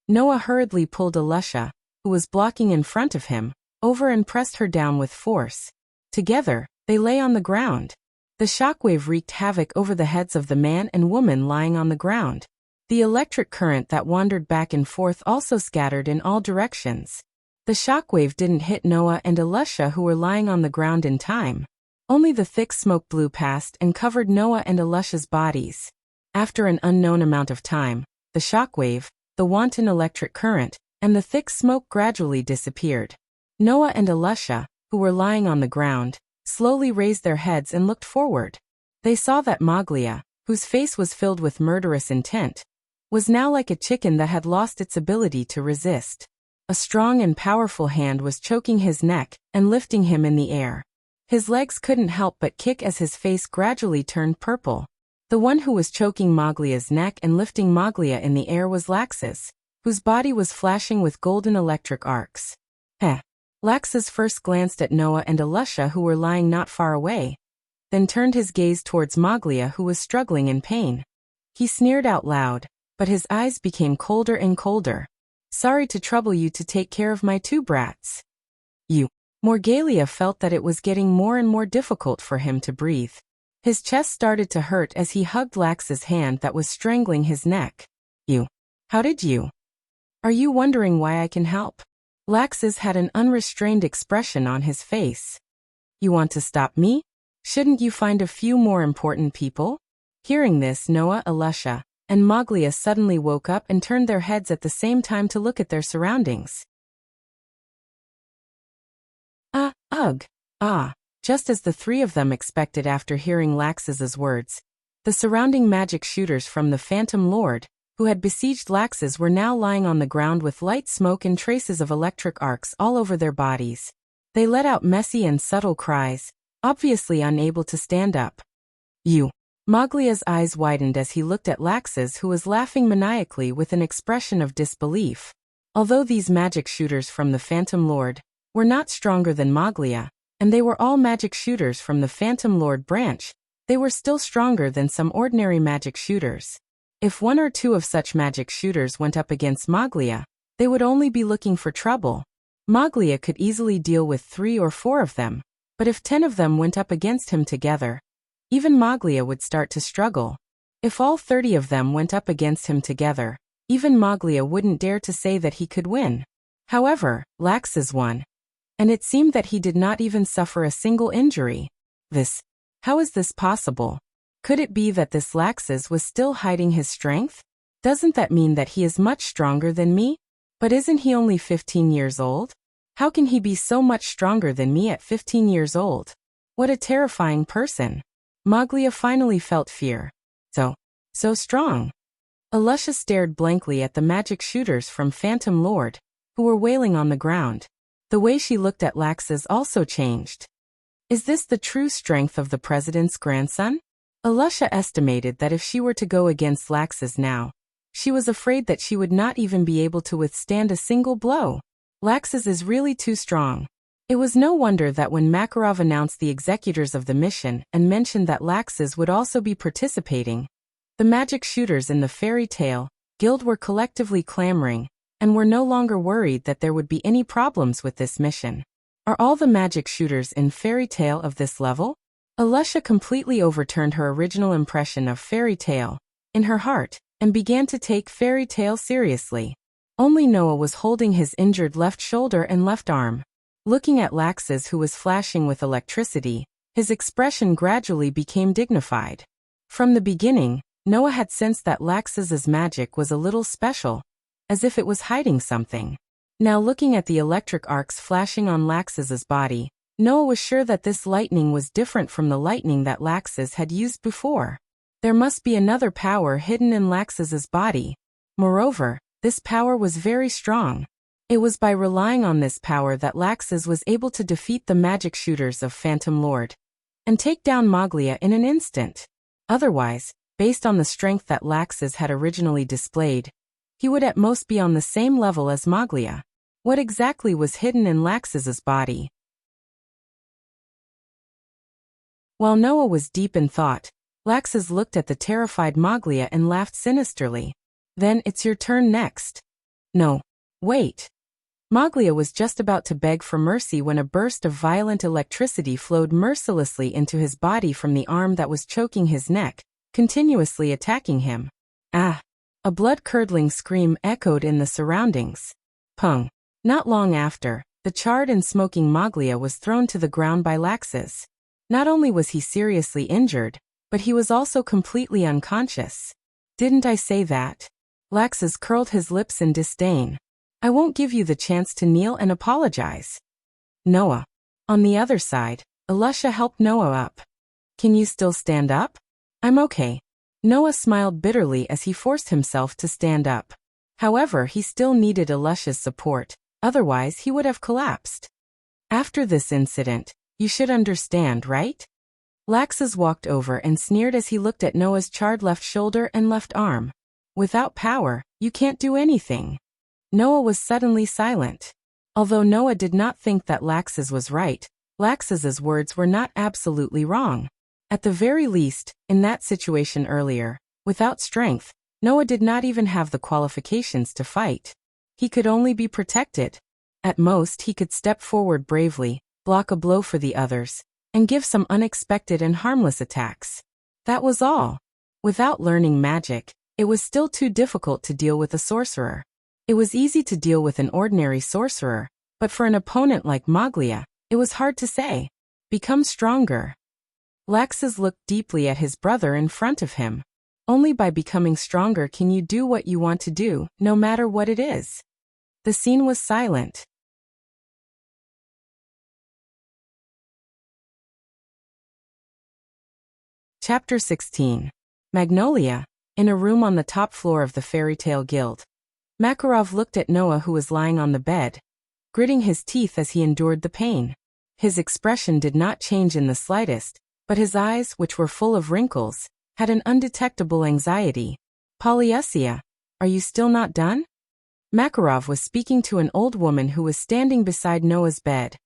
Noah hurriedly pulled Elisha, who was blocking in front of him, over and pressed her down with force. Together, they lay on the ground. The shockwave wreaked havoc over the heads of the man and woman lying on the ground. The electric current that wandered back and forth also scattered in all directions. The shockwave didn't hit Noah and Elisha, who were lying on the ground, in time. Only the thick smoke blew past and covered Noah and Elisha's bodies. After an unknown amount of time, the shockwave, the wanton electric current, and the thick smoke gradually disappeared. Noah and Elisha, who were lying on the ground, slowly raised their heads and looked forward. They saw that Maglia, whose face was filled with murderous intent, was now like a chicken that had lost its ability to resist. A strong and powerful hand was choking his neck and lifting him in the air. His legs couldn't help but kick as his face gradually turned purple. The one who was choking Maglia's neck and lifting Maglia in the air was Laxus, whose body was flashing with golden electric arcs. Laxus first glanced at Noah and Elisha, who were lying not far away, then turned his gaze towards Maglia, who was struggling in pain. He sneered out loud, but his eyes became colder and colder. Sorry to trouble you to take care of my two brats. You. Morgalia felt that it was getting more and more difficult for him to breathe. His chest started to hurt as he hugged Lax's hand that was strangling his neck. You. How did you? Are you wondering why I can help? Laxus had an unrestrained expression on his face. You want to stop me? Shouldn't you find a few more important people? Hearing this, Noah, Elisha, and Maglia suddenly woke up and turned their heads at the same time to look at their surroundings. Ugh. Just as the three of them expected after hearing Laxus's words, the surrounding magic shooters from the Phantom Lord, who had besieged Laxus, were now lying on the ground with light smoke and traces of electric arcs all over their bodies. They let out messy and subtle cries, obviously unable to stand up. You. Maglia's eyes widened as he looked at Laxus, who was laughing maniacally with an expression of disbelief. Although these magic shooters from the Phantom Lord were not stronger than Maglia, and they were all magic shooters from the Phantom Lord branch, they were still stronger than some ordinary magic shooters. If one or two of such magic shooters went up against Maglia, they would only be looking for trouble. Maglia could easily deal with 3 or 4 of them, but if 10 of them went up against him together, even Maglia would start to struggle. If all 30 of them went up against him together, even Maglia wouldn't dare to say that he could win. However, Laxus won, and it seemed that he did not even suffer a single injury. How is this possible? Could it be that this Laxus was still hiding his strength? Doesn't that mean that he is much stronger than me? But isn't he only 15 years old? How can he be so much stronger than me at 15 years old? What a terrifying person. Maglia finally felt fear. So strong. Elisha stared blankly at the magic shooters from Phantom Lord, who were wailing on the ground. The way she looked at Laxus also changed. Is this the true strength of the president's grandson? Elisha estimated that if she were to go against Laxus now, she was afraid that she would not even be able to withstand a single blow. Laxus is really too strong. It was no wonder that when Makarov announced the executors of the mission and mentioned that Laxes would also be participating, the magic shooters in the fairy tale guild were collectively clamoring and were no longer worried that there would be any problems with this mission. Are all the magic shooters in fairy tale of this level? Alusha completely overturned her original impression of fairy tale in her heart and began to take fairy tale seriously. Only Noah was holding his injured left shoulder and left arm. Looking at Laxes, who was flashing with electricity, his expression gradually became dignified. From the beginning, Noah had sensed that Laxes's magic was a little special, as if it was hiding something. Now looking at the electric arcs flashing on Laxes's body, Noah was sure that this lightning was different from the lightning that Laxes had used before. There must be another power hidden in Laxes's body. Moreover, this power was very strong. It was by relying on this power that Laxes was able to defeat the magic shooters of Phantom Lord and take down Maglia in an instant. Otherwise, based on the strength that Laxes had originally displayed, he would at most be on the same level as Maglia. What exactly was hidden in Laxes's body? While Noah was deep in thought, Laxes looked at the terrified Maglia and laughed sinisterly. Then it's your turn next. No. Wait. Maglia was just about to beg for mercy when a burst of violent electricity flowed mercilessly into his body from the arm that was choking his neck, continuously attacking him. Ah! A blood-curdling scream echoed in the surroundings. Pung! Not long after, the charred and smoking Maglia was thrown to the ground by Laxes. Not only was he seriously injured, but he was also completely unconscious. Didn't I say that? Laxes curled his lips in disdain. I won't give you the chance to kneel and apologize. Noah. On the other side, Alusha helped Noah up. Can you still stand up? I'm okay. Noah smiled bitterly as he forced himself to stand up. However, he still needed Alusha's support, otherwise he would have collapsed. After this incident, you should understand, right? Laxes walked over and sneered as he looked at Noah's charred left shoulder and left arm. Without power, you can't do anything. Noah was suddenly silent. Although Noah did not think that Laxes was right, Laxes's words were not absolutely wrong. At the very least, in that situation earlier, without strength, Noah did not even have the qualifications to fight. He could only be protected. At most, he could step forward bravely, block a blow for the others, and give some unexpected and harmless attacks. That was all. Without learning magic, it was still too difficult to deal with a sorcerer. It was easy to deal with an ordinary sorcerer, but for an opponent like Maglia, it was hard to say. Become stronger. Laxes looked deeply at his brother in front of him. Only by becoming stronger can you do what you want to do, no matter what it is. The scene was silent. Chapter 16. Magnolia. In a room on the top floor of the Fairy Tale Guild. Makarov looked at Noah, who was lying on the bed, gritting his teeth as he endured the pain. His expression did not change in the slightest, but his eyes, which were full of wrinkles, had an undetectable anxiety. Polyesia, are you still not done? Makarov was speaking to an old woman who was standing beside Noah's bed,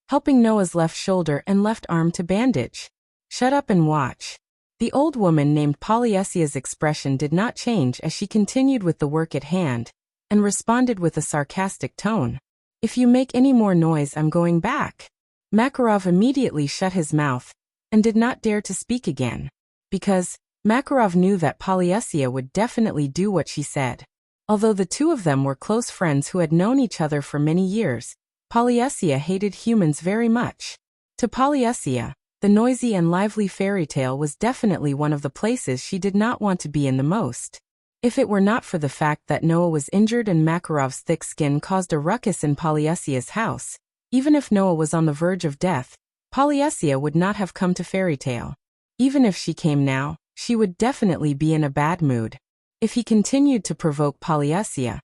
helping Noah's left shoulder and left arm to bandage. Shut up and watch. The old woman named Polyesia's expression did not change as she continued with the work at hand, and responded with a sarcastic tone. If you make any more noise, I'm going back. Makarov immediately shut his mouth, and did not dare to speak again. Because, Makarov knew that Polyesia would definitely do what she said. Although the two of them were close friends who had known each other for many years, Polyesia hated humans very much. To Polyesia, the noisy and lively fairy tale was definitely one of the places she did not want to be in the most. If it were not for the fact that Noah was injured and Makarov's thick skin caused a ruckus in Polyesia's house, even if Noah was on the verge of death, Polyesia would not have come to Fairy Tale. Even if she came now, she would definitely be in a bad mood. If he continued to provoke Polyesia,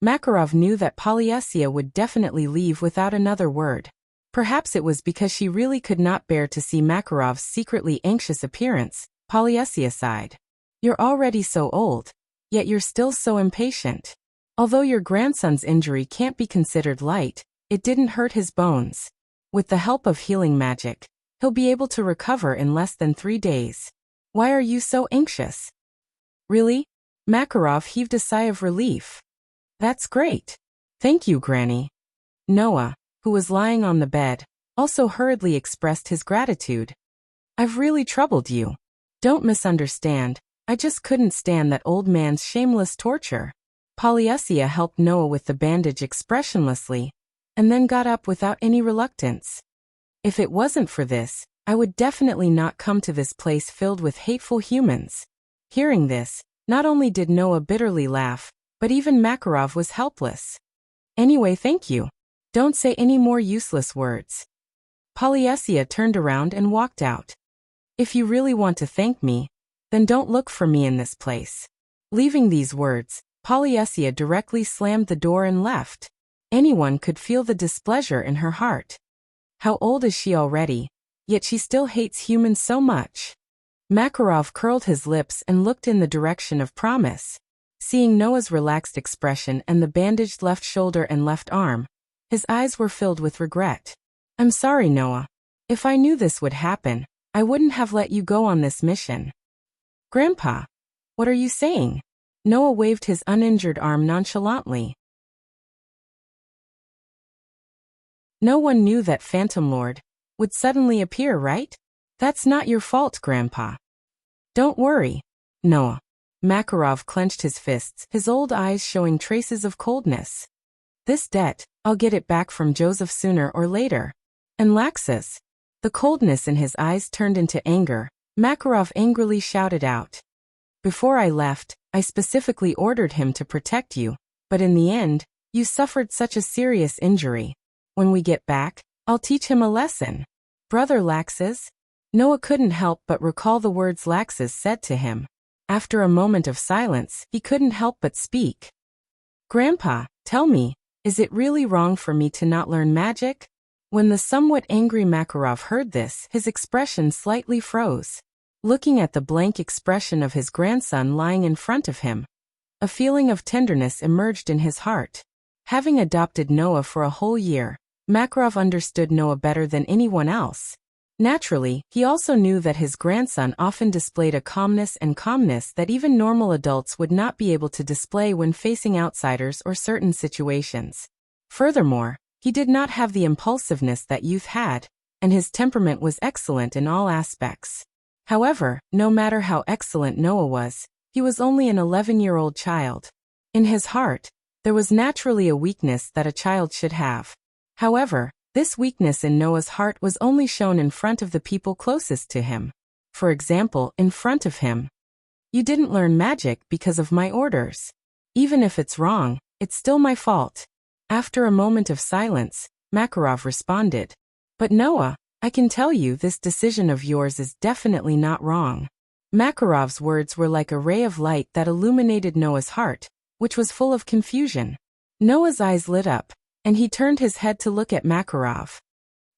Makarov knew that Polyesia would definitely leave without another word. Perhaps it was because she really could not bear to see Makarov's secretly anxious appearance. Polyesia sighed. You're already so old, yet you're still so impatient. Although your grandson's injury can't be considered light, it didn't hurt his bones. With the help of healing magic, he'll be able to recover in less than 3 days. Why are you so anxious? Really? Makarov heaved a sigh of relief. That's great. Thank you, Granny. Noah, who was lying on the bed, also hurriedly expressed his gratitude. I've really troubled you. Don't misunderstand, I just couldn't stand that old man's shameless torture. Polyusia helped Noah with the bandage expressionlessly, and then got up without any reluctance. If it wasn't for this, I would definitely not come to this place filled with hateful humans. Hearing this, not only did Noah bitterly laugh, but even Makarov was helpless. Anyway, thank you. Don't say any more useless words. Polyusia turned around and walked out. If you really want to thank me, then don't look for me in this place. Leaving these words, Polyusia directly slammed the door and left. Anyone could feel the displeasure in her heart. How old is she already? Yet she still hates humans so much. Makarov curled his lips and looked in the direction of Promise. Seeing Noah's relaxed expression and the bandaged left shoulder and left arm, his eyes were filled with regret. I'm sorry, Noah. If I knew this would happen, I wouldn't have let you go on this mission. Grandpa, what are you saying? Noah waved his uninjured arm nonchalantly. No one knew that Phantom Lord would suddenly appear, right? That's not your fault, Grandpa. Don't worry, Noah. Makarov clenched his fists, his old eyes showing traces of coldness. This debt, I'll get it back from Joseph sooner or later. And Laxus. The coldness in his eyes turned into anger. Makarov angrily shouted out. Before I left, I specifically ordered him to protect you, but in the end, you suffered such a serious injury. When we get back, I'll teach him a lesson. Brother Laxus? Noah couldn't help but recall the words Laxus said to him. After a moment of silence, he couldn't help but speak. Grandpa, tell me, is it really wrong for me to not learn magic? When the somewhat angry Makarov heard this, his expression slightly froze. Looking at the blank expression of his grandson lying in front of him, a feeling of tenderness emerged in his heart. Having adopted Noah for a whole year, Makarov understood Noah better than anyone else. Naturally, he also knew that his grandson often displayed a calmness that even normal adults would not be able to display when facing outsiders or certain situations. Furthermore, he did not have the impulsiveness that youth had, and his temperament was excellent in all aspects. However, no matter how excellent Noah was, he was only an 11-year-old child. In his heart, there was naturally a weakness that a child should have. However, this weakness in Noah's heart was only shown in front of the people closest to him. For example, in front of him. You didn't learn magic because of my orders. Even if it's wrong, it's still my fault. After a moment of silence, Makarov responded. But Noah, I can tell you this decision of yours is definitely not wrong. Makarov's words were like a ray of light that illuminated Noah's heart, which was full of confusion. Noah's eyes lit up, and he turned his head to look at Makarov.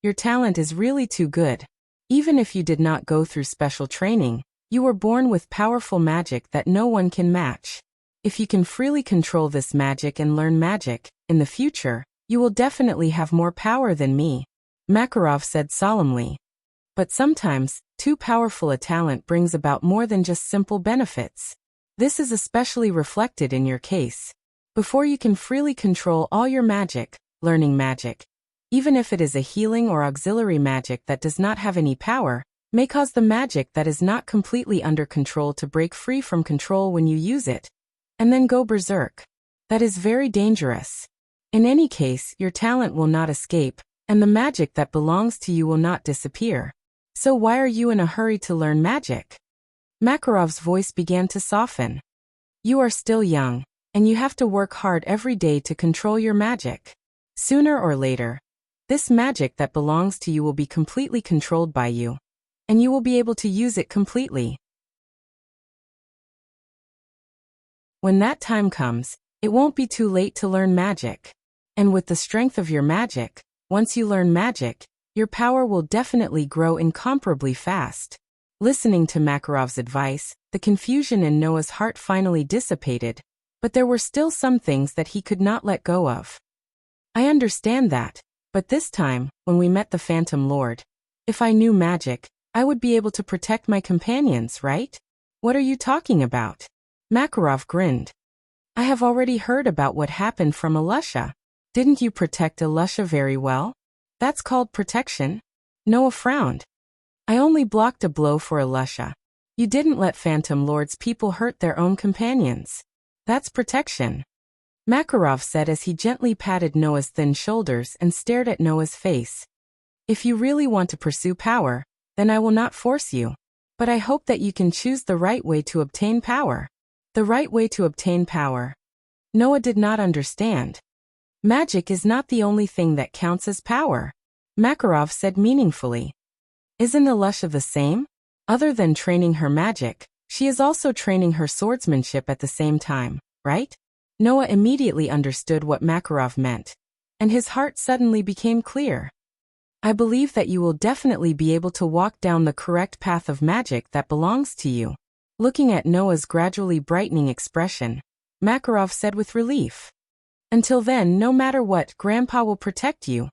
Your talent is really too good. Even if you did not go through special training, you were born with powerful magic that no one can match. If you can freely control this magic and learn magic, in the future, you will definitely have more power than me, Makarov said solemnly. But sometimes, too powerful a talent brings about more than just simple benefits. This is especially reflected in your case. Before you can freely control all your magic, learning magic, even if it is a healing or auxiliary magic that does not have any power, may cause the magic that is not completely under control to break free from control when you use it, and then go berserk. That is very dangerous. In any case, your talent will not escape, and the magic that belongs to you will not disappear. So why are you in a hurry to learn magic? Makarov's voice began to soften. You are still young, and you have to work hard every day to control your magic. Sooner or later, this magic that belongs to you will be completely controlled by you, and you will be able to use it completely. When that time comes, it won't be too late to learn magic. And with the strength of your magic, once you learn magic, your power will definitely grow incomparably fast. Listening to Makarov's advice, the confusion in Noah's heart finally dissipated, but there were still some things that he could not let go of. I understand that, But this time, when we met the Phantom Lord, if I knew magic, I would be able to protect my companions, right? What are you talking about? Makarov grinned. I have already heard about what happened from Alusha. Didn't you protect Alusha very well? That's called protection. Noah frowned. I only blocked a blow for Alusha. You didn't let Phantom Lord's people hurt their own companions. That's protection. Makarov said as he gently patted Noah's thin shoulders and stared at Noah's face. If you really want to pursue power, then I will not force you. But I hope that you can choose the right way to obtain power. The right way to obtain power. Noah did not understand. Magic is not the only thing that counts as power, Makarov said meaningfully. Isn't Alusha the same? Other than training her magic, she is also training her swordsmanship at the same time, right? Noah immediately understood what Makarov meant, and his heart suddenly became clear. I believe that you will definitely be able to walk down the correct path of magic that belongs to you. Looking at Noah's gradually brightening expression, Makarov said with relief. Until then, no matter what, Grandpa will protect you.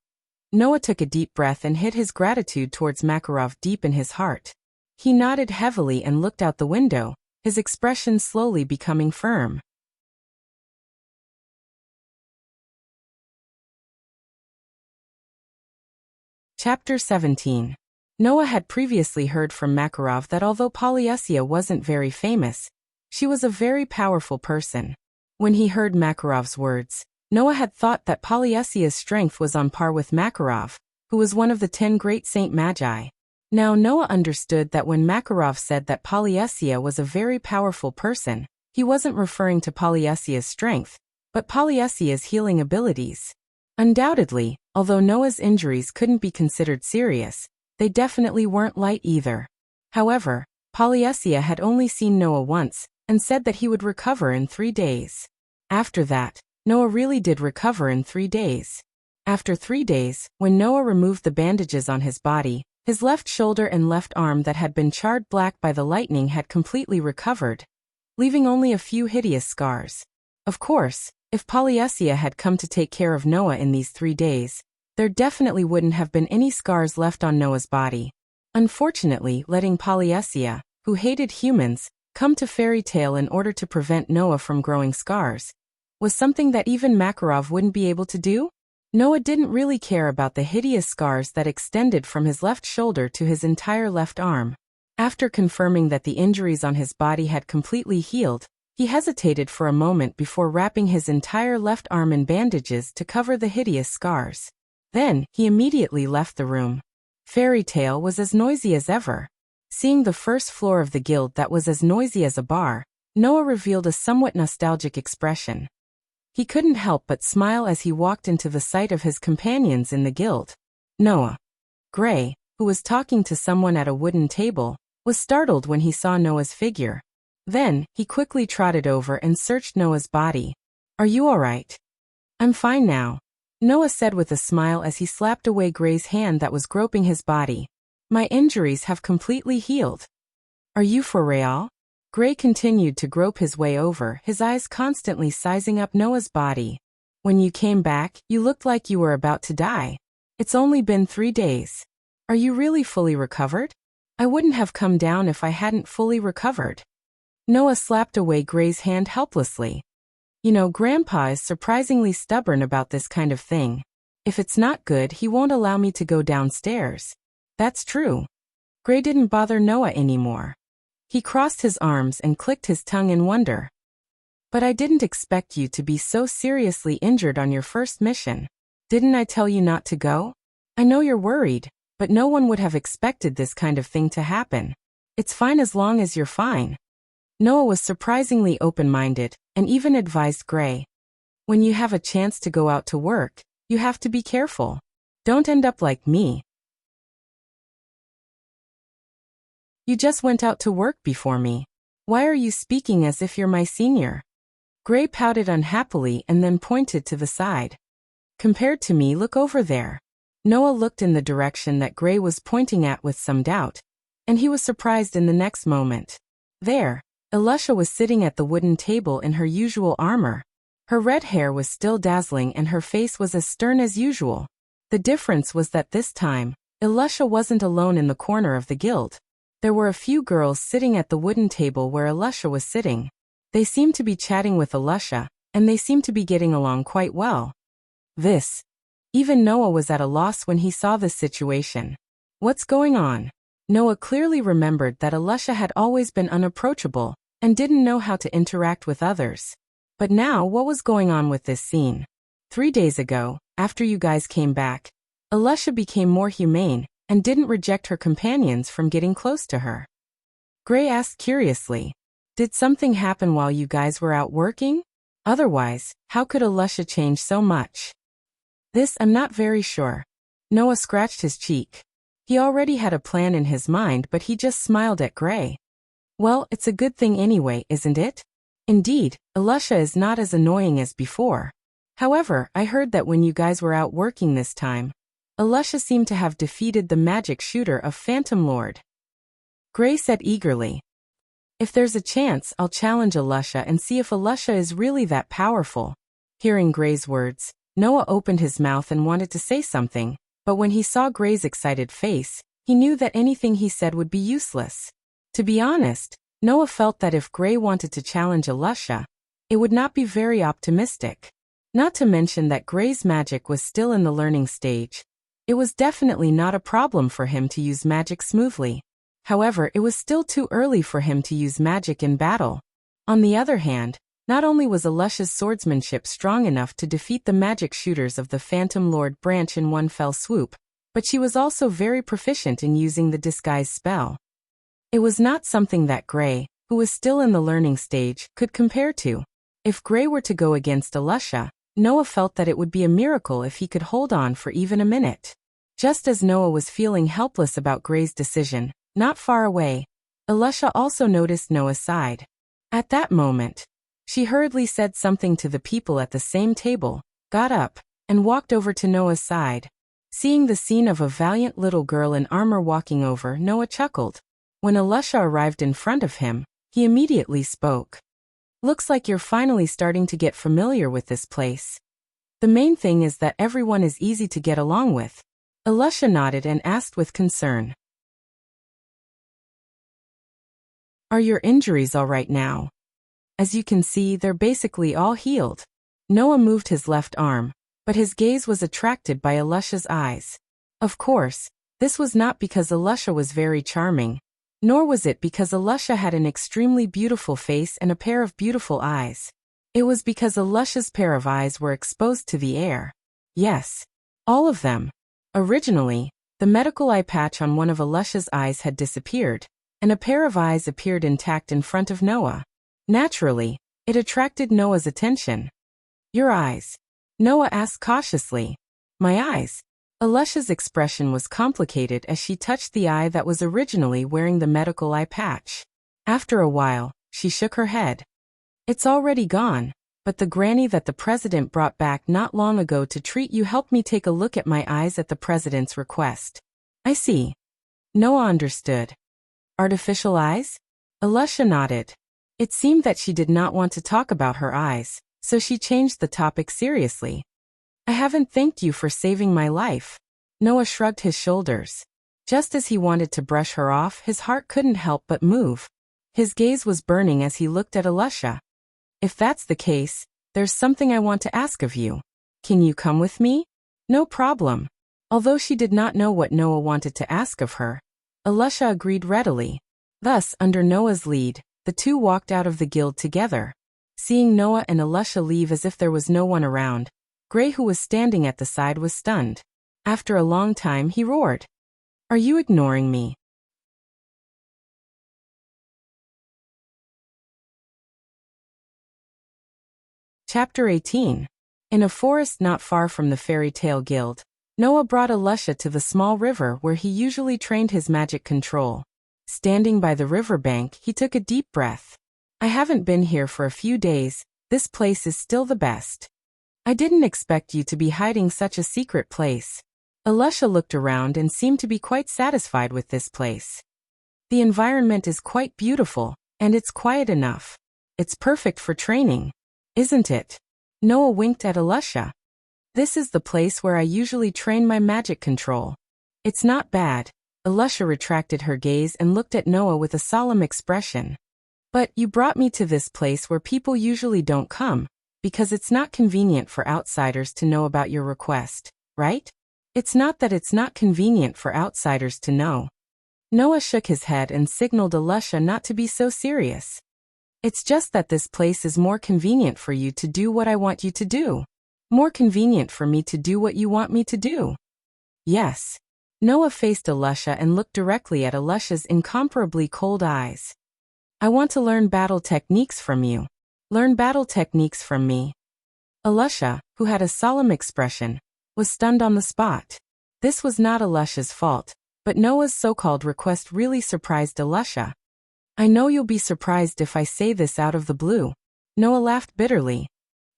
Noah took a deep breath and hid his gratitude towards Makarov deep in his heart. He nodded heavily and looked out the window, his expression slowly becoming firm. Chapter 17. Noah had previously heard from Makarov that although Polyusia wasn't very famous, she was a very powerful person. When he heard Makarov's words, Noah had thought that Polyusia's strength was on par with Makarov, who was one of the 10 great Saint Magi. Now Noah understood that when Makarov said that Polyusia was a very powerful person, he wasn't referring to Polyusia's strength, but Polyusia's healing abilities. Undoubtedly, although Noah's injuries couldn't be considered serious, they definitely weren't light either. However, Polyusia had only seen Noah once, and said that he would recover in 3 days. After that, Noah really did recover in 3 days. After 3 days, when Noah removed the bandages on his body, his left shoulder and left arm that had been charred black by the lightning had completely recovered, leaving only a few hideous scars. Of course, if Polyusia had come to take care of Noah in these 3 days, there definitely wouldn't have been any scars left on Noah's body. Unfortunately, letting Polyusia, who hated humans, come to Fairy Tale in order to prevent Noah from growing scars, was something that even Makarov wouldn't be able to do? Noah didn't really care about the hideous scars that extended from his left shoulder to his entire left arm. After confirming that the injuries on his body had completely healed, he hesitated for a moment before wrapping his entire left arm in bandages to cover the hideous scars. Then, he immediately left the room. Fairy Tale was as noisy as ever. Seeing the first floor of the guild that was as noisy as a bar, Noah revealed a somewhat nostalgic expression. He couldn't help but smile as he walked into the sight of his companions in the guild. Noah. Gray, who was talking to someone at a wooden table, was startled when he saw Noah's figure. Then, he quickly trotted over and searched Noah's body. Are you all right? I'm fine now, Noah said with a smile as he slapped away Gray's hand that was groping his body. My injuries have completely healed. Are you for real? Gray continued to grope his way over, his eyes constantly sizing up Noah's body. When you came back, you looked like you were about to die. It's only been 3 days. Are you really fully recovered? I wouldn't have come down if I hadn't fully recovered. Noah slapped away Gray's hand helplessly. You know, Grandpa is surprisingly stubborn about this kind of thing. If it's not good, he won't allow me to go downstairs. That's true. Gray didn't bother Noah anymore. He crossed his arms and clicked his tongue in wonder. But I didn't expect you to be so seriously injured on your first mission. Didn't I tell you not to go? I know you're worried, but no one would have expected this kind of thing to happen. It's fine as long as you're fine. Noah was surprisingly open-minded, and even advised Gray. When you have a chance to go out to work, you have to be careful. Don't end up like me. You just went out to work before me. Why are you speaking as if you're my senior? Gray pouted unhappily and then pointed to the side. Compared to me, look over there. Noah looked in the direction that Gray was pointing at with some doubt, and he was surprised in the next moment. There, Alusha was sitting at the wooden table in her usual armor. Her red hair was still dazzling and her face was as stern as usual. The difference was that this time, Elisha wasn't alone in the corner of the guild. There were a few girls sitting at the wooden table where Elisha was sitting. They seemed to be chatting with Elisha, and they seemed to be getting along quite well. Even Noah was at a loss when he saw this situation. What's going on? Noah clearly remembered that Elisha had always been unapproachable and didn't know how to interact with others. But now, what was going on with this scene? 3 days ago, after you guys came back, Elisha became more humane and didn't reject her companions from getting close to her. Gray asked curiously, "Did something happen while you guys were out working? Otherwise, how could Elisha change so much?" I'm not very sure." Noah scratched his cheek. He already had a plan in his mind, but he just smiled at Gray. "Well, it's a good thing anyway, isn't it? Indeed, Elisha is not as annoying as before. However, I heard that when you guys were out working this time, Elisha seemed to have defeated the magic shooter of Phantom Lord." Gray said eagerly, "If there's a chance, I'll challenge Elisha and see if Elisha is really that powerful." Hearing Gray's words, Noah opened his mouth and wanted to say something, but when he saw Gray's excited face, he knew that anything he said would be useless. To be honest, Noah felt that if Gray wanted to challenge Elisha, it would not be very optimistic. Not to mention that Gray's magic was still in the learning stage. It was definitely not a problem for him to use magic smoothly. However, it was still too early for him to use magic in battle. On the other hand, not only was Elisha's swordsmanship strong enough to defeat the magic shooters of the Phantom Lord branch in one fell swoop, but she was also very proficient in using the disguise spell. It was not something that Gray, who was still in the learning stage, could compare to. If Gray were to go against Elisha, Noah felt that it would be a miracle if he could hold on for even a minute. Just as Noah was feeling helpless about Gray's decision, not far away, Elisha also noticed Noah's side. At that moment, she hurriedly said something to the people at the same table, got up, and walked over to Noah's side. Seeing the scene of a valiant little girl in armor walking over, Noah chuckled. When Elisha arrived in front of him, he immediately spoke. "Looks like you're finally starting to get familiar with this place. The main thing is that everyone is easy to get along with." Elisha nodded and asked with concern, "Are your injuries all right now?" "As you can see, they're basically all healed." Noah moved his left arm, but his gaze was attracted by Elisha's eyes. Of course, this was not because Elisha was very charming, nor was it because Elisha had an extremely beautiful face and a pair of beautiful eyes. It was because Elisha's pair of eyes were exposed to the air. Yes, all of them. Originally, the medical eye patch on one of Elisha's eyes had disappeared, and a pair of eyes appeared intact in front of Noah. Naturally, it attracted Noah's attention. "Your eyes?" Noah asked cautiously. "My eyes?" Elisha's expression was complicated as she touched the eye that was originally wearing the medical eye patch. After a while, she shook her head. "It's already gone, but the granny that the president brought back not long ago to treat you helped me take a look at my eyes at the president's request." "I see." Noah understood. "Artificial eyes?" Elisha nodded. It seemed that she did not want to talk about her eyes, so she changed the topic seriously. "I haven't thanked you for saving my life." Noah shrugged his shoulders. Just as he wanted to brush her off, his heart couldn't help but move. His gaze was burning as he looked at Elisha. "If that's the case, there's something I want to ask of you. Can you come with me?" "No problem." Although she did not know what Noah wanted to ask of her, Elisha agreed readily. Thus, under Noah's lead, the two walked out of the guild together. Seeing Noah and Elisha leave as if there was no one around, Gray, who was standing at the side, was stunned. After a long time, he roared, "Are you ignoring me?" Chapter 18. In a forest not far from the fairy tale guild, Noah brought Elisha to the small river where he usually trained his magic control. Standing by the riverbank, he took a deep breath. "I haven't been here for a few days. This place is still the best. I didn't expect you to be hiding such a secret place." Elisha looked around and seemed to be quite satisfied with this place. "The environment is quite beautiful, and it's quiet enough. It's perfect for training, isn't it?" Noah winked at Elisha. This is the place where I usually train my magic control. It's not bad. Alusha retracted her gaze and looked at Noah with a solemn expression. But you brought me to this place where people usually don't come, because it's not convenient for outsiders to know about your request, right? It's not that it's not convenient for outsiders to know. Noah shook his head and signaled Alusha not to be so serious. It's just that this place is more convenient for you to do what I want you to do. More convenient for me to do what you want me to do. Yes. Noah faced Alusha and looked directly at Alusha's incomparably cold eyes. I want to learn battle techniques from you. Learn battle techniques from me. Alusha, who had a solemn expression, was stunned on the spot. This was not Alusha's fault, but Noah's so-called request really surprised Alusha. I know you'll be surprised if I say this out of the blue. Noah laughed bitterly.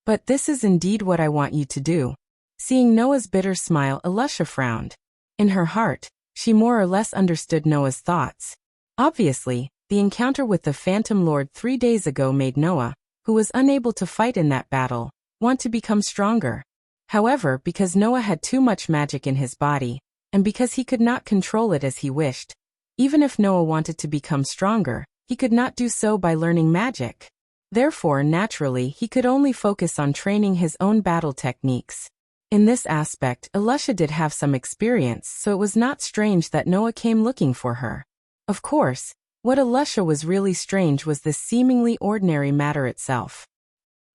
But this is indeed what I want you to do. Seeing Noah's bitter smile, Alusha frowned. In her heart, she more or less understood Noah's thoughts. Obviously, the encounter with the Phantom Lord 3 days ago made Noah, who was unable to fight in that battle, want to become stronger. However, because Noah had too much magic in his body, and because he could not control it as he wished, even if Noah wanted to become stronger, he could not do so by learning magic. Therefore, naturally, he could only focus on training his own battle techniques. In this aspect, Alusha did have some experience, so it was not strange that Noah came looking for her. Of course, what Alusha was really strange was this seemingly ordinary matter itself.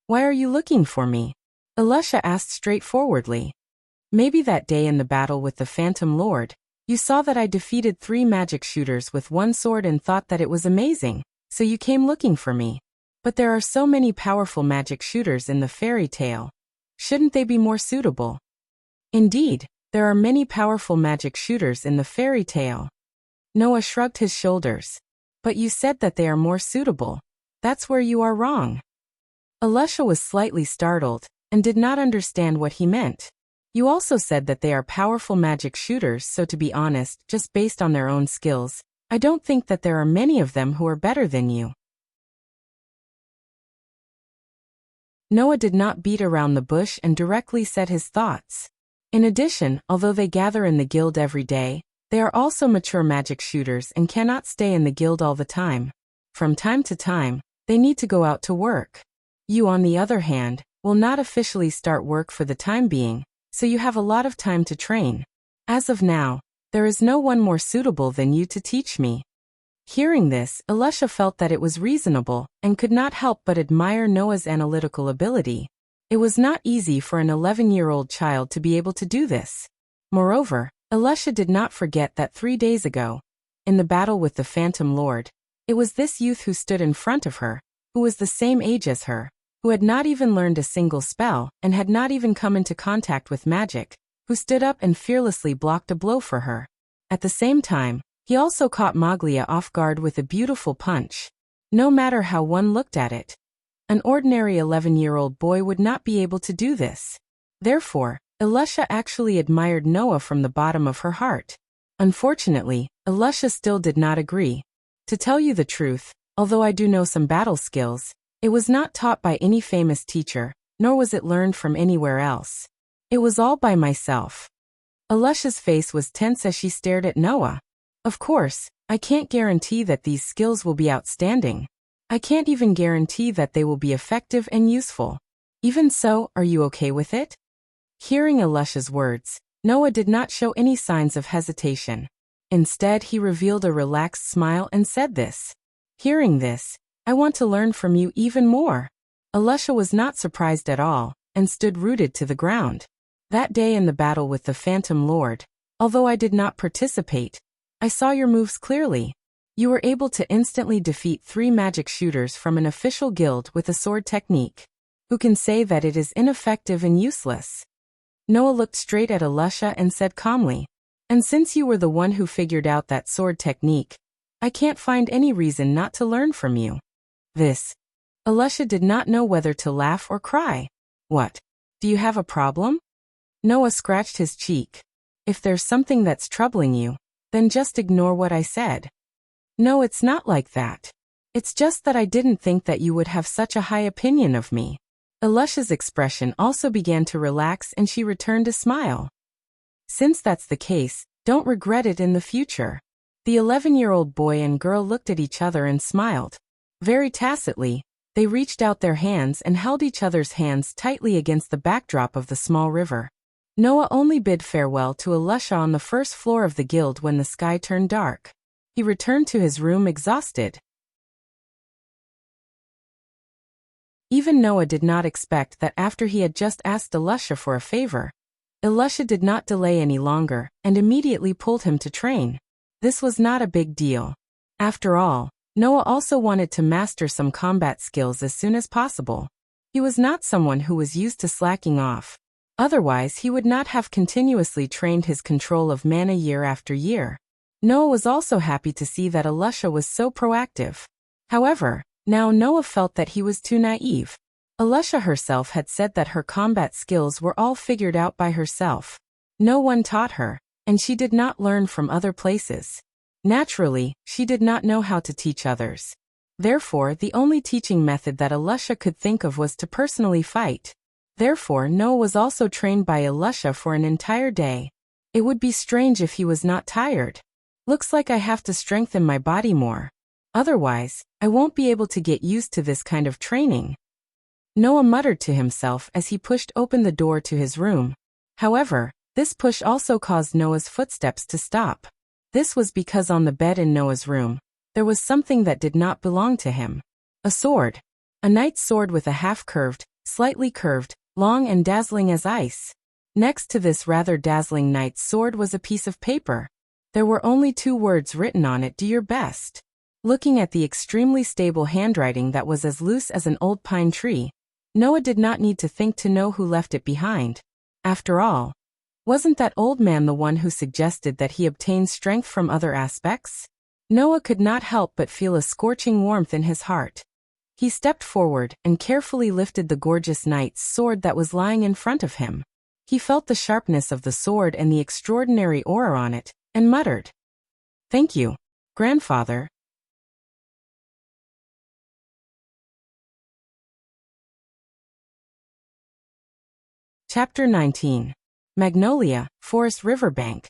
Why are you looking for me? Alusha asked straightforwardly. Maybe that day in the battle with the Phantom Lord, you saw that I defeated 3 magic shooters with 1 sword and thought that it was amazing, so you came looking for me. But there are so many powerful magic shooters in the fairy tale. Shouldn't they be more suitable? Indeed, there are many powerful magic shooters in the fairy tale. Noah shrugged his shoulders. But you said that they are more suitable. That's where you are wrong. Alusha was slightly startled, and did not understand what he meant. You also said that they are powerful magic shooters, so to be honest, just based on their own skills, I don't think that there are many of them who are better than you. Noah did not beat around the bush and directly said his thoughts. In addition, although they gather in the guild every day, they are also mature magic shooters and cannot stay in the guild all the time. From time to time, they need to go out to work. You, on the other hand, will not officially start work for the time being, so you have a lot of time to train. As of now, there is no one more suitable than you to teach me. Hearing this, Alusha felt that it was reasonable, and could not help but admire Noah's analytical ability. It was not easy for an 11-year-old child to be able to do this. Moreover, Alusha did not forget that 3 days ago, in the battle with the Phantom Lord, it was this youth who stood in front of her, who was the same age as her, who had not even learned a single spell and had not even come into contact with magic, who stood up and fearlessly blocked a blow for her. At the same time, he also caught Maglia off guard with a beautiful punch. No matter how one looked at it, an ordinary 11-year-old boy would not be able to do this. Therefore, Alusha actually admired Noah from the bottom of her heart. Unfortunately, Alusha still did not agree. To tell you the truth, although I do know some battle skills, it was not taught by any famous teacher, nor was it learned from anywhere else. It was all by myself. Alusha's face was tense as she stared at Noah. Of course, I can't guarantee that these skills will be outstanding. I can't even guarantee that they will be effective and useful. Even so, are you okay with it? Hearing Alusha's words, Noah did not show any signs of hesitation. Instead, he revealed a relaxed smile and said this. Hearing this, I want to learn from you even more. Alusha was not surprised at all, and stood rooted to the ground. That day in the battle with the Phantom Lord, although I did not participate, I saw your moves clearly. You were able to instantly defeat 3 magic shooters from an official guild with a sword technique. Who can say that it is ineffective and useless? Noah looked straight at Alusha and said calmly, and since you were the one who figured out that sword technique, I can't find any reason not to learn from you. This. Alusha did not know whether to laugh or cry. What? Do you have a problem? Noah scratched his cheek. If there's something that's troubling you, then just ignore what I said. No, it's not like that. It's just that I didn't think that you would have such a high opinion of me. Elisha's expression also began to relax and she returned a smile. Since that's the case, don't regret it in the future. The 11-year-old boy and girl looked at each other and smiled. Very tacitly, they reached out their hands and held each other's hands tightly against the backdrop of the small river. Noah only bid farewell to Elisha on the first floor of the guild when the sky turned dark. He returned to his room exhausted. Even Noah did not expect that after he had just asked Elisha for a favor, Elisha did not delay any longer and immediately pulled him to train. This was not a big deal. After all, Noah also wanted to master some combat skills as soon as possible. He was not someone who was used to slacking off. Otherwise, he would not have continuously trained his control of mana year after year. Noah was also happy to see that Elisha was so proactive. However, now Noah felt that he was too naive. Elisha herself had said that her combat skills were all figured out by herself. No one taught her, and she did not learn from other places. Naturally, she did not know how to teach others. Therefore, the only teaching method that Elisha could think of was to personally fight. Therefore, Noah was also trained by Elisha for an entire day. It would be strange if he was not tired. Looks like I have to strengthen my body more. Otherwise, I won't be able to get used to this kind of training. Noah muttered to himself as he pushed open the door to his room. However, this push also caused Noah's footsteps to stop. This was because on the bed in Noah's room, there was something that did not belong to him. A sword. A knight's sword with a half-curved, slightly curved, long and dazzling as ice. Next to this rather dazzling knight's sword was a piece of paper. There were only 2 words written on it: do your best. Looking at the extremely stable handwriting that was as loose as an old pine tree, Noah did not need to think to know who left it behind. After all, wasn't that old man the one who suggested that he obtain strength from other aspects? Noah could not help but feel a scorching warmth in his heart. He stepped forward and carefully lifted the gorgeous knight's sword that was lying in front of him. He felt the sharpness of the sword and the extraordinary aura on it, and muttered, "Thank you, grandfather." Chapter 19. Magnolia, Forest Riverbank.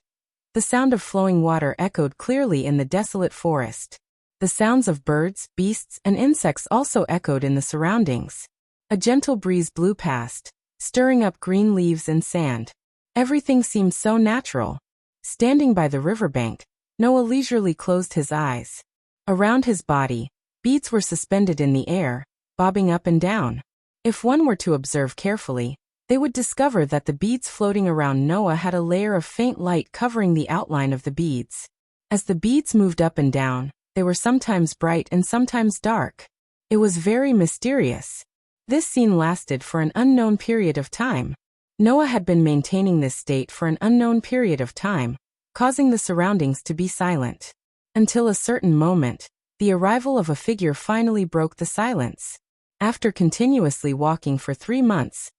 The sound of flowing water echoed clearly in the desolate forest. The sounds of birds, beasts, and insects also echoed in the surroundings. A gentle breeze blew past, stirring up green leaves and sand. Everything seemed so natural. Standing by the riverbank, Noah leisurely closed his eyes. Around his body, beads were suspended in the air, bobbing up and down. If one were to observe carefully, they would discover that the beads floating around Noah had a layer of faint light covering the outline of the beads. As the beads moved up and down, they were sometimes bright and sometimes dark. It was very mysterious. This scene lasted for an unknown period of time. Noah had been maintaining this state for an unknown period of time, causing the surroundings to be silent. Until a certain moment, the arrival of a figure finally broke the silence. After continuously walking for 3 months,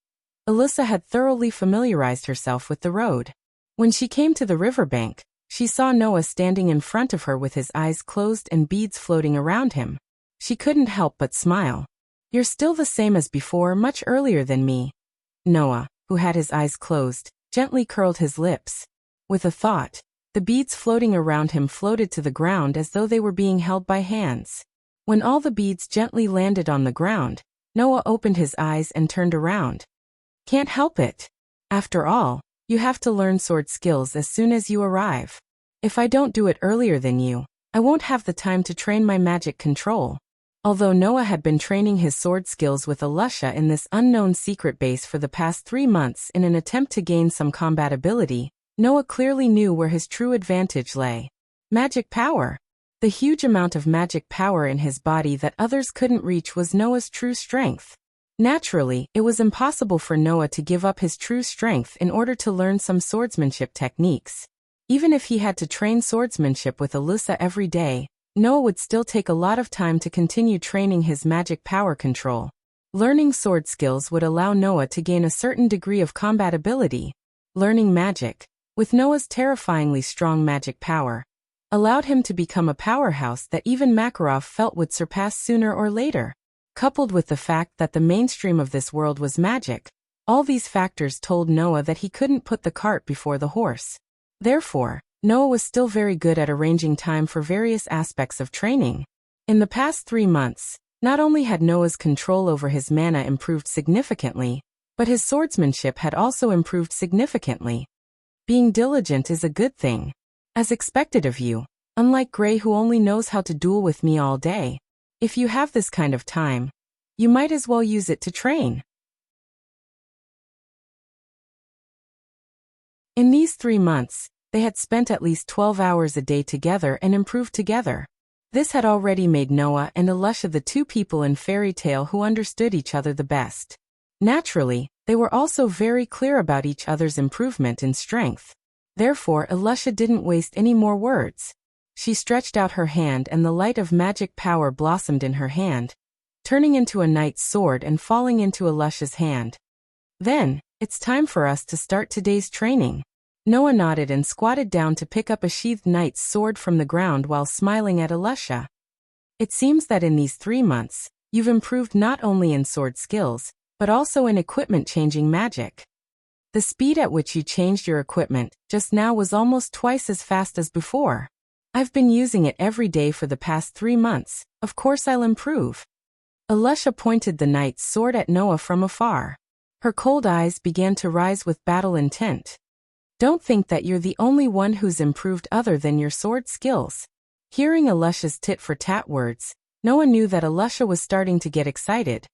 Alyssa had thoroughly familiarized herself with the road. When she came to the riverbank, she saw Noah standing in front of her with his eyes closed and beads floating around him. She couldn't help but smile. "You're still the same as before, much earlier than me." Noah, who had his eyes closed, gently curled his lips. With a thought, the beads floating around him floated to the ground as though they were being held by hands. When all the beads gently landed on the ground, Noah opened his eyes and turned around. "Can't help it. After all, you have to learn sword skills as soon as you arrive. If I don't do it earlier than you, I won't have the time to train my magic control." Although Noah had been training his sword skills with Elisha in this unknown secret base for the past 3 months in an attempt to gain some combat ability, Noah clearly knew where his true advantage lay. Magic power. The huge amount of magic power in his body that others couldn't reach was Noah's true strength. Naturally, it was impossible for Noah to give up his true strength in order to learn some swordsmanship techniques. Even if he had to train swordsmanship with Alyssa every day, Noah would still take a lot of time to continue training his magic power control. Learning sword skills would allow Noah to gain a certain degree of combat ability. Learning magic, with Noah's terrifyingly strong magic power, allowed him to become a powerhouse that even Makarov felt would surpass sooner or later. Coupled with the fact that the mainstream of this world was magic, all these factors told Noah that he couldn't put the cart before the horse. Therefore, Noah was still very good at arranging time for various aspects of training. In the past 3 months, not only had Noah's control over his mana improved significantly, but his swordsmanship had also improved significantly. Being diligent is a good thing. As expected of you, unlike Gray who only knows how to duel with me all day, if you have this kind of time, you might as well use it to train. In these 3 months, they had spent at least 12 hours a day together and improved together. This had already made Noah and Elisha the two people in fairy tale who understood each other the best. Naturally, they were also very clear about each other's improvement in strength. Therefore, Elisha didn't waste any more words. She stretched out her hand and the light of magic power blossomed in her hand, turning into a knight's sword and falling into Elisha's hand. Then, it's time for us to start today's training. Noah nodded and squatted down to pick up a sheathed knight's sword from the ground while smiling at Elisha. It seems that in these 3 months, you've improved not only in sword skills, but also in equipment-changing magic. The speed at which you changed your equipment just now was almost twice as fast as before. I've been using it every day for the past 3 months, of course I'll improve. Elisha pointed the knight's sword at Noah from afar. Her cold eyes began to rise with battle intent. Don't think that you're the only one who's improved other than your sword skills. Hearing Elisha's tit-for-tat words, Noah knew that Elisha was starting to get excited.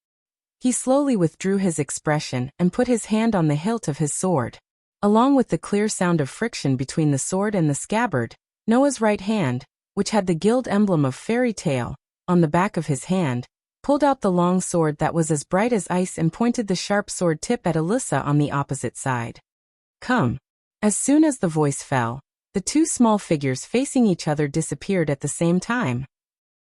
He slowly withdrew his expression and put his hand on the hilt of his sword. Along with the clear sound of friction between the sword and the scabbard, Noah's right hand, which had the guild emblem of fairy tale on the back of his hand, pulled out the long sword that was as bright as ice and pointed the sharp sword tip at Elisha on the opposite side. Come. As soon as the voice fell, the two small figures facing each other disappeared at the same time.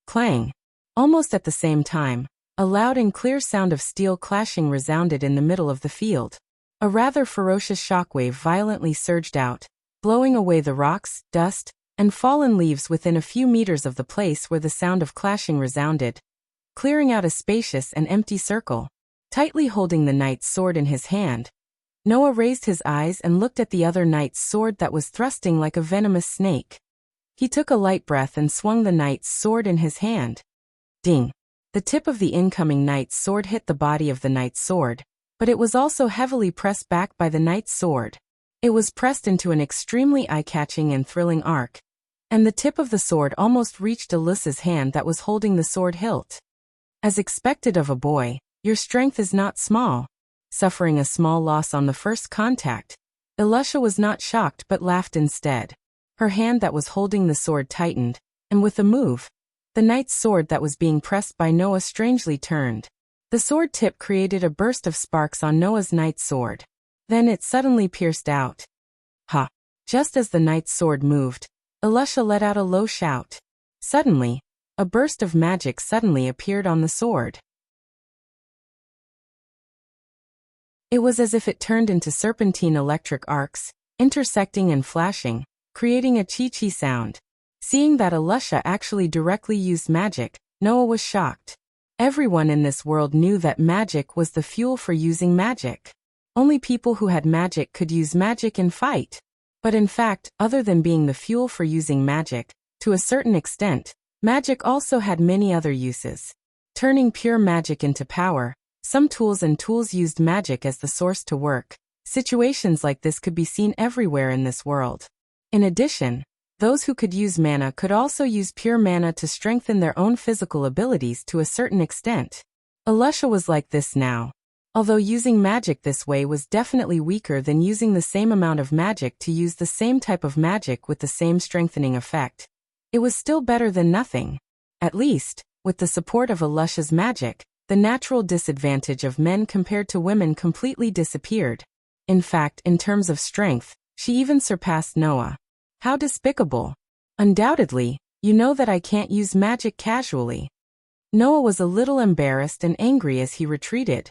Clang. Almost at the same time, a loud and clear sound of steel clashing resounded in the middle of the field. A rather ferocious shockwave violently surged out, blowing away the rocks, dust, and fallen leaves within a few meters of the place where the sound of clashing resounded, clearing out a spacious and empty circle. Tightly holding the knight's sword in his hand, Noah raised his eyes and looked at the other knight's sword that was thrusting like a venomous snake. He took a light breath and swung the knight's sword in his hand. Ding! The tip of the incoming knight's sword hit the body of the knight's sword, but it was also heavily pressed back by the knight's sword. It was pressed into an extremely eye-catching and thrilling arc, and the tip of the sword almost reached Elisha's hand that was holding the sword hilt. As expected of a boy, your strength is not small. Suffering a small loss on the first contact, Elisha was not shocked but laughed instead. Her hand that was holding the sword tightened, and with a move, the knight's sword that was being pressed by Noah strangely turned. The sword tip created a burst of sparks on Noah's knight's sword. Then it suddenly pierced out. Ha! Just as the knight's sword moved, Elisha let out a low shout. Suddenly, a burst of magic suddenly appeared on the sword. It was as if it turned into serpentine electric arcs, intersecting and flashing, creating a chi-chi sound. Seeing that Elisha actually directly used magic, Noah was shocked. Everyone in this world knew that magic was the fuel for using magic. Only people who had magic could use magic and fight. But in fact, other than being the fuel for using magic, to a certain extent, magic also had many other uses. Turning pure magic into power, some tools used magic as the source to work. Situations like this could be seen everywhere in this world. In addition, those who could use mana could also use pure mana to strengthen their own physical abilities to a certain extent. Elisha was like this now. Although using magic this way was definitely weaker than using the same amount of magic to use the same type of magic with the same strengthening effect, it was still better than nothing. At least, with the support of Elisha's magic, the natural disadvantage of men compared to women completely disappeared. In fact, in terms of strength, she even surpassed Noah. How despicable. Undoubtedly, you know that I can't use magic casually. Noah was a little embarrassed and angry as he retreated.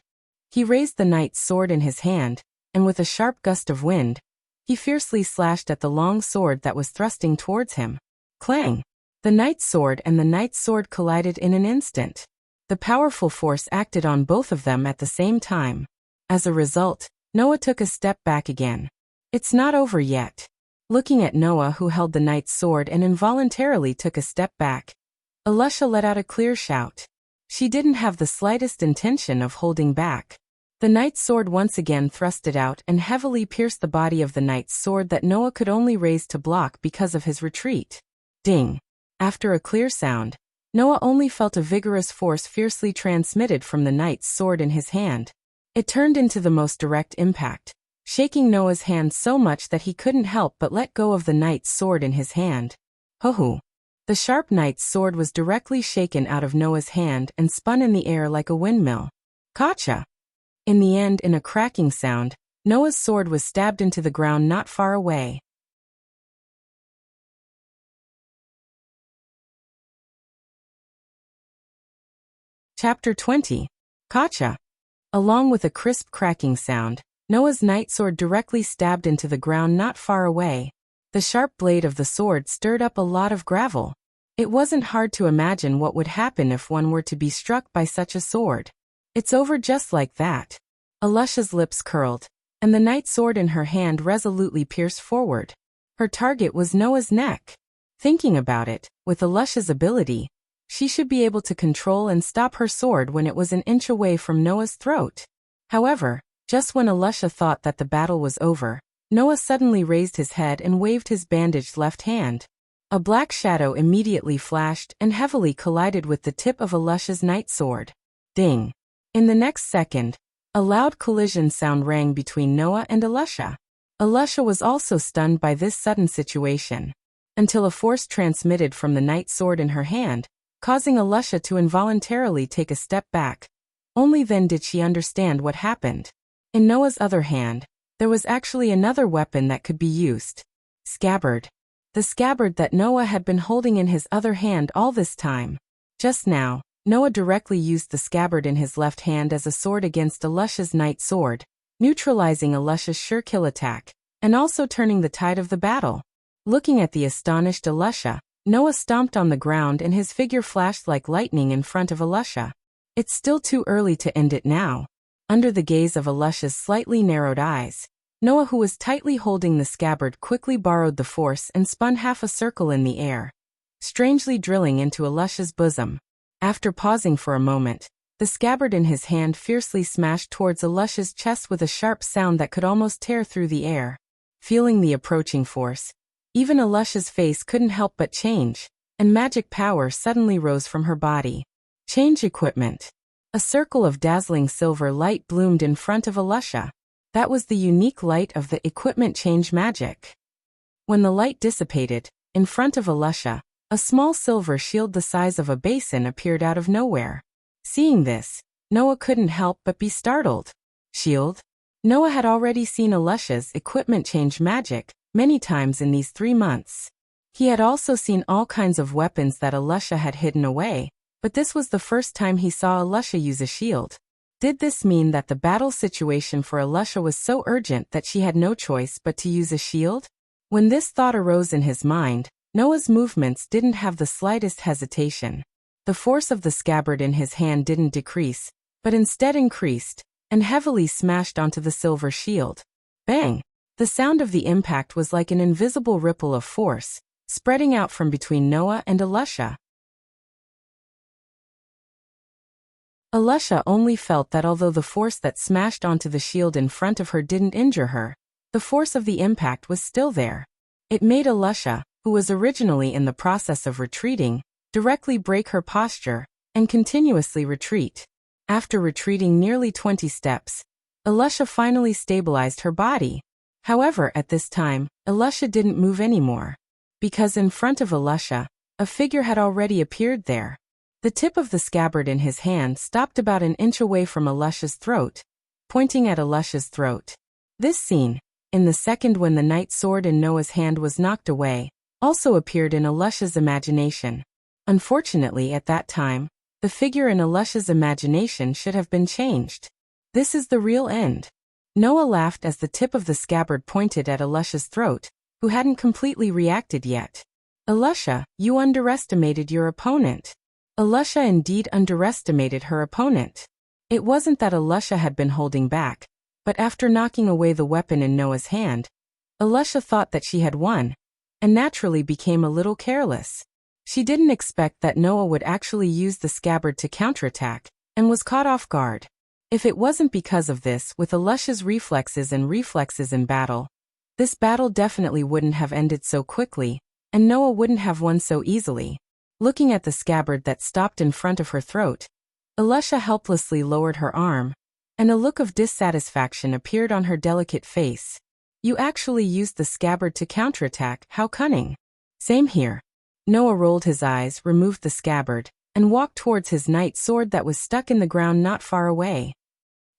He raised the knight's sword in his hand, and with a sharp gust of wind, he fiercely slashed at the long sword that was thrusting towards him. Clang! The knight's sword and the knight's sword collided in an instant. The powerful force acted on both of them at the same time. As a result, Noah took a step back again. It's not over yet. Looking at Noah, who held the knight's sword and involuntarily took a step back, Alusha let out a clear shout. She didn't have the slightest intention of holding back. The knight's sword once again thrusted out and heavily pierced the body of the knight's sword that Noah could only raise to block because of his retreat. Ding! After a clear sound, Noah only felt a vigorous force fiercely transmitted from the knight's sword in his hand. It turned into the most direct impact, shaking Noah's hand so much that he couldn't help but let go of the knight's sword in his hand. Ho-ho! The sharp knight's sword was directly shaken out of Noah's hand and spun in the air like a windmill. Gotcha! In the end, in a cracking sound, Noah's sword was stabbed into the ground not far away. Chapter 20. Gotcha! Along with a crisp cracking sound, Noah's night sword directly stabbed into the ground not far away. The sharp blade of the sword stirred up a lot of gravel. It wasn't hard to imagine what would happen if one were to be struck by such a sword. It's over just like that. Alusha's lips curled, and the night sword in her hand resolutely pierced forward. Her target was Noah's neck. Thinking about it, with Alusha's ability, she should be able to control and stop her sword when it was an inch away from Noah's throat. However, just when Alusha thought that the battle was over, Noah suddenly raised his head and waved his bandaged left hand. A black shadow immediately flashed and heavily collided with the tip of Alusha's night sword. Ding! In the next second, a loud collision sound rang between Noah and Alusha. Alusha was also stunned by this sudden situation, until a force transmitted from the night sword in her hand, causing Alusha to involuntarily take a step back. Only then did she understand what happened. In Noah's other hand, there was actually another weapon that could be used. Scabbard. The scabbard that Noah had been holding in his other hand all this time. Just now, Noah directly used the scabbard in his left hand as a sword against Alusha's night sword, neutralizing Alusha's sure kill attack, and also turning the tide of the battle. Looking at the astonished Alusha, Noah stomped on the ground and his figure flashed like lightning in front of Alusha. It's still too early to end it now. Under the gaze of Alusha's slightly narrowed eyes, Noah, who was tightly holding the scabbard, quickly borrowed the force and spun half a circle in the air, strangely drilling into Alusha's bosom. After pausing for a moment, the scabbard in his hand fiercely smashed towards Alusha's chest with a sharp sound that could almost tear through the air. Feeling the approaching force, even Alusha's face couldn't help but change, and magic power suddenly rose from her body. Change equipment. A circle of dazzling silver light bloomed in front of Alusha. That was the unique light of the equipment change magic. When the light dissipated, in front of Alusha, a small silver shield the size of a basin appeared out of nowhere. Seeing this, Noah couldn't help but be startled. Shield? Noah had already seen Alusha's equipment change magic many times in these 3 months. He had also seen all kinds of weapons that Alusha had hidden away, but this was the first time he saw Alusha use a shield. Did this mean that the battle situation for Alusha was so urgent that she had no choice but to use a shield? When this thought arose in his mind, Noah's movements didn't have the slightest hesitation. The force of the scabbard in his hand didn't decrease, but instead increased, and heavily smashed onto the silver shield. Bang! The sound of the impact was like an invisible ripple of force, spreading out from between Noah and Alusha. Alusha only felt that although the force that smashed onto the shield in front of her didn't injure her, the force of the impact was still there. It made Alusha, who was originally in the process of retreating, directly break her posture and continuously retreat. After retreating nearly 20 steps, Alusha finally stabilized her body. However, at this time, Alusha didn't move anymore, because in front of Alusha, a figure had already appeared there. The tip of the scabbard in his hand stopped about an inch away from Alusha's throat, pointing at Alusha's throat. This scene, in the second when the night sword in Noah's hand was knocked away, also appeared in Alusha's imagination. Unfortunately, at that time, the figure in Alusha's imagination should have been changed. This is the real end. Noah laughed as the tip of the scabbard pointed at Alusha's throat, who hadn't completely reacted yet. Alusha, you underestimated your opponent. Alusha indeed underestimated her opponent. It wasn't that Alusha had been holding back, but after knocking away the weapon in Noah's hand, Alusha thought that she had won, and naturally became a little careless. She didn't expect that Noah would actually use the scabbard to counterattack, and was caught off guard. If it wasn't because of this, with Alusha's reflexes in battle, this battle definitely wouldn't have ended so quickly, and Noah wouldn't have won so easily. Looking at the scabbard that stopped in front of her throat, Alusha helplessly lowered her arm, and a look of dissatisfaction appeared on her delicate face. You actually used the scabbard to counterattack, how cunning. Same here. Noah rolled his eyes, removed the scabbard, and walked towards his knight's sword that was stuck in the ground not far away.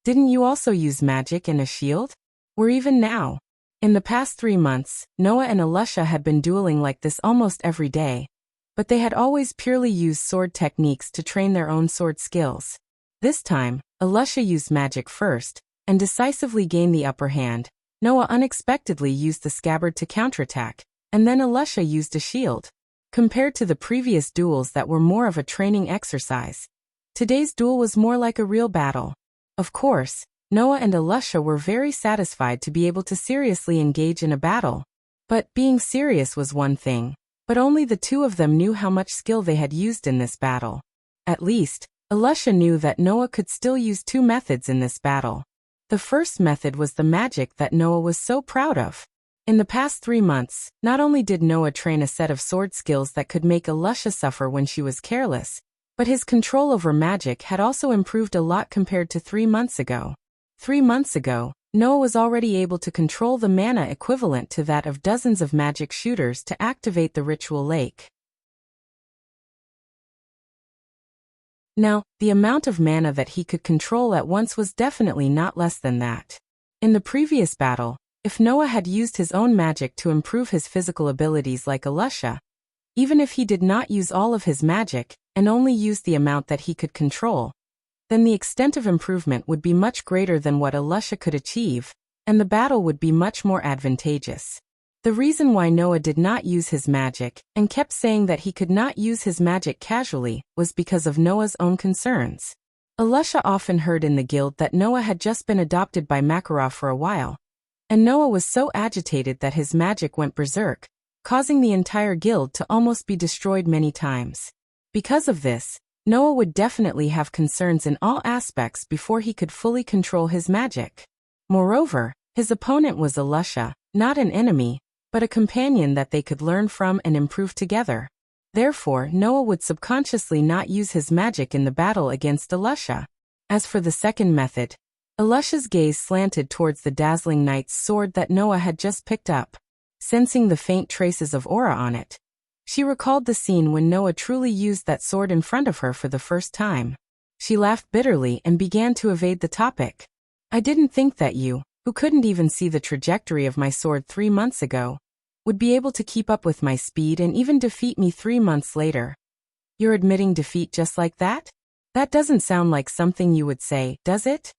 Didn't you also use magic and a shield? Or even now? In the past 3 months, Noah and Alusha had been dueling like this almost every day, but they had always purely used sword techniques to train their own sword skills. This time, Alusha used magic first, and decisively gained the upper hand. Noah unexpectedly used the scabbard to counterattack, and then Alusha used a shield. Compared to the previous duels that were more of a training exercise, today's duel was more like a real battle. Of course, Noah and Alusha were very satisfied to be able to seriously engage in a battle. But being serious was one thing, but only the two of them knew how much skill they had used in this battle. At least, Alusha knew that Noah could still use 2 methods in this battle. The first method was the magic that Noah was so proud of. In the past 3 months, not only did Noah train a set of sword skills that could make Alusha suffer when she was careless, but his control over magic had also improved a lot compared to 3 months ago. 3 months ago, Noah was already able to control the mana equivalent to that of dozens of magic shooters to activate the ritual lake. Now, the amount of mana that he could control at once was definitely not less than that. In the previous battle, if Noah had used his own magic to improve his physical abilities like Alusha, even if he did not use all of his magic, and only used the amount that he could control, then the extent of improvement would be much greater than what Alusha could achieve, and the battle would be much more advantageous. The reason why Noah did not use his magic, and kept saying that he could not use his magic casually, was because of Noah's own concerns. Alusha often heard in the guild that Noah had just been adopted by Makarov for a while, and Noah was so agitated that his magic went berserk, causing the entire guild to almost be destroyed many times. Because of this, Noah would definitely have concerns in all aspects before he could fully control his magic. Moreover, his opponent was Alusha, not an enemy, but a companion that they could learn from and improve together. Therefore, Noah would subconsciously not use his magic in the battle against Alusha. As for the second method, Alusha's gaze slanted towards the dazzling knight's sword that Noah had just picked up. Sensing the faint traces of aura on it, she recalled the scene when Noah truly used that sword in front of her for the first time. She laughed bitterly and began to evade the topic. I didn't think that you, who couldn't even see the trajectory of my sword 3 months ago, would be able to keep up with my speed and even defeat me 3 months later. You're admitting defeat just like that? That doesn't sound like something you would say, does it?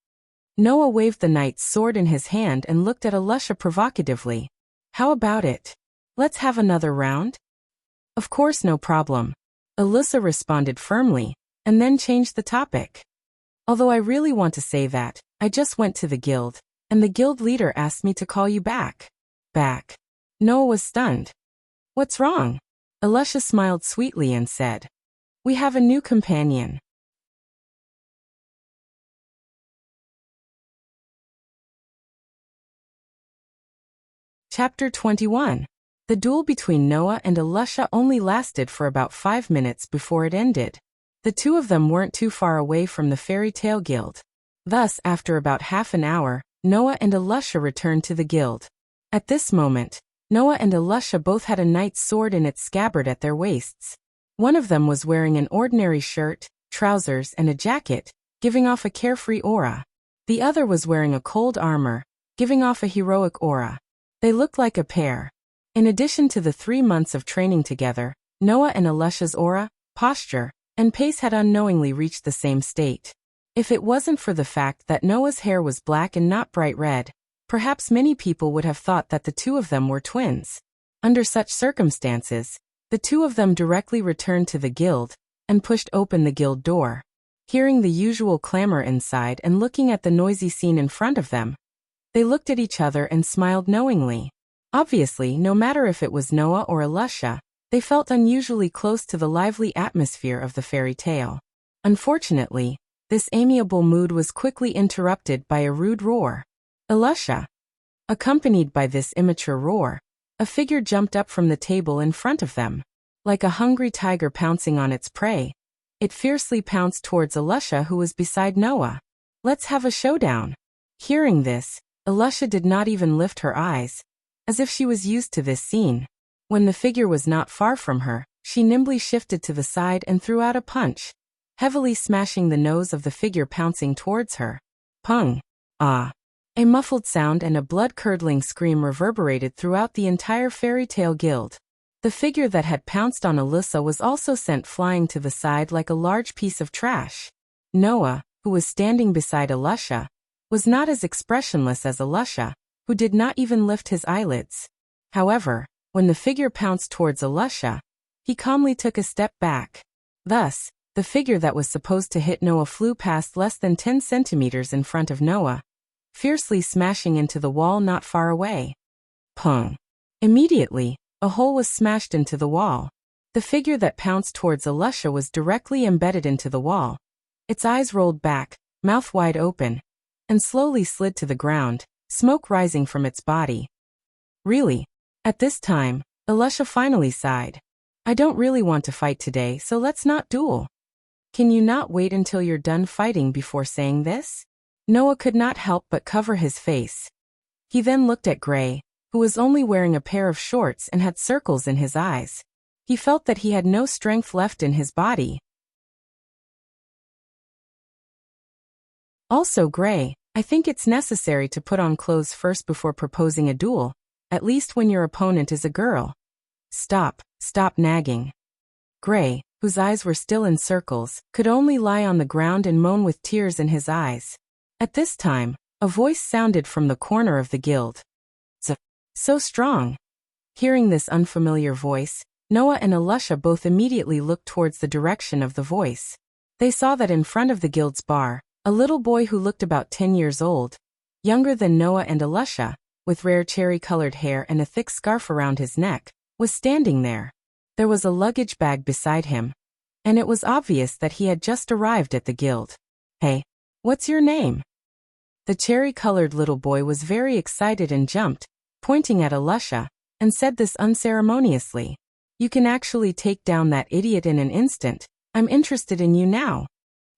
Noah waved the knight's sword in his hand and looked at Alusha provocatively. How about it? Let's have another round? Of course, no problem. Alusha responded firmly, and then changed the topic. Although I really want to say that, I just went to the guild, and the guild leader asked me to call you back. Back. Noah was stunned. What's wrong? Alusha smiled sweetly and said, we have a new companion. Chapter 21. The duel between Noah and Alusha only lasted for about 5 minutes before it ended. The two of them weren't too far away from the Fairy Tale Guild. Thus, after about half an hour, Noah and Alusha returned to the guild. At this moment, Noah and Alusha both had a knight's sword in its scabbard at their waists. One of them was wearing an ordinary shirt, trousers, and a jacket, giving off a carefree aura. The other was wearing a cold armor, giving off a heroic aura. They looked like a pair. In addition to the 3 months of training together, Noah and Alusha's aura, posture, and pace had unknowingly reached the same state. If it wasn't for the fact that Noah's hair was black and not bright red, perhaps many people would have thought that the two of them were twins. Under such circumstances, the two of them directly returned to the guild, and pushed open the guild door. Hearing the usual clamor inside and looking at the noisy scene in front of them, they looked at each other and smiled knowingly. Obviously, no matter if it was Noah or Alusha, they felt unusually close to the lively atmosphere of the fairy tale. Unfortunately, this amiable mood was quickly interrupted by a rude roar. Alusha! Accompanied by this immature roar, a figure jumped up from the table in front of them. Like a hungry tiger pouncing on its prey, it fiercely pounced towards Alusha, who was beside Noah. "Let's have a showdown." Hearing this, Alusha did not even lift her eyes, as if she was used to this scene. When the figure was not far from her, she nimbly shifted to the side and threw out a punch, heavily smashing the nose of the figure pouncing towards her. Pung! Ah! A muffled sound and a blood-curdling scream reverberated throughout the entire fairy tale guild. The figure that had pounced on Alyssa was also sent flying to the side like a large piece of trash. Noah, who was standing beside Alusha, was not as expressionless as Alusha, who did not even lift his eyelids. However, when the figure pounced towards Alusha, he calmly took a step back. Thus, the figure that was supposed to hit Noah flew past less than 10 centimeters in front of Noah, fiercely smashing into the wall not far away. Pung! Immediately, a hole was smashed into the wall. The figure that pounced towards Alusha was directly embedded into the wall. Its eyes rolled back, mouth wide open, and slowly slid to the ground, smoke rising from its body. Really? At this time, Alusha finally sighed. "I don't really want to fight today, so let's not duel." "Can you not wait until you're done fighting before saying this?" Noah could not help but cover his face. He then looked at Gray, who was only wearing a pair of shorts and had circles in his eyes. He felt that he had no strength left in his body. "Also, Gray, I think it's necessary to put on clothes first before proposing a duel, at least when your opponent is a girl." Stop nagging." Gray, whose eyes were still in circles, could only lie on the ground and moan with tears in his eyes. At this time, a voice sounded from the corner of the guild. "So strong." Hearing this unfamiliar voice, Noah and Alusha both immediately looked towards the direction of the voice. They saw that in front of the guild's bar, a little boy who looked about 10 years old, younger than Noah and Alusha, with rare cherry-colored hair and a thick scarf around his neck, was standing there. There was a luggage bag beside him, and it was obvious that he had just arrived at the guild. "Hey, what's your name?" The cherry-colored little boy was very excited and jumped, pointing at Alusha, and said this unceremoniously. "You can actually take down that idiot in an instant. I'm interested in you now."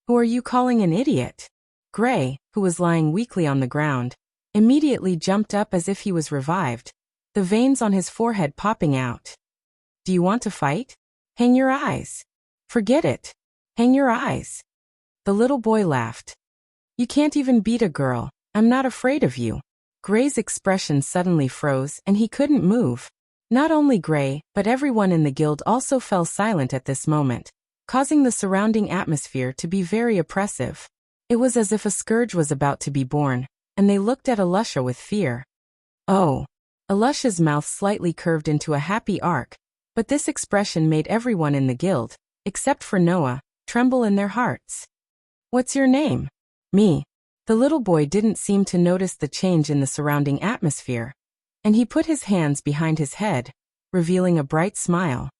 "Who are you calling an idiot?" Gray, who was lying weakly on the ground, immediately jumped up as if he was revived, the veins on his forehead popping out. "Do you want to fight? Hang your eyes." "Forget it. Hang your eyes." The little boy laughed. "You can't even beat a girl. I'm not afraid of you." Gray's expression suddenly froze and he couldn't move. Not only Gray, but everyone in the guild also fell silent at this moment, causing the surrounding atmosphere to be very oppressive. It was as if a scourge was about to be born, and they looked at Alusha with fear. "Oh." Alusha's mouth slightly curved into a happy arc, but this expression made everyone in the guild, except for Noah, tremble in their hearts. "What's your name?" "Me." The little boy didn't seem to notice the change in the surrounding atmosphere, and he put his hands behind his head, revealing a bright smile.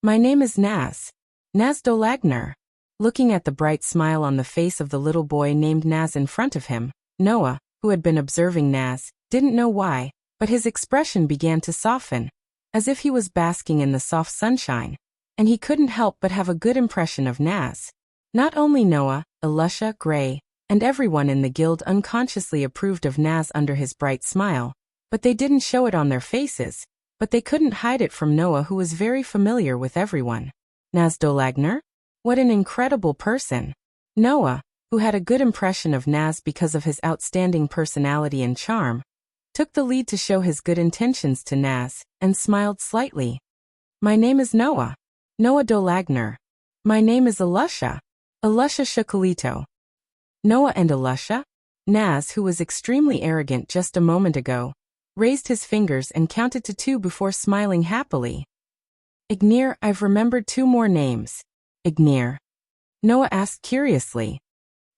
"My name is Naz. Naz Dolagner." Looking at the bright smile on the face of the little boy named Naz in front of him, Noah, who had been observing Naz, didn't know why, but his expression began to soften, as if he was basking in the soft sunshine, and he couldn't help but have a good impression of Naz. Not only Noah, Alusha, Gray, and everyone in the guild unconsciously approved of Naz under his bright smile, but they didn't show it on their faces, but they couldn't hide it from Noah, who was very familiar with everyone. Naz Dolagner? What an incredible person. Noah, who had a good impression of Naz because of his outstanding personality and charm, took the lead to show his good intentions to Naz, and smiled slightly. "My name is Noah. Noah Dolagner. My name is Alusha. Alusha Shakalito." Noah and Alusha? Naz, who was extremely arrogant just a moment ago, raised his fingers and counted to 2 before smiling happily. "Ignir, I've remembered 2 more names. Ignir? Noah asked curiously.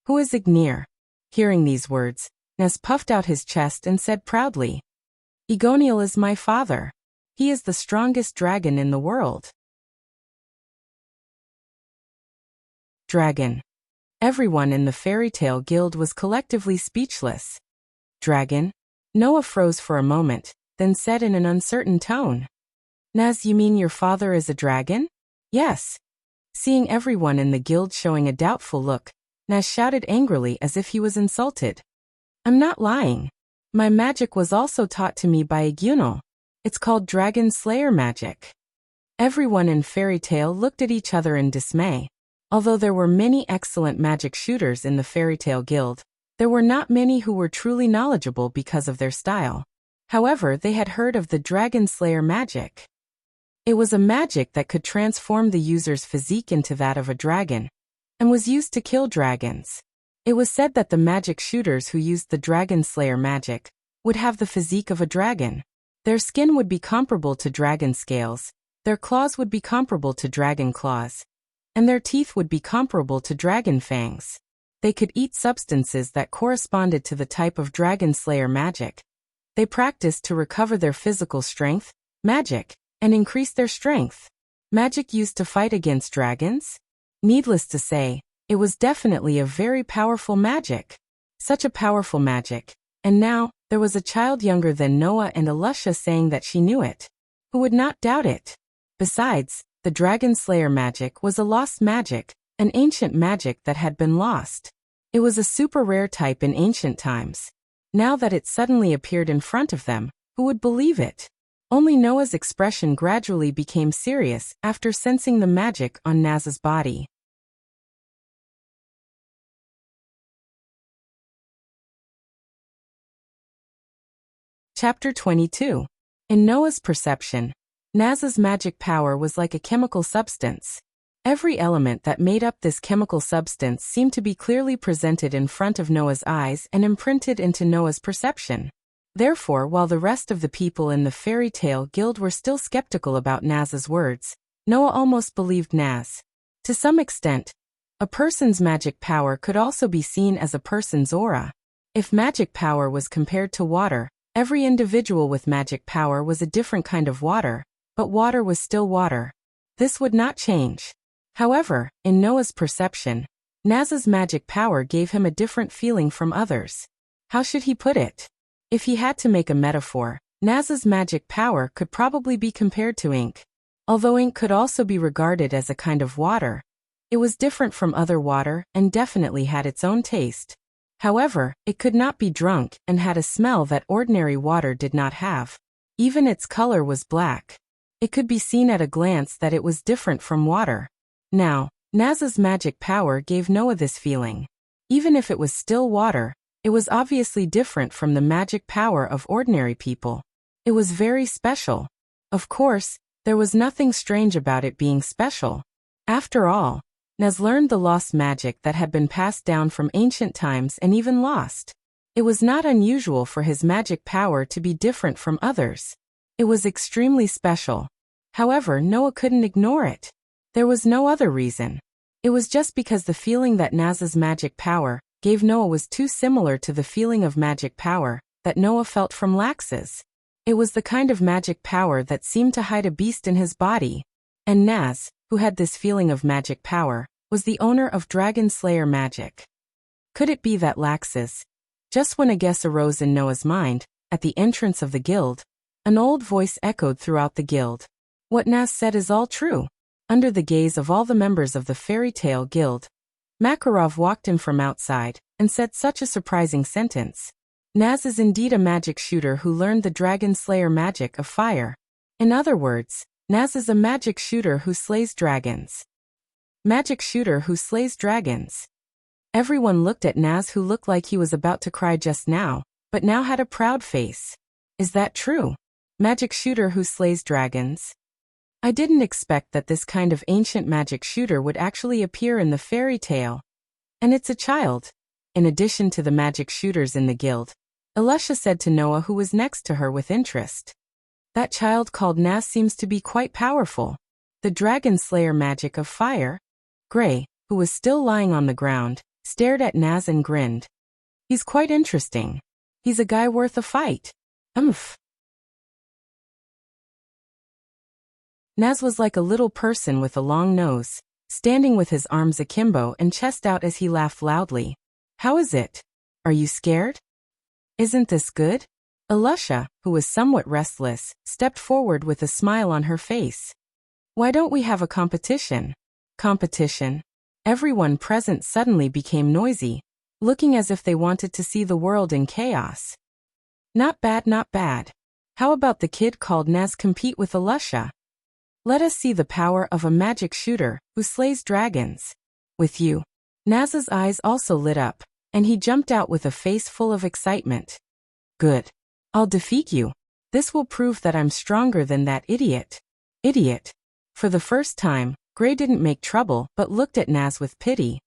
Who is Ignir? Hearing these words, Naz puffed out his chest and said proudly, Egoniel is my father. He is the strongest dragon in the world. Dragon. Everyone in the fairy tale guild was collectively speechless. Dragon? Noah froze for a moment, then said in an uncertain tone. Naz, you mean your father is a dragon? Yes. Seeing everyone in the guild showing a doubtful look, Naz shouted angrily as if he was insulted. I'm not lying. My magic was also taught to me by Egoniel. It's called Dragon Slayer magic. Everyone in Fairy Tale looked at each other in dismay. Although there were many excellent magic shooters in the Fairy Tale Guild, there were not many who were truly knowledgeable because of their style. However, they had heard of the Dragon Slayer magic. It was a magic that could transform the user's physique into that of a dragon, and was used to kill dragons. It was said that the magic shooters who used the Dragon Slayer magic would have the physique of a dragon. Their skin would be comparable to dragon scales, their claws would be comparable to dragon claws, and their teeth would be comparable to dragon fangs. They could eat substances that corresponded to the type of Dragon Slayer magic. They practiced to recover their physical strength, magic, and increase their strength. Magic used to fight against dragons? Needless to say, it was definitely a very powerful magic. Such a powerful magic. And now, there was a child younger than Noah and Elisha saying that she knew it. Who would not doubt it? Besides, the Dragon Slayer magic was a lost magic, an ancient magic that had been lost. It was a super rare type in ancient times. Now that it suddenly appeared in front of them, who would believe it? Only Noah's expression gradually became serious after sensing the magic on Naz's body. Chapter 22. In Noah's perception, Naz's magic power was like a chemical substance. Every element that made up this chemical substance seemed to be clearly presented in front of Noah's eyes and imprinted into Noah's perception. Therefore, while the rest of the people in the Fairy Tale Guild were still skeptical about Naz's words, Noah almost believed Naz. To some extent, a person's magic power could also be seen as a person's aura. If magic power was compared to water, every individual with magic power was a different kind of water, but water was still water. This would not change. However, in Noah's perception, Naz's magic power gave him a different feeling from others. How should he put it? If he had to make a metaphor, Naz's magic power could probably be compared to ink. Although ink could also be regarded as a kind of water, it was different from other water and definitely had its own taste. However, it could not be drunk and had a smell that ordinary water did not have. Even its color was black. It could be seen at a glance that it was different from water. Now, Naz's magic power gave Noah this feeling. Even if it was still water, it was obviously different from the magic power of ordinary people. It was very special. Of course, there was nothing strange about it being special. After all, Naz learned the lost magic that had been passed down from ancient times and even lost. It was not unusual for his magic power to be different from others. It was extremely special. However, Noah couldn't ignore it. There was no other reason. It was just because the feeling that Naz's magic power gave Noah was too similar to the feeling of magic power that Noah felt from Lax's. It was the kind of magic power that seemed to hide a beast in his body. And Naz, who had this feeling of magic power, was the owner of Dragon Slayer magic. Could it be that Lax's? Just when a guess arose in Noah's mind, at the entrance of the guild, an old voice echoed throughout the guild. What Naz said is all true. Under the gaze of all the members of the Fairy Tale Guild, Makarov walked in from outside and said such a surprising sentence. Naz is indeed a magic shooter who learned the Dragon Slayer magic of fire. In other words, Naz is a magic shooter who slays dragons. Magic shooter who slays dragons. Everyone looked at Naz, who looked like he was about to cry just now, but now had a proud face. Is that true? Magic shooter who slays dragons? I didn't expect that this kind of ancient magic shooter would actually appear in the fairy tale. And it's a child. In addition to the magic shooters in the guild, Elisha said to Noah, who was next to her, with interest. That child called Naz seems to be quite powerful. The Dragon Slayer magic of fire? Gray, who was still lying on the ground, stared at Naz and grinned. He's quite interesting. He's a guy worth a fight. Umph. Naz was like a little person with a long nose, standing with his arms akimbo and chest out as he laughed loudly. How is it? Are you scared? Isn't this good? Alusha, who was somewhat restless, stepped forward with a smile on her face. Why don't we have a competition? Competition? Everyone present suddenly became noisy, looking as if they wanted to see the world in chaos. Not bad, not bad. How about the kid called Naz compete with Alusha? Let us see the power of a magic shooter who slays dragons. With you. Naz's eyes also lit up, and he jumped out with a face full of excitement. Good. I'll defeat you. This will prove that I'm stronger than that idiot. Idiot. For the first time, Gray didn't make trouble but looked at Naz with pity.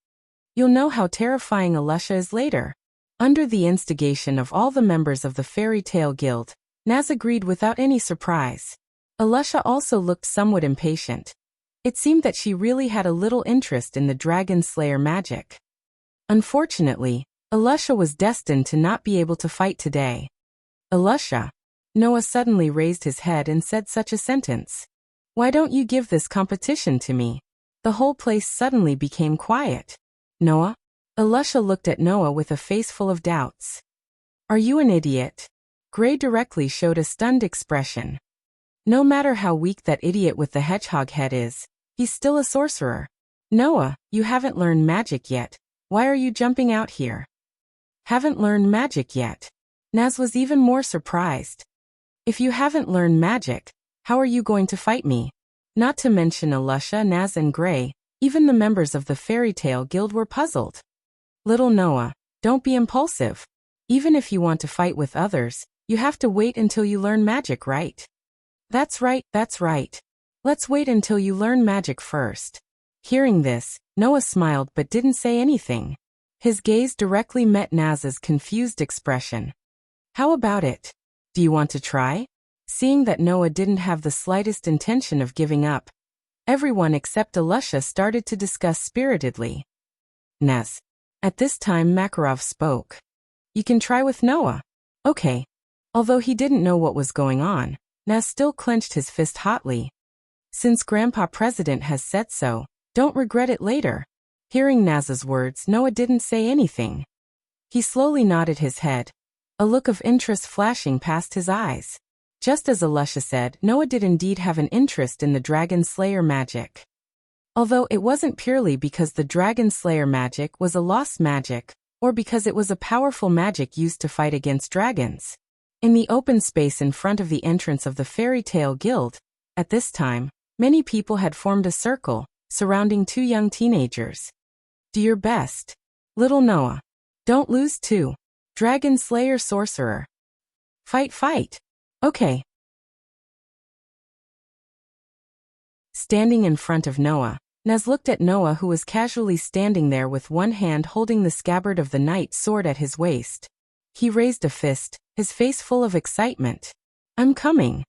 You'll know how terrifying Alusha is later. Under the instigation of all the members of the Fairy Tale Guild, Naz agreed without any surprise. Alusha also looked somewhat impatient. It seemed that she really had a little interest in the Dragon Slayer magic. Unfortunately, Alusha was destined to not be able to fight today. Alusha. Noah suddenly raised his head and said such a sentence. Why don't you give this competition to me? The whole place suddenly became quiet. Noah? Alusha looked at Noah with a face full of doubts. Are you an idiot? Gray directly showed a stunned expression. No matter how weak that idiot with the hedgehog head is, he's still a sorcerer. Noah, you haven't learned magic yet. Why are you jumping out here? Haven't learned magic yet. Naz was even more surprised. If you haven't learned magic, how are you going to fight me? Not to mention Alusha, Naz and Gray, even the members of the Fairy Tale Guild were puzzled. Little Noah, don't be impulsive. Even if you want to fight with others, you have to wait until you learn magic, right? That's right, that's right. Let's wait until you learn magic first. Hearing this, Noah smiled but didn't say anything. His gaze directly met Naz's confused expression. How about it? Do you want to try? Seeing that Noah didn't have the slightest intention of giving up, everyone except Alusha started to discuss spiritedly. Naz. At this time Makarov spoke. You can try with Noah. Okay. Although he didn't know what was going on, Naz still clenched his fist hotly. Since Grandpa President has said so, don't regret it later. Hearing Naz's words, Noah didn't say anything. He slowly nodded his head, a look of interest flashing past his eyes. Just as Alusha said, Noah did indeed have an interest in the Dragon Slayer magic. Although it wasn't purely because the Dragon Slayer magic was a lost magic, or because it was a powerful magic used to fight against dragons. In the open space in front of the entrance of the Fairy Tale Guild, at this time, many people had formed a circle, surrounding two young teenagers. Do your best. Little Noah. Don't lose too. Dragon Slayer Sorcerer. Fight, fight. Okay. Standing in front of Noah, Naz looked at Noah, who was casually standing there with one hand holding the scabbard of the knight's sword at his waist. He raised a fist, his face full of excitement. I'm coming.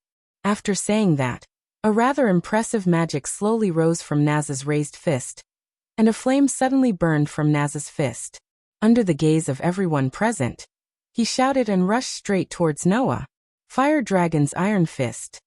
After saying that, a rather impressive magic slowly rose from Naz's raised fist, and a flame suddenly burned from Naz's fist. Under the gaze of everyone present, he shouted and rushed straight towards Noah. Fire Dragon's Iron Fist.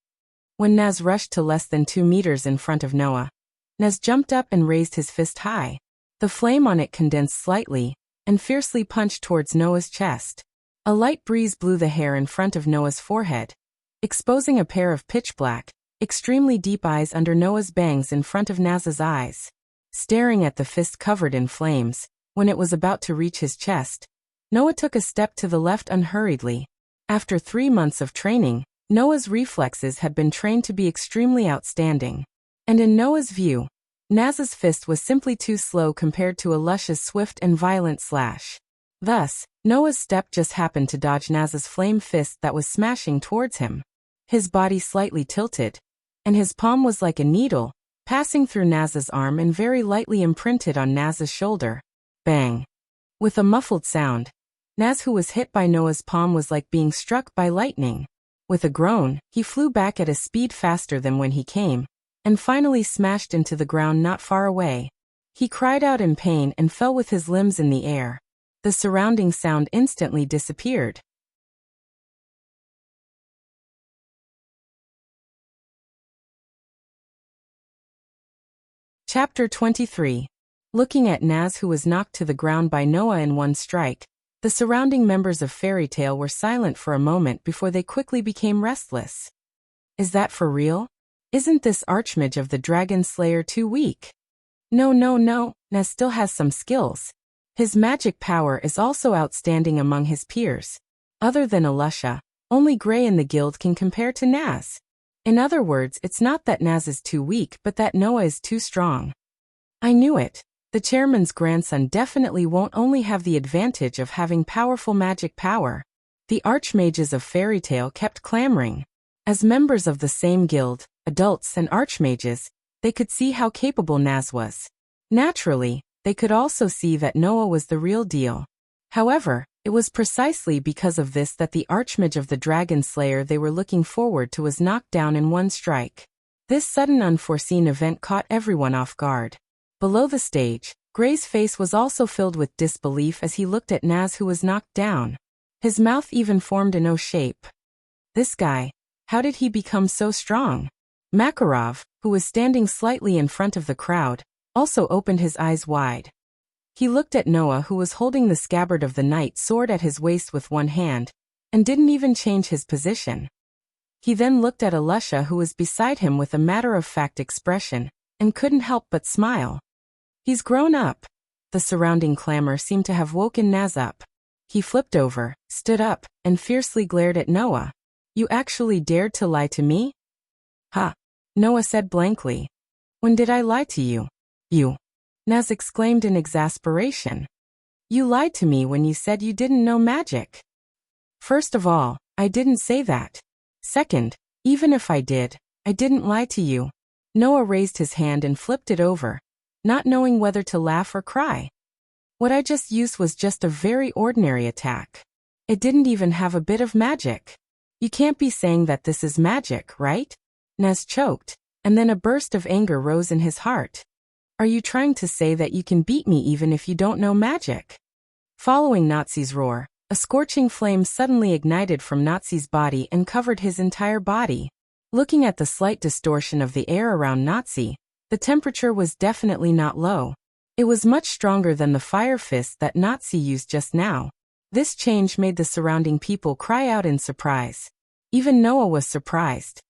When Naz rushed to less than 2 meters in front of Noah, Naz jumped up and raised his fist high. The flame on it condensed slightly, and fiercely punched towards Noah's chest. A light breeze blew the hair in front of Noah's forehead, exposing a pair of pitch-black, extremely deep eyes under Noah's bangs in front of Naz's eyes. Staring at the fist covered in flames, when it was about to reach his chest, Noah took a step to the left unhurriedly. After 3 months of training, Noah's reflexes had been trained to be extremely outstanding. And in Noah's view, Naz's fist was simply too slow compared to Alusha's swift and violent slash. Thus, Noah's step just happened to dodge Naz's flame fist that was smashing towards him. His body slightly tilted, and his palm was like a needle, passing through Naz's arm and very lightly imprinted on Naz's shoulder. Bang! With a muffled sound, Naz, who was hit by Noah's palm, was like being struck by lightning. With a groan, he flew back at a speed faster than when he came, and finally smashed into the ground not far away. He cried out in pain and fell with his limbs in the air. The surrounding sound instantly disappeared. Chapter 23. Looking at Naz, who was knocked to the ground by Noah in one strike, the surrounding members of Fairy Tale were silent for a moment before they quickly became restless. Is that for real? Isn't this Archmage of the Dragon Slayer too weak? No, Naz still has some skills. His magic power is also outstanding among his peers. Other than Alusha, only Grey in the guild can compare to Naz. In other words, it's not that Naz is too weak but that Noah is too strong. I knew it. The chairman's grandson definitely won't only have the advantage of having powerful magic power. The archmages of Fairy Tale kept clamoring. As members of the same guild, adults and archmages, they could see how capable Naz was. Naturally, they could also see that Noah was the real deal. However, it was precisely because of this that the Archmage of the Dragon Slayer they were looking forward to was knocked down in one strike. This sudden unforeseen event caught everyone off guard. Below the stage, Grey's face was also filled with disbelief as he looked at Naz, who was knocked down. His mouth even formed an O shape. This guy, how did he become so strong? Makarov, who was standing slightly in front of the crowd, also opened his eyes wide. He looked at Noah, who was holding the scabbard of the knight sword at his waist with one hand, and didn't even change his position. He then looked at Alusha, who was beside him with a matter-of-fact expression, and couldn't help but smile. He's grown up. The surrounding clamor seemed to have woken Naz up. He flipped over, stood up, and fiercely glared at Noah. You actually dared to lie to me? Ha! Noah said blankly. When did I lie to you? You. Naz exclaimed in exasperation. You lied to me when you said you didn't know magic. First of all, I didn't say that. Second, even if I did, I didn't lie to you. Noah raised his hand and flipped it over, not knowing whether to laugh or cry. What I just used was just a very ordinary attack. It didn't even have a bit of magic. You can't be saying that this is magic, right? Naz choked, and then a burst of anger rose in his heart. Are you trying to say that you can beat me even if you don't know magic? Following Nazi's roar, a scorching flame suddenly ignited from Nazi's body and covered his entire body. Looking at the slight distortion of the air around Nazi, the temperature was definitely not low. It was much stronger than the fire fist that Nazi used just now. This change made the surrounding people cry out in surprise. Even Noah was surprised.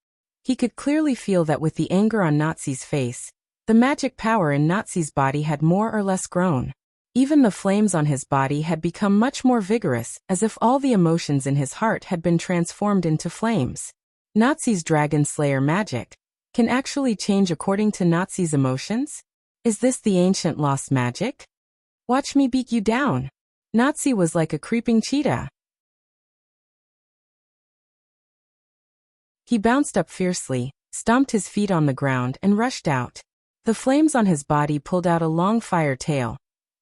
He could clearly feel that with the anger on Nazi's face, the magic power in Nazi's body had more or less grown. Even the flames on his body had become much more vigorous, as if all the emotions in his heart had been transformed into flames. Nazi's Dragon Slayer magic can actually change according to Nazi's emotions? Is this the ancient lost magic? Watch me beat you down. Nazi was like a creeping cheetah. He bounced up fiercely, stomped his feet on the ground and rushed out. The flames on his body pulled out a long fire tail,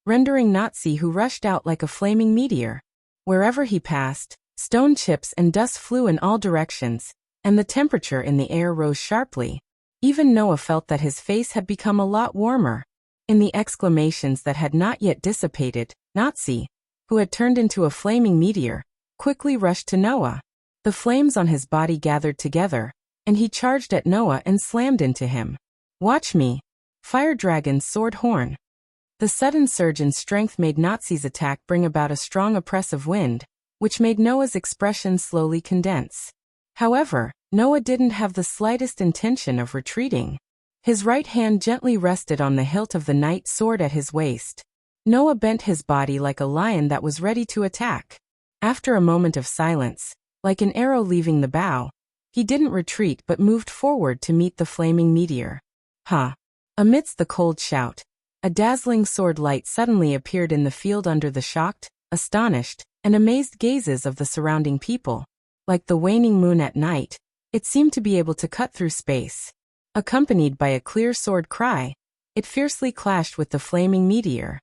rendering Nazi, who rushed out like a flaming meteor. Wherever he passed, stone chips and dust flew in all directions, and the temperature in the air rose sharply. Even Noah felt that his face had become a lot warmer. In the exclamations that had not yet dissipated, Nazi, who had turned into a flaming meteor, quickly rushed to Noah. The flames on his body gathered together, and he charged at Noah and slammed into him. Watch me. Fire Dragon's sword horn. The sudden surge in strength made Nazi's attack bring about a strong oppressive wind, which made Noah's expression slowly condense. However, Noah didn't have the slightest intention of retreating. His right hand gently rested on the hilt of the knight's sword at his waist. Noah bent his body like a lion that was ready to attack. After a moment of silence, like an arrow leaving the bow, he didn't retreat but moved forward to meet the flaming meteor. Ha! Amidst the cold shout, a dazzling sword light suddenly appeared in the field under the shocked, astonished, and amazed gazes of the surrounding people. Like the waning moon at night, it seemed to be able to cut through space. Accompanied by a clear sword cry, it fiercely clashed with the flaming meteor.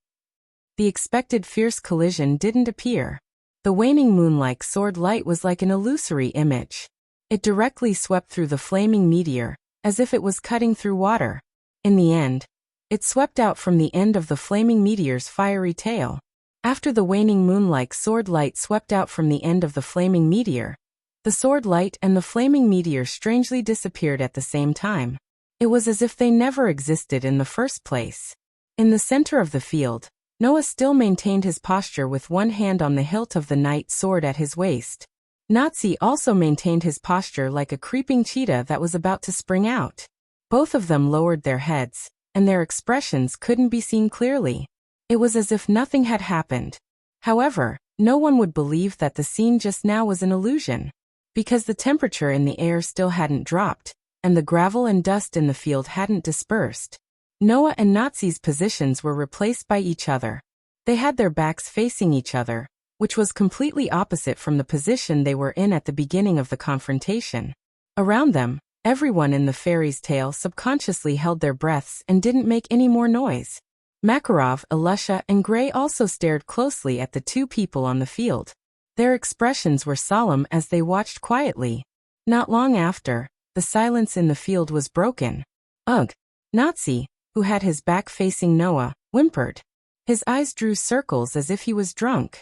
The expected fierce collision didn't appear. The waning moon-like sword light was like an illusory image. It directly swept through the flaming meteor, as if it was cutting through water. In the end, It swept out from the end of the flaming meteor's fiery tail. After the waning moon-like sword light swept out from the end of the flaming meteor, the sword light and the flaming meteor strangely disappeared at the same time. It was as if they never existed in the first place. In the center of the field, Noah still maintained his posture with one hand on the hilt of the knight's sword at his waist. Nazi also maintained his posture like a creeping cheetah that was about to spring out. Both of them lowered their heads, and their expressions couldn't be seen clearly. It was as if nothing had happened. However, no one would believe that the scene just now was an illusion, because the temperature in the air still hadn't dropped, and the gravel and dust in the field hadn't dispersed. Noah and Nazi's positions were replaced by each other. They had their backs facing each other, which was completely opposite from the position they were in at the beginning of the confrontation. Around them, everyone in the fairy's tale subconsciously held their breaths and didn't make any more noise. Makarov, Alusha, and Gray also stared closely at the two people on the field. Their expressions were solemn as they watched quietly. Not long after, the silence in the field was broken. Ugh! Nazi, who had his back facing Noah, whimpered. His eyes drew circles as if he was drunk.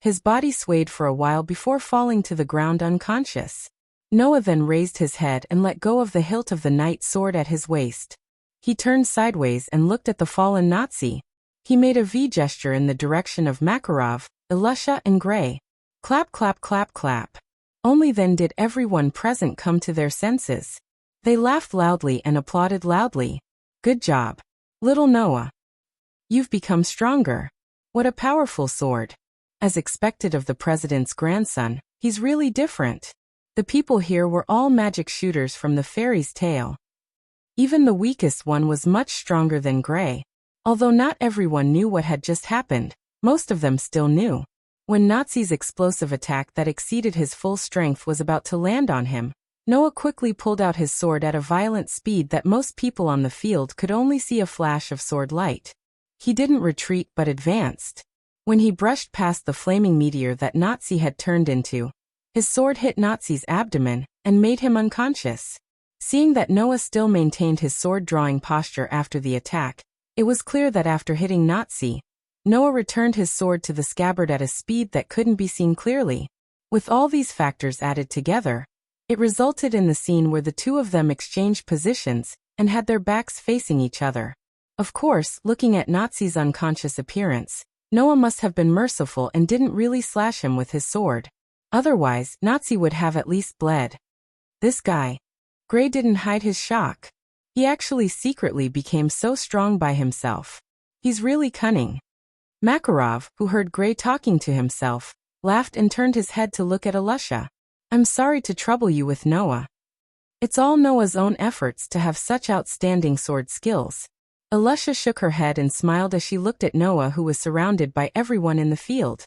His body swayed for a while before falling to the ground unconscious. Noah then raised his head and let go of the hilt of the knight's sword at his waist. He turned sideways and looked at the fallen Nazi. He made a V gesture in the direction of Makarov, Alusha, and Gray. Clap, clap, clap, clap. Only then did everyone present come to their senses. They laughed loudly and applauded loudly. Good job, little Noah. You've become stronger. What a powerful sword. As expected of the president's grandson, he's really different. The people here were all magic shooters from the fairy's tale. Even the weakest one was much stronger than Gray. Although not everyone knew what had just happened, most of them still knew. When Nazi's explosive attack that exceeded his full strength was about to land on him, Noah quickly pulled out his sword at a violent speed that most people on the field could only see a flash of sword light. He didn't retreat but advanced. When he brushed past the flaming meteor that Nazi had turned into, his sword hit Nazi's abdomen and made him unconscious. Seeing that Noah still maintained his sword-drawing posture after the attack, it was clear that after hitting Nazi, Noah returned his sword to the scabbard at a speed that couldn't be seen clearly. With all these factors added together, it resulted in the scene where the two of them exchanged positions and had their backs facing each other. Of course, looking at Nazi's unconscious appearance, Noah must have been merciful and didn't really slash him with his sword. Otherwise, Nazi would have at least bled. This guy. Gray didn't hide his shock. He actually secretly became so strong by himself. He's really cunning. Makarov, who heard Gray talking to himself, laughed and turned his head to look at Alusha. I'm sorry to trouble you with Noah. It's all Noah's own efforts to have such outstanding sword skills. Alusha shook her head and smiled as she looked at Noah, who was surrounded by everyone in the field.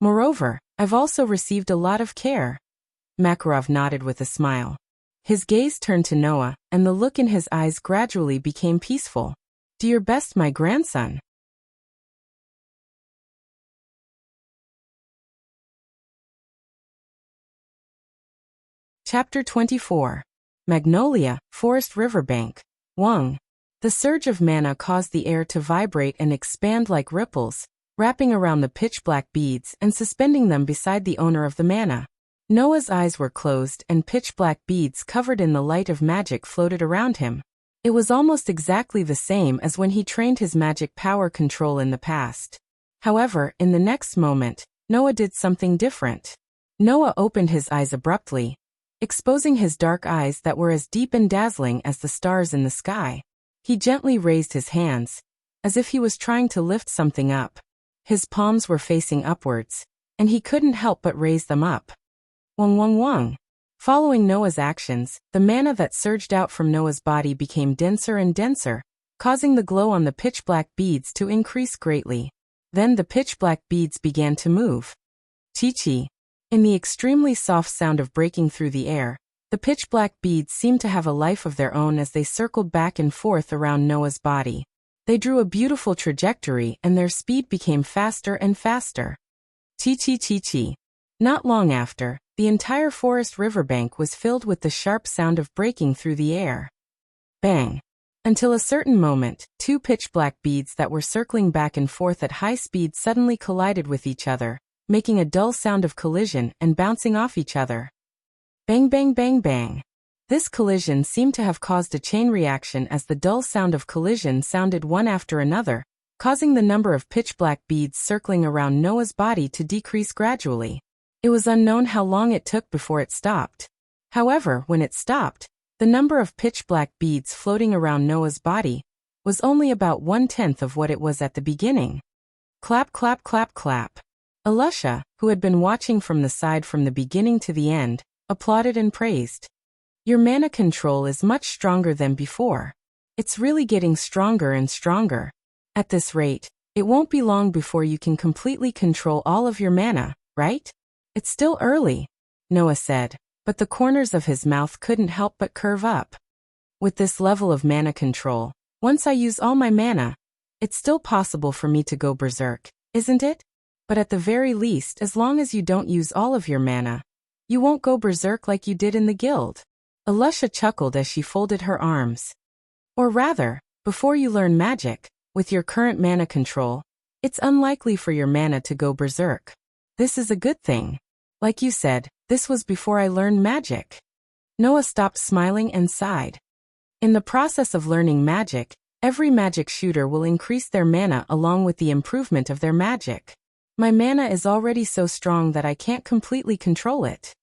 Moreover, I've also received a lot of care. Makarov nodded with a smile. His gaze turned to Noah, and the look in his eyes gradually became peaceful. Do your best, my grandson. Chapter 24. Magnolia, Forest Riverbank. Wang. The surge of mana caused the air to vibrate and expand like ripples, wrapping around the pitch-black beads and suspending them beside the owner of the mana. Noah's eyes were closed and pitch-black beads covered in the light of magic floated around him. It was almost exactly the same as when he trained his magic power control in the past. However, in the next moment, Noah did something different. Noah opened his eyes abruptly, exposing his dark eyes that were as deep and dazzling as the stars in the sky. He gently raised his hands, as if he was trying to lift something up. His palms were facing upwards, and he couldn't help but raise them up. Wang wang wang. Following Noah's actions, the mana that surged out from Noah's body became denser and denser, causing the glow on the pitch-black beads to increase greatly. Then the pitch-black beads began to move. Chi-chi. In the extremely soft sound of breaking through the air, the pitch-black beads seemed to have a life of their own as they circled back and forth around Noah's body. They drew a beautiful trajectory and their speed became faster and faster. Chi-chi chi-chi. Not long after, The entire forest riverbank was filled with the sharp sound of breaking through the air. Bang! Until a certain moment, two pitch-black beads that were circling back and forth at high speed suddenly collided with each other, making a dull sound of collision and bouncing off each other. Bang bang bang bang. This collision seemed to have caused a chain reaction as the dull sound of collision sounded one after another, causing the number of pitch-black beads circling around Noah's body to decrease gradually. It was unknown how long it took before it stopped. However, when it stopped, the number of pitch-black beads floating around Noah's body was only about 1/10 of what it was at the beginning. Clap clap clap clap. Alusha, who had been watching from the side from the beginning to the end, applauded and praised. Your mana control is much stronger than before. It's really getting stronger and stronger. At this rate, it won't be long before you can completely control all of your mana, right? It's still early, Noah said, but the corners of his mouth couldn't help but curve up. With this level of mana control, once I use all my mana, it's still possible for me to go berserk, isn't it? But at the very least, as long as you don't use all of your mana, you won't go berserk like you did in the guild. Alusha chuckled as she folded her arms. Or rather, before you learn magic, with your current mana control, it's unlikely for your mana to go berserk. This is a good thing. Like you said, this was before I learned magic. Noah stopped smiling and sighed. In the process of learning magic, every magic shooter will increase their mana along with the improvement of their magic. My mana is already so strong that I can't completely control it.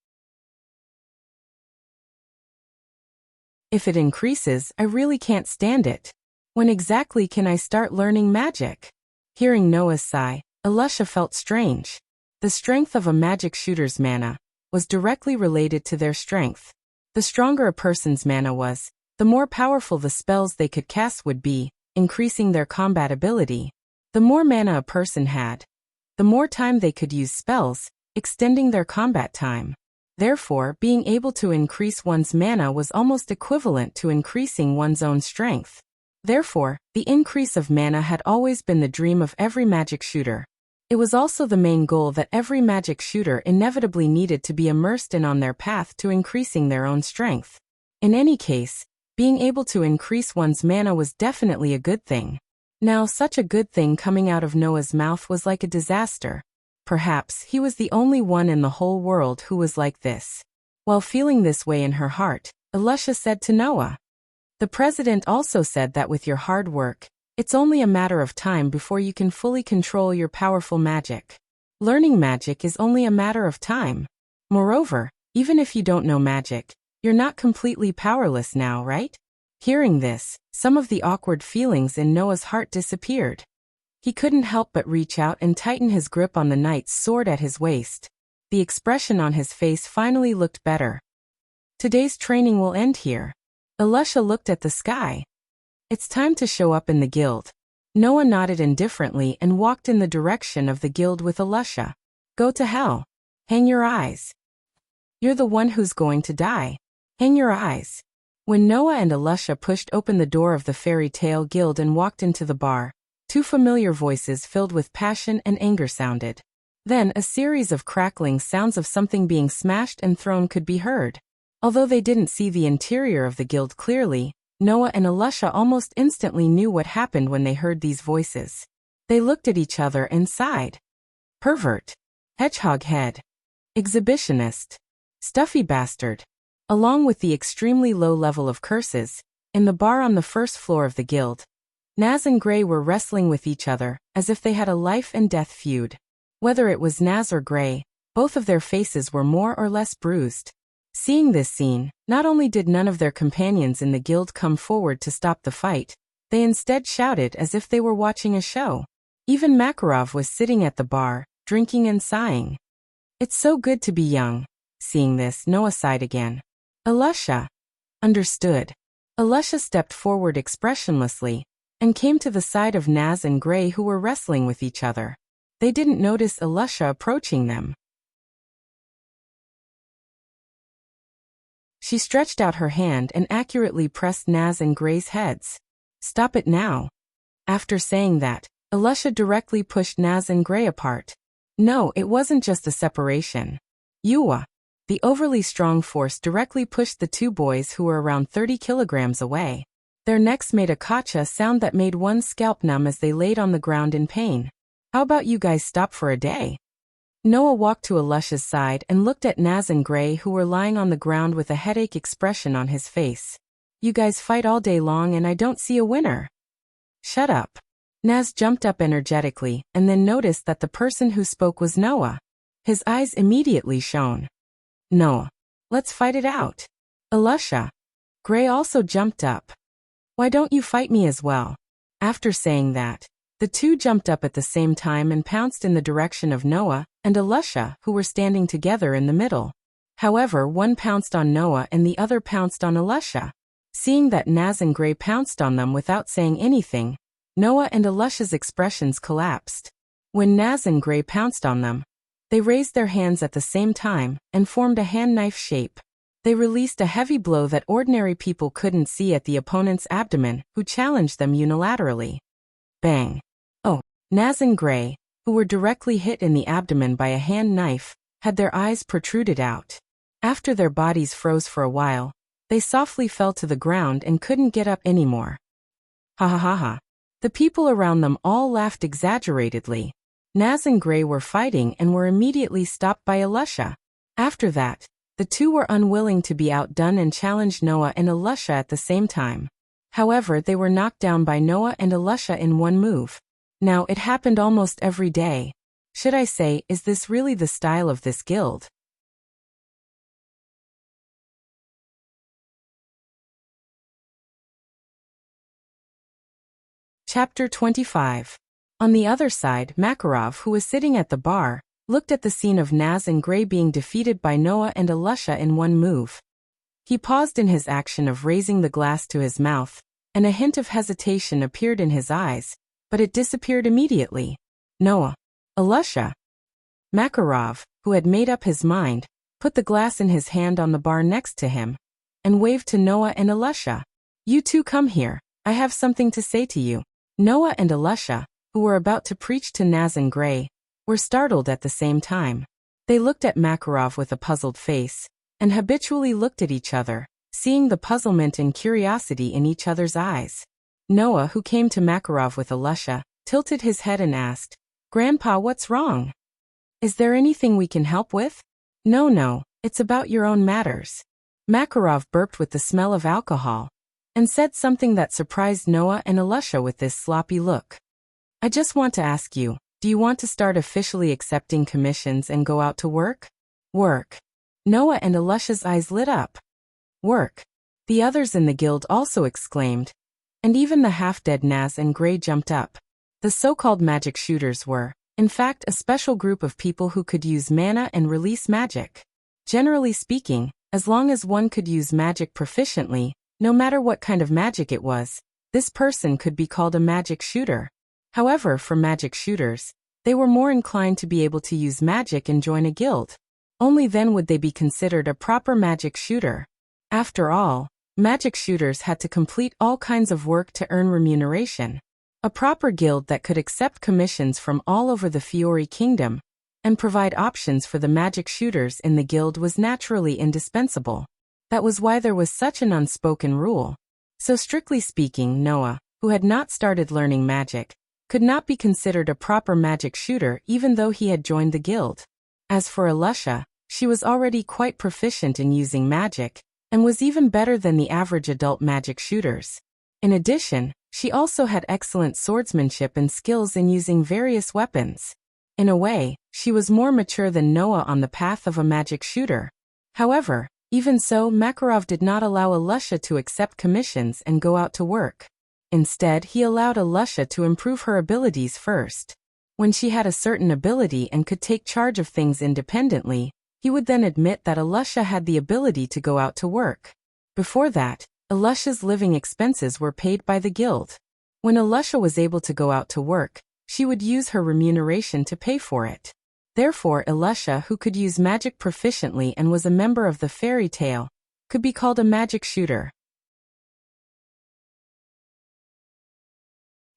If it increases, I really can't stand it. When exactly can I start learning magic? Hearing Noah's sigh, Alusha felt strange. The strength of a magic shooter's mana was directly related to their strength. The stronger a person's mana was, the more powerful the spells they could cast would be, increasing their combat ability. The more mana a person had, the more time they could use spells, extending their combat time. Therefore, being able to increase one's mana was almost equivalent to increasing one's own strength. Therefore, the increase of mana had always been the dream of every magic shooter. It was also the main goal that every magic shooter inevitably needed to be immersed in on their path to increasing their own strength. In any case, being able to increase one's mana was definitely a good thing. Now, such a good thing coming out of Noah's mouth was like a disaster. Perhaps he was the only one in the whole world who was like this. While feeling this way in her heart, Alusha said to Noah, "The president also said that with your hard work, it's only a matter of time before you can fully control your powerful magic. Learning magic is only a matter of time. Moreover, even if you don't know magic, you're not completely powerless now, right?" Hearing this, some of the awkward feelings in Noah's heart disappeared. He couldn't help but reach out and tighten his grip on the knight's sword at his waist. The expression on his face finally looked better. Today's training will end here. Alusha looked at the sky. It's time to show up in the guild. Noah nodded indifferently and walked in the direction of the guild with Alusha. Go to hell. Hang your eyes. You're the one who's going to die. Hang your eyes. When Noah and Alusha pushed open the door of the fairy tale guild and walked into the bar, two familiar voices filled with passion and anger sounded. Then a series of crackling sounds of something being smashed and thrown could be heard. Although they didn't see the interior of the guild clearly, Noah and Alusha almost instantly knew what happened when they heard these voices. They looked at each other and sighed. Pervert. Hedgehog head. Exhibitionist. Stuffy bastard. Along with the extremely low level of curses, in the bar on the first floor of the guild, Naz and Gray were wrestling with each other, as if they had a life and death feud. Whether it was Naz or Gray, both of their faces were more or less bruised. Seeing this scene, not only did none of their companions in the guild come forward to stop the fight, they instead shouted as if they were watching a show. Even Makarov was sitting at the bar, drinking and sighing. It's so good to be young. Seeing this, Noah sighed again. Alusha. Understood. Alusha stepped forward expressionlessly, and came to the side of Naz and Gray who were wrestling with each other. They didn't notice Alusha approaching them. She stretched out her hand and accurately pressed Naz and Gray's heads. Stop it now. After saying that, Alusha directly pushed Naz and Gray apart. No, it wasn't just a separation. Yuwa. The overly strong force directly pushed the two boys who were around 30 kilograms away. Their necks made a kacha sound that made one's scalp numb as they laid on the ground in pain. How about you guys stop for a day? Noah walked to Alusha's side and looked at Naz and Gray, who were lying on the ground with a headache expression on his face. You guys fight all day long and I don't see a winner. Shut up. Naz jumped up energetically and then noticed that the person who spoke was Noah. His eyes immediately shone. Noah, let's fight it out. Alusha. Gray also jumped up. Why don't you fight me as well? After saying that, the two jumped up at the same time and pounced in the direction of Noah and Alusha, who were standing together in the middle. However, one pounced on Noah and the other pounced on Alusha. Seeing that Naz and Gray pounced on them without saying anything, Noah and Alusha's expressions collapsed. When Naz and Gray pounced on them, they raised their hands at the same time and formed a hand-knife shape. They released a heavy blow that ordinary people couldn't see at the opponent's abdomen, who challenged them unilaterally. Bang! Oh, Naz and Gray, who were directly hit in the abdomen by a hand knife, had their eyes protruded out. After their bodies froze for a while, they softly fell to the ground and couldn't get up anymore. Ha ha ha ha. The people around them all laughed exaggeratedly. Naz and Gray were fighting and were immediately stopped by Alusha. After that, the two were unwilling to be outdone and challenged Noah and Alusha at the same time. However, they were knocked down by Noah and Alusha in one move. Now, it happened almost every day. Should I say, is this really the style of this guild? Chapter 25. On the other side, Makarov, who was sitting at the bar, looked at the scene of Naz and Gray being defeated by Noah and Alusha in one move. He paused in his action of raising the glass to his mouth, and a hint of hesitation appeared in his eyes, but it disappeared immediately. Noah. Alusha. Makarov, who had made up his mind, put the glass in his hand on the bar next to him, and waved to Noah and Alusha. You two come here, I have something to say to you. Noah and Alusha, who were about to preach to Naz and Gray, were startled at the same time. They looked at Makarov with a puzzled face, and habitually looked at each other, seeing the puzzlement and curiosity in each other's eyes. Noah, who came to Makarov with Alusha, tilted his head and asked, Grandpa, what's wrong? Is there anything we can help with? No, it's about your own matters. Makarov burped with the smell of alcohol, and said something that surprised Noah and Alusha with this sloppy look. I just want to ask you, do you want to start officially accepting commissions and go out to work? Work. Noah and Alusha's eyes lit up. Work. The others in the guild also exclaimed, and even the half-dead Naz and Gray jumped up. The so-called magic shooters were, in fact, a special group of people who could use mana and release magic. Generally speaking, as long as one could use magic proficiently, no matter what kind of magic it was, this person could be called a magic shooter. However, for magic shooters, they were more inclined to be able to use magic and join a guild. Only then would they be considered a proper magic shooter. After all, magic shooters had to complete all kinds of work to earn remuneration. A proper guild that could accept commissions from all over the Fiori Kingdom and provide options for the magic shooters in the guild was naturally indispensable. That was why there was such an unspoken rule. So strictly speaking, Noah, who had not started learning magic, could not be considered a proper magic shooter even though he had joined the guild. As for Alusha, she was already quite proficient in using magic, and was even better than the average adult magic shooters. In addition, she also had excellent swordsmanship and skills in using various weapons. In a way, she was more mature than Noah on the path of a magic shooter. However, even so, Makarov did not allow Alusha to accept commissions and go out to work. Instead, he allowed Alusha to improve her abilities first. When she had a certain ability and could take charge of things independently, he would then admit that Alusha had the ability to go out to work. Before that, Alusha's living expenses were paid by the guild. When Alusha was able to go out to work, she would use her remuneration to pay for it. Therefore, Alusha, who could use magic proficiently and was a member of the fairy tale, could be called a magic shooter.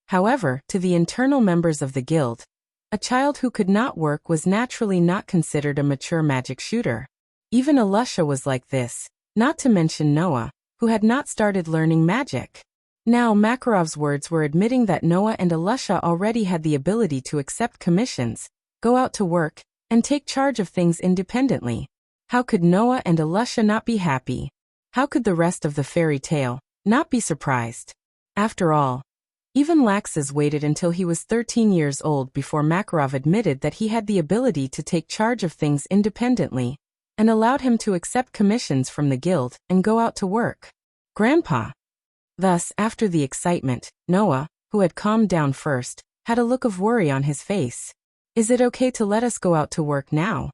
However, to the internal members of the guild, a child who could not work was naturally not considered a mature magic shooter. Even Elisha was like this, not to mention Noah, who had not started learning magic. Now Makarov's words were admitting that Noah and Elisha already had the ability to accept commissions, go out to work, and take charge of things independently. How could Noah and Elisha not be happy? How could the rest of the fairy tale not be surprised? After all, even Laxus waited until he was 13 years old before Makarov admitted that he had the ability to take charge of things independently, and allowed him to accept commissions from the guild and go out to work. Grandpa. Thus, after the excitement, Noah, who had calmed down first, had a look of worry on his face. Is it okay to let us go out to work now?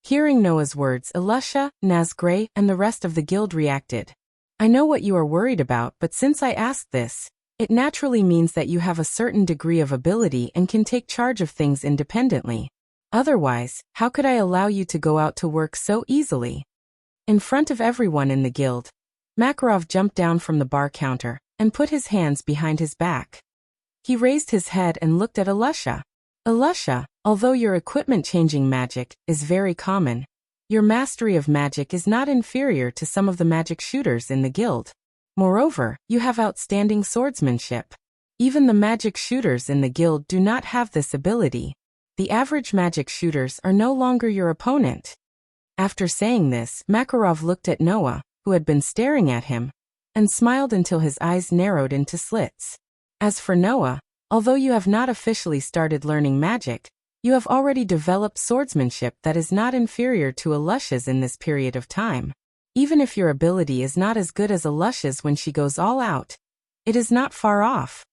Hearing Noah's words, Elisha, Nazgray, and the rest of the guild reacted. I know what you are worried about, but since I asked this, it naturally means that you have a certain degree of ability and can take charge of things independently. Otherwise, how could I allow you to go out to work so easily? In front of everyone in the guild, Makarov jumped down from the bar counter and put his hands behind his back. He raised his head and looked at Elisha. Elisha, although your equipment-changing magic is very common, your mastery of magic is not inferior to some of the magic shooters in the guild. Moreover, you have outstanding swordsmanship. Even the magic shooters in the guild do not have this ability. The average magic shooters are no longer your opponent. After saying this, Makarov looked at Noah, who had been staring at him, and smiled until his eyes narrowed into slits. As for Noah, although you have not officially started learning magic, you have already developed swordsmanship that is not inferior to Elisha's in this period of time. Even if your ability is not as good as Elisha's when she goes all out, it is not far off.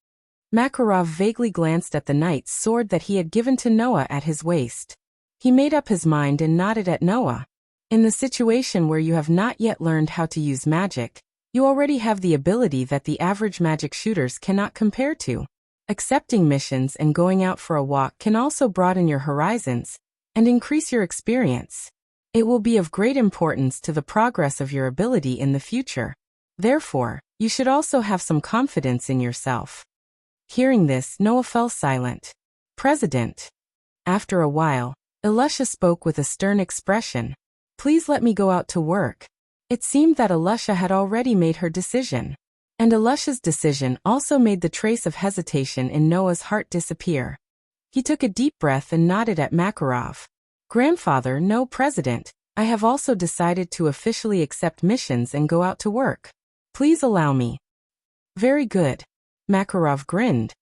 Makarov vaguely glanced at the knight's sword that he had given to Noah at his waist. He made up his mind and nodded at Noah. In the situation where you have not yet learned how to use magic, you already have the ability that the average magic shooters cannot compare to. Accepting missions and going out for a walk can also broaden your horizons and increase your experience. It will be of great importance to the progress of your ability in the future. Therefore, you should also have some confidence in yourself. Hearing this, Noah fell silent. President. After a while, Elisha spoke with a stern expression. Please let me go out to work. It seemed that Elisha had already made her decision. And Elisha's decision also made the trace of hesitation in Noah's heart disappear. He took a deep breath and nodded at Makarov. Grandfather, no, President, I have also decided to officially accept missions and go out to work. Please allow me. Very good. Makarov grinned.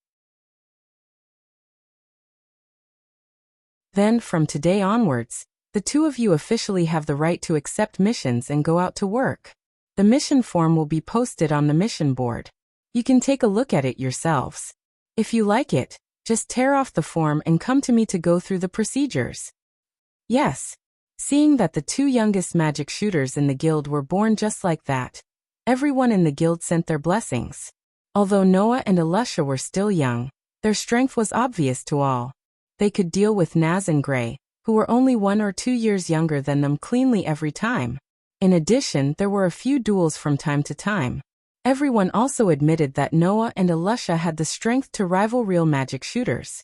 Then from today onwards, the two of you officially have the right to accept missions and go out to work. The mission form will be posted on the mission board. You can take a look at it yourselves. If you like it, just tear off the form and come to me to go through the procedures. Yes. Seeing that the two youngest magic shooters in the guild were born just like that, everyone in the guild sent their blessings. Although Noah and Elisha were still young, their strength was obvious to all. They could deal with Naz and Gray, who were only 1 or 2 years younger than them, cleanly every time. In addition, there were a few duels from time to time. Everyone also admitted that Noah and Elisha had the strength to rival real magic shooters.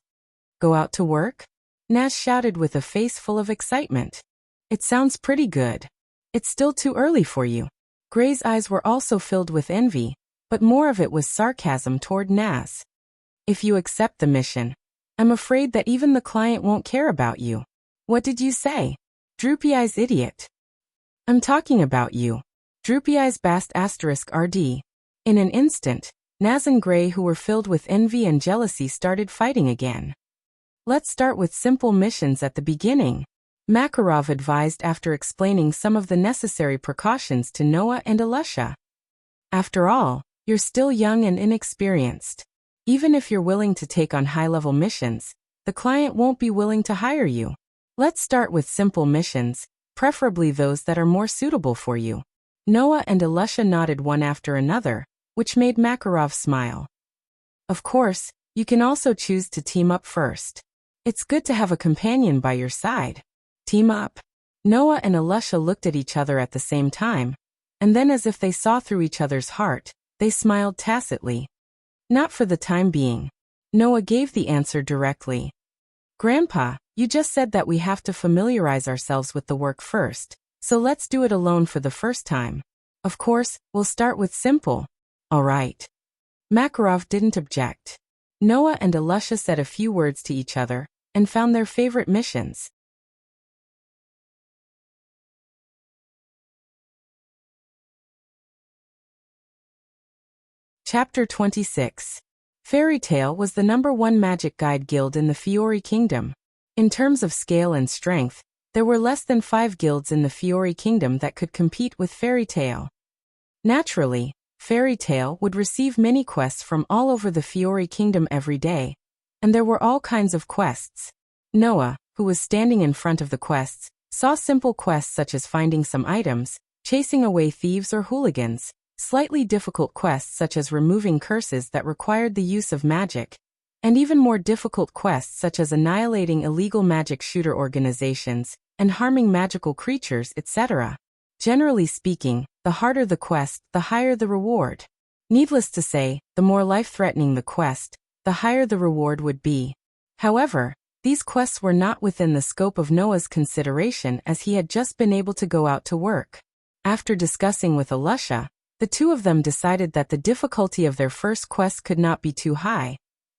Go out to work? Naz shouted with a face full of excitement. It sounds pretty good. It's still too early for you. Gray's eyes were also filled with envy, but more of it was sarcasm toward Naz. If you accept the mission, I'm afraid that even the client won't care about you. What did you say? Droopy Eyes idiot. I'm talking about you. Droopy Eyes bast *RD. In an instant, Naz and Gray, who were filled with envy and jealousy, started fighting again. Let's start with simple missions at the beginning, Makarov advised after explaining some of the necessary precautions to Noah and Elisha. After all, you're still young and inexperienced. Even if you're willing to take on high-level missions, the client won't be willing to hire you. Let's start with simple missions, preferably those that are more suitable for you. Noah and Elisha nodded one after another, which made Makarov smile. Of course, you can also choose to team up first. It's good to have a companion by your side. Team up. Noah and Elisha looked at each other at the same time, and then as if they saw through each other's heart, they smiled tacitly. Not for the time being. Noah gave the answer directly. Grandpa, you just said that we have to familiarize ourselves with the work first, So let's do it alone for the first time. Of course, we'll start with simple. All right. Makarov didn't object. Noah and Alusha said a few words to each other and found their favorite missions. Chapter 26. Fairy Tale was the #1 magic guide guild in the Fiori Kingdom. In terms of scale and strength, there were less than 5 guilds in the Fiori Kingdom that could compete with Fairy Tale. Naturally, Fairy Tale would receive many quests from all over the Fiori Kingdom every day, and there were all kinds of quests. Noah, who was standing in front of the quests, saw simple quests such as finding some items, chasing away thieves or hooligans, slightly difficult quests such as removing curses that required the use of magic, and even more difficult quests such as annihilating illegal magic shooter organizations and harming magical creatures, etc. Generally speaking, the harder the quest, the higher the reward. Needless to say, the more life-threatening the quest, the higher the reward would be. However, these quests were not within the scope of Noah's consideration as he had just been able to go out to work. After discussing with Alusha, the two of them decided that the difficulty of their first quest could not be too high,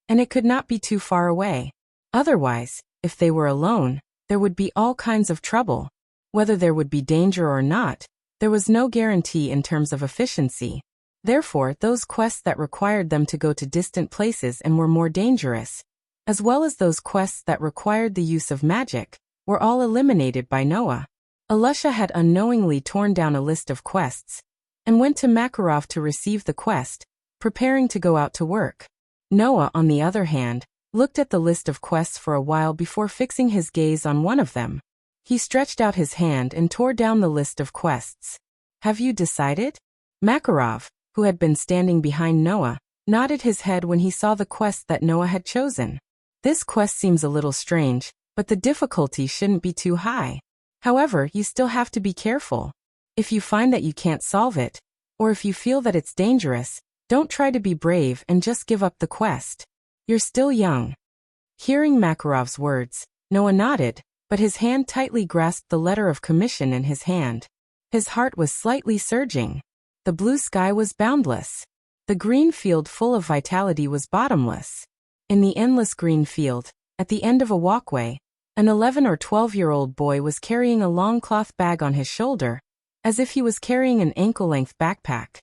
and it could not be too far away. Otherwise, if they were alone, there would be all kinds of trouble. Whether there would be danger or not, there was no guarantee in terms of efficiency. Therefore, those quests that required them to go to distant places and were more dangerous, as well as those quests that required the use of magic, were all eliminated by Noah. Alusha had unknowingly torn down a list of quests and went to Makarov to receive the quest, preparing to go out to work. Noah, on the other hand, looked at the list of quests for a while before fixing his gaze on one of them. He stretched out his hand and tore down the list of quests. Have you decided? Makarov, who had been standing behind Noah, nodded his head when he saw the quest that Noah had chosen. This quest seems a little strange, but the difficulty shouldn't be too high. However, you still have to be careful. If you find that you can't solve it, or if you feel that it's dangerous, don't try to be brave and just give up the quest. You're still young. Hearing Makarov's words, Noah nodded, but his hand tightly grasped the letter of commission in his hand. His heart was slightly surging. The blue sky was boundless. The green field full of vitality was bottomless. In the endless green field, at the end of a walkway, an 11 or 12-year-old boy was carrying a long cloth bag on his shoulder, as if he was carrying an ankle-length backpack.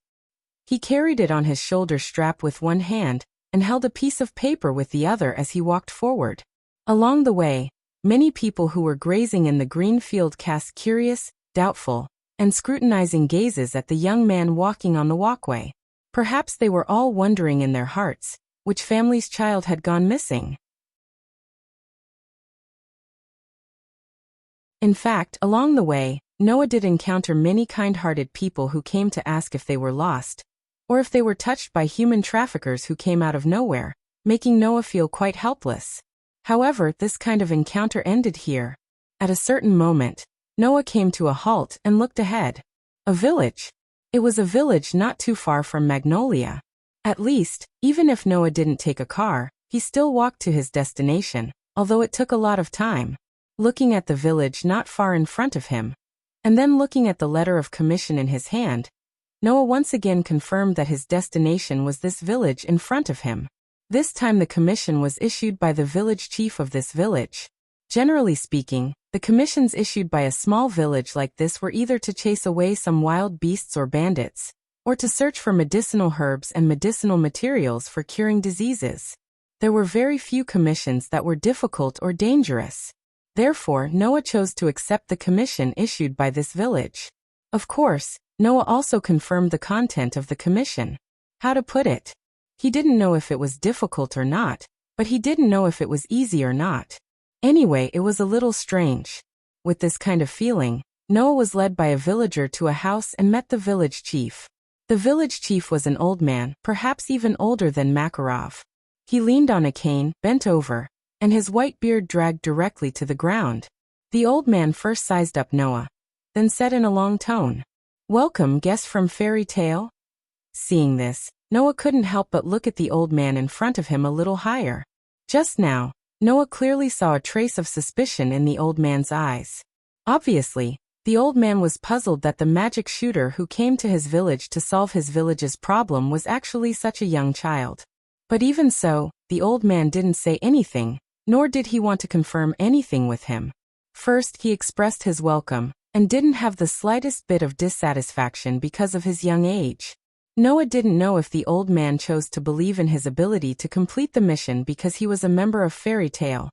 He carried it on his shoulder strap with one hand and held a piece of paper with the other as he walked forward. Along the way, many people who were grazing in the green field cast curious, doubtful, and scrutinizing gazes at the young man walking on the walkway. Perhaps they were all wondering in their hearts which family's child had gone missing. In fact, along the way, Noah did encounter many kind-hearted people who came to ask if they were lost, or if they were touched by human traffickers who came out of nowhere, making Noah feel quite helpless. However, this kind of encounter ended here. At a certain moment, Noah came to a halt and looked ahead. A village. It was a village not too far from Magnolia. At least, even if Noah didn't take a car, he still walked to his destination, although it took a lot of time. Looking at the village not far in front of him, and then looking at the letter of commission in his hand, Noah once again confirmed that his destination was this village in front of him. This time the commission was issued by the village chief of this village. Generally speaking, the commissions issued by a small village like this were either to chase away some wild beasts or bandits, or to search for medicinal herbs and medicinal materials for curing diseases. There were very few commissions that were difficult or dangerous. Therefore, Noah chose to accept the commission issued by this village. Of course, Noah also confirmed the content of the commission. How to put it? He didn't know if it was difficult or not, but he didn't know if it was easy or not. Anyway, it was a little strange. With this kind of feeling, Noah was led by a villager to a house and met the village chief. The village chief was an old man, perhaps even older than Makarov. He leaned on a cane, bent over, and his white beard dragged directly to the ground. The old man first sized up Noah, then said in a long tone, "Welcome, guest from Fairy Tale?" Seeing this, Noah couldn't help but look at the old man in front of him a little higher. Just now, Noah clearly saw a trace of suspicion in the old man's eyes. Obviously, The old man was puzzled that the magic shooter who came to his village to solve his village's problem was actually such a young child. But even so, the old man didn't say anything, nor did he want to confirm anything with him. First, he expressed his welcome, and didn't have the slightest bit of dissatisfaction because of his young age. Noah didn't know if the old man chose to believe in his ability to complete the mission because he was a member of Fairy Tale,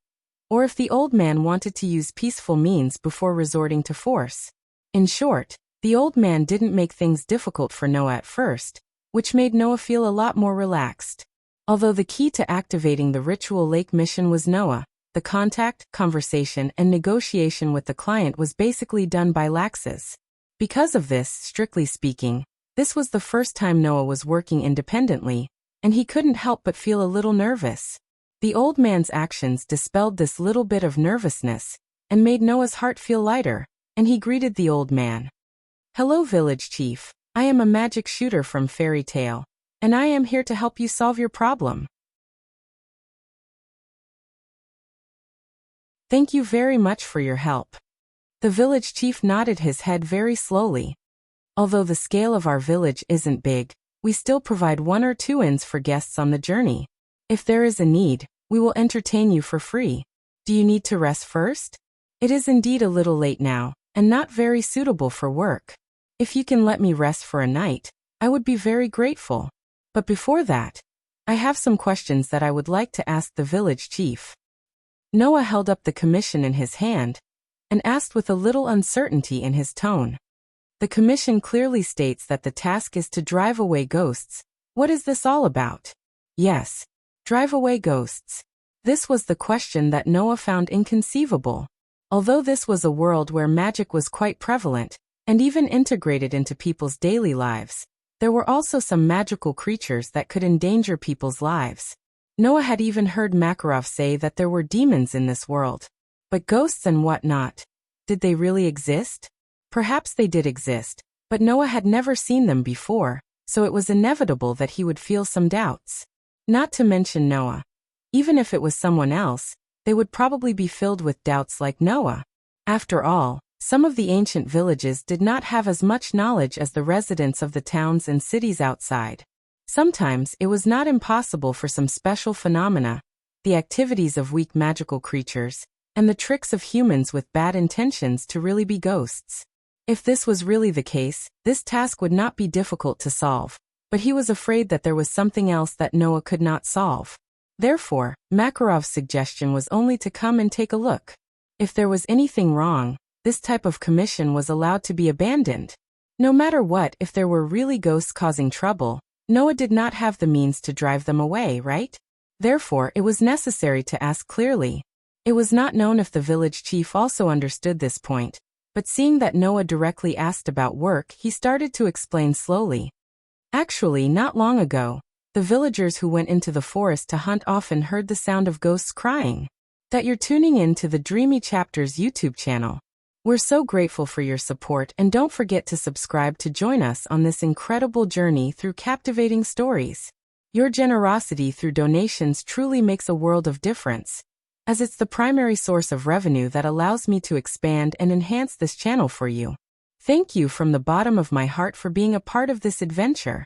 or if the old man wanted to use peaceful means before resorting to force. In short, the old man didn't make things difficult for Noah at first, which made Noah feel a lot more relaxed. Although the key to activating the Ritual Lake mission was Noah, the contact, conversation, and negotiation with the client was basically done by Laxus. Because of this, strictly speaking, this was the first time Noah was working independently, and he couldn't help but feel a little nervous. The old man's actions dispelled this little bit of nervousness, and made Noah's heart feel lighter, and he greeted the old man. "Hello, village chief. I am a magic shooter from Fairy Tale, and I am here to help you solve your problem." "Thank you very much for your help." The village chief nodded his head very slowly. "Although the scale of our village isn't big, we still provide 1 or 2 inns for guests on the journey. If there is a need, we will entertain you for free. Do you need to rest first? It is indeed a little late now, and not very suitable for work. If you can let me rest for a night, I would be very grateful. But before that, I have some questions that I would like to ask the village chief." Noah held up the commission in his hand, and asked with a little uncertainty in his tone. "The commission clearly states that the task is to drive away ghosts. What is this all about?" "Yes. Drive away ghosts." This was the question that Noah found inconceivable. Although this was a world where magic was quite prevalent, and even integrated into people's daily lives, there were also some magical creatures that could endanger people's lives. Noah had even heard Makarov say that there were demons in this world. But ghosts and whatnot, did they really exist? Perhaps they did exist, but Noah had never seen them before, so it was inevitable that he would feel some doubts. Not to mention Noah. Even if it was someone else, they would probably be filled with doubts like Noah. After all, some of the ancient villages did not have as much knowledge as the residents of the towns and cities outside. Sometimes it was not impossible for some special phenomena, the activities of weak magical creatures, and the tricks of humans with bad intentions to really be ghosts. If this was really the case, this task would not be difficult to solve, but he was afraid that there was something else that Noah could not solve. Therefore, Makarov's suggestion was only to come and take a look. If there was anything wrong, this type of commission was allowed to be abandoned. No matter what, if there were really ghosts causing trouble, Noah did not have the means to drive them away, right? Therefore, it was necessary to ask clearly. It was not known if the village chief also understood this point, but seeing that Noah directly asked about work, he started to explain slowly. Actually, not long ago, the villagers who went into the forest to hunt often heard the sound of ghosts crying. That you're tuning in to the Dreamy Chapters YouTube channel. We're so grateful for your support, and don't forget to subscribe to join us on this incredible journey through captivating stories. Your generosity through donations truly makes a world of difference, as it's the primary source of revenue that allows me to expand and enhance this channel for you. Thank you from the bottom of my heart for being a part of this adventure.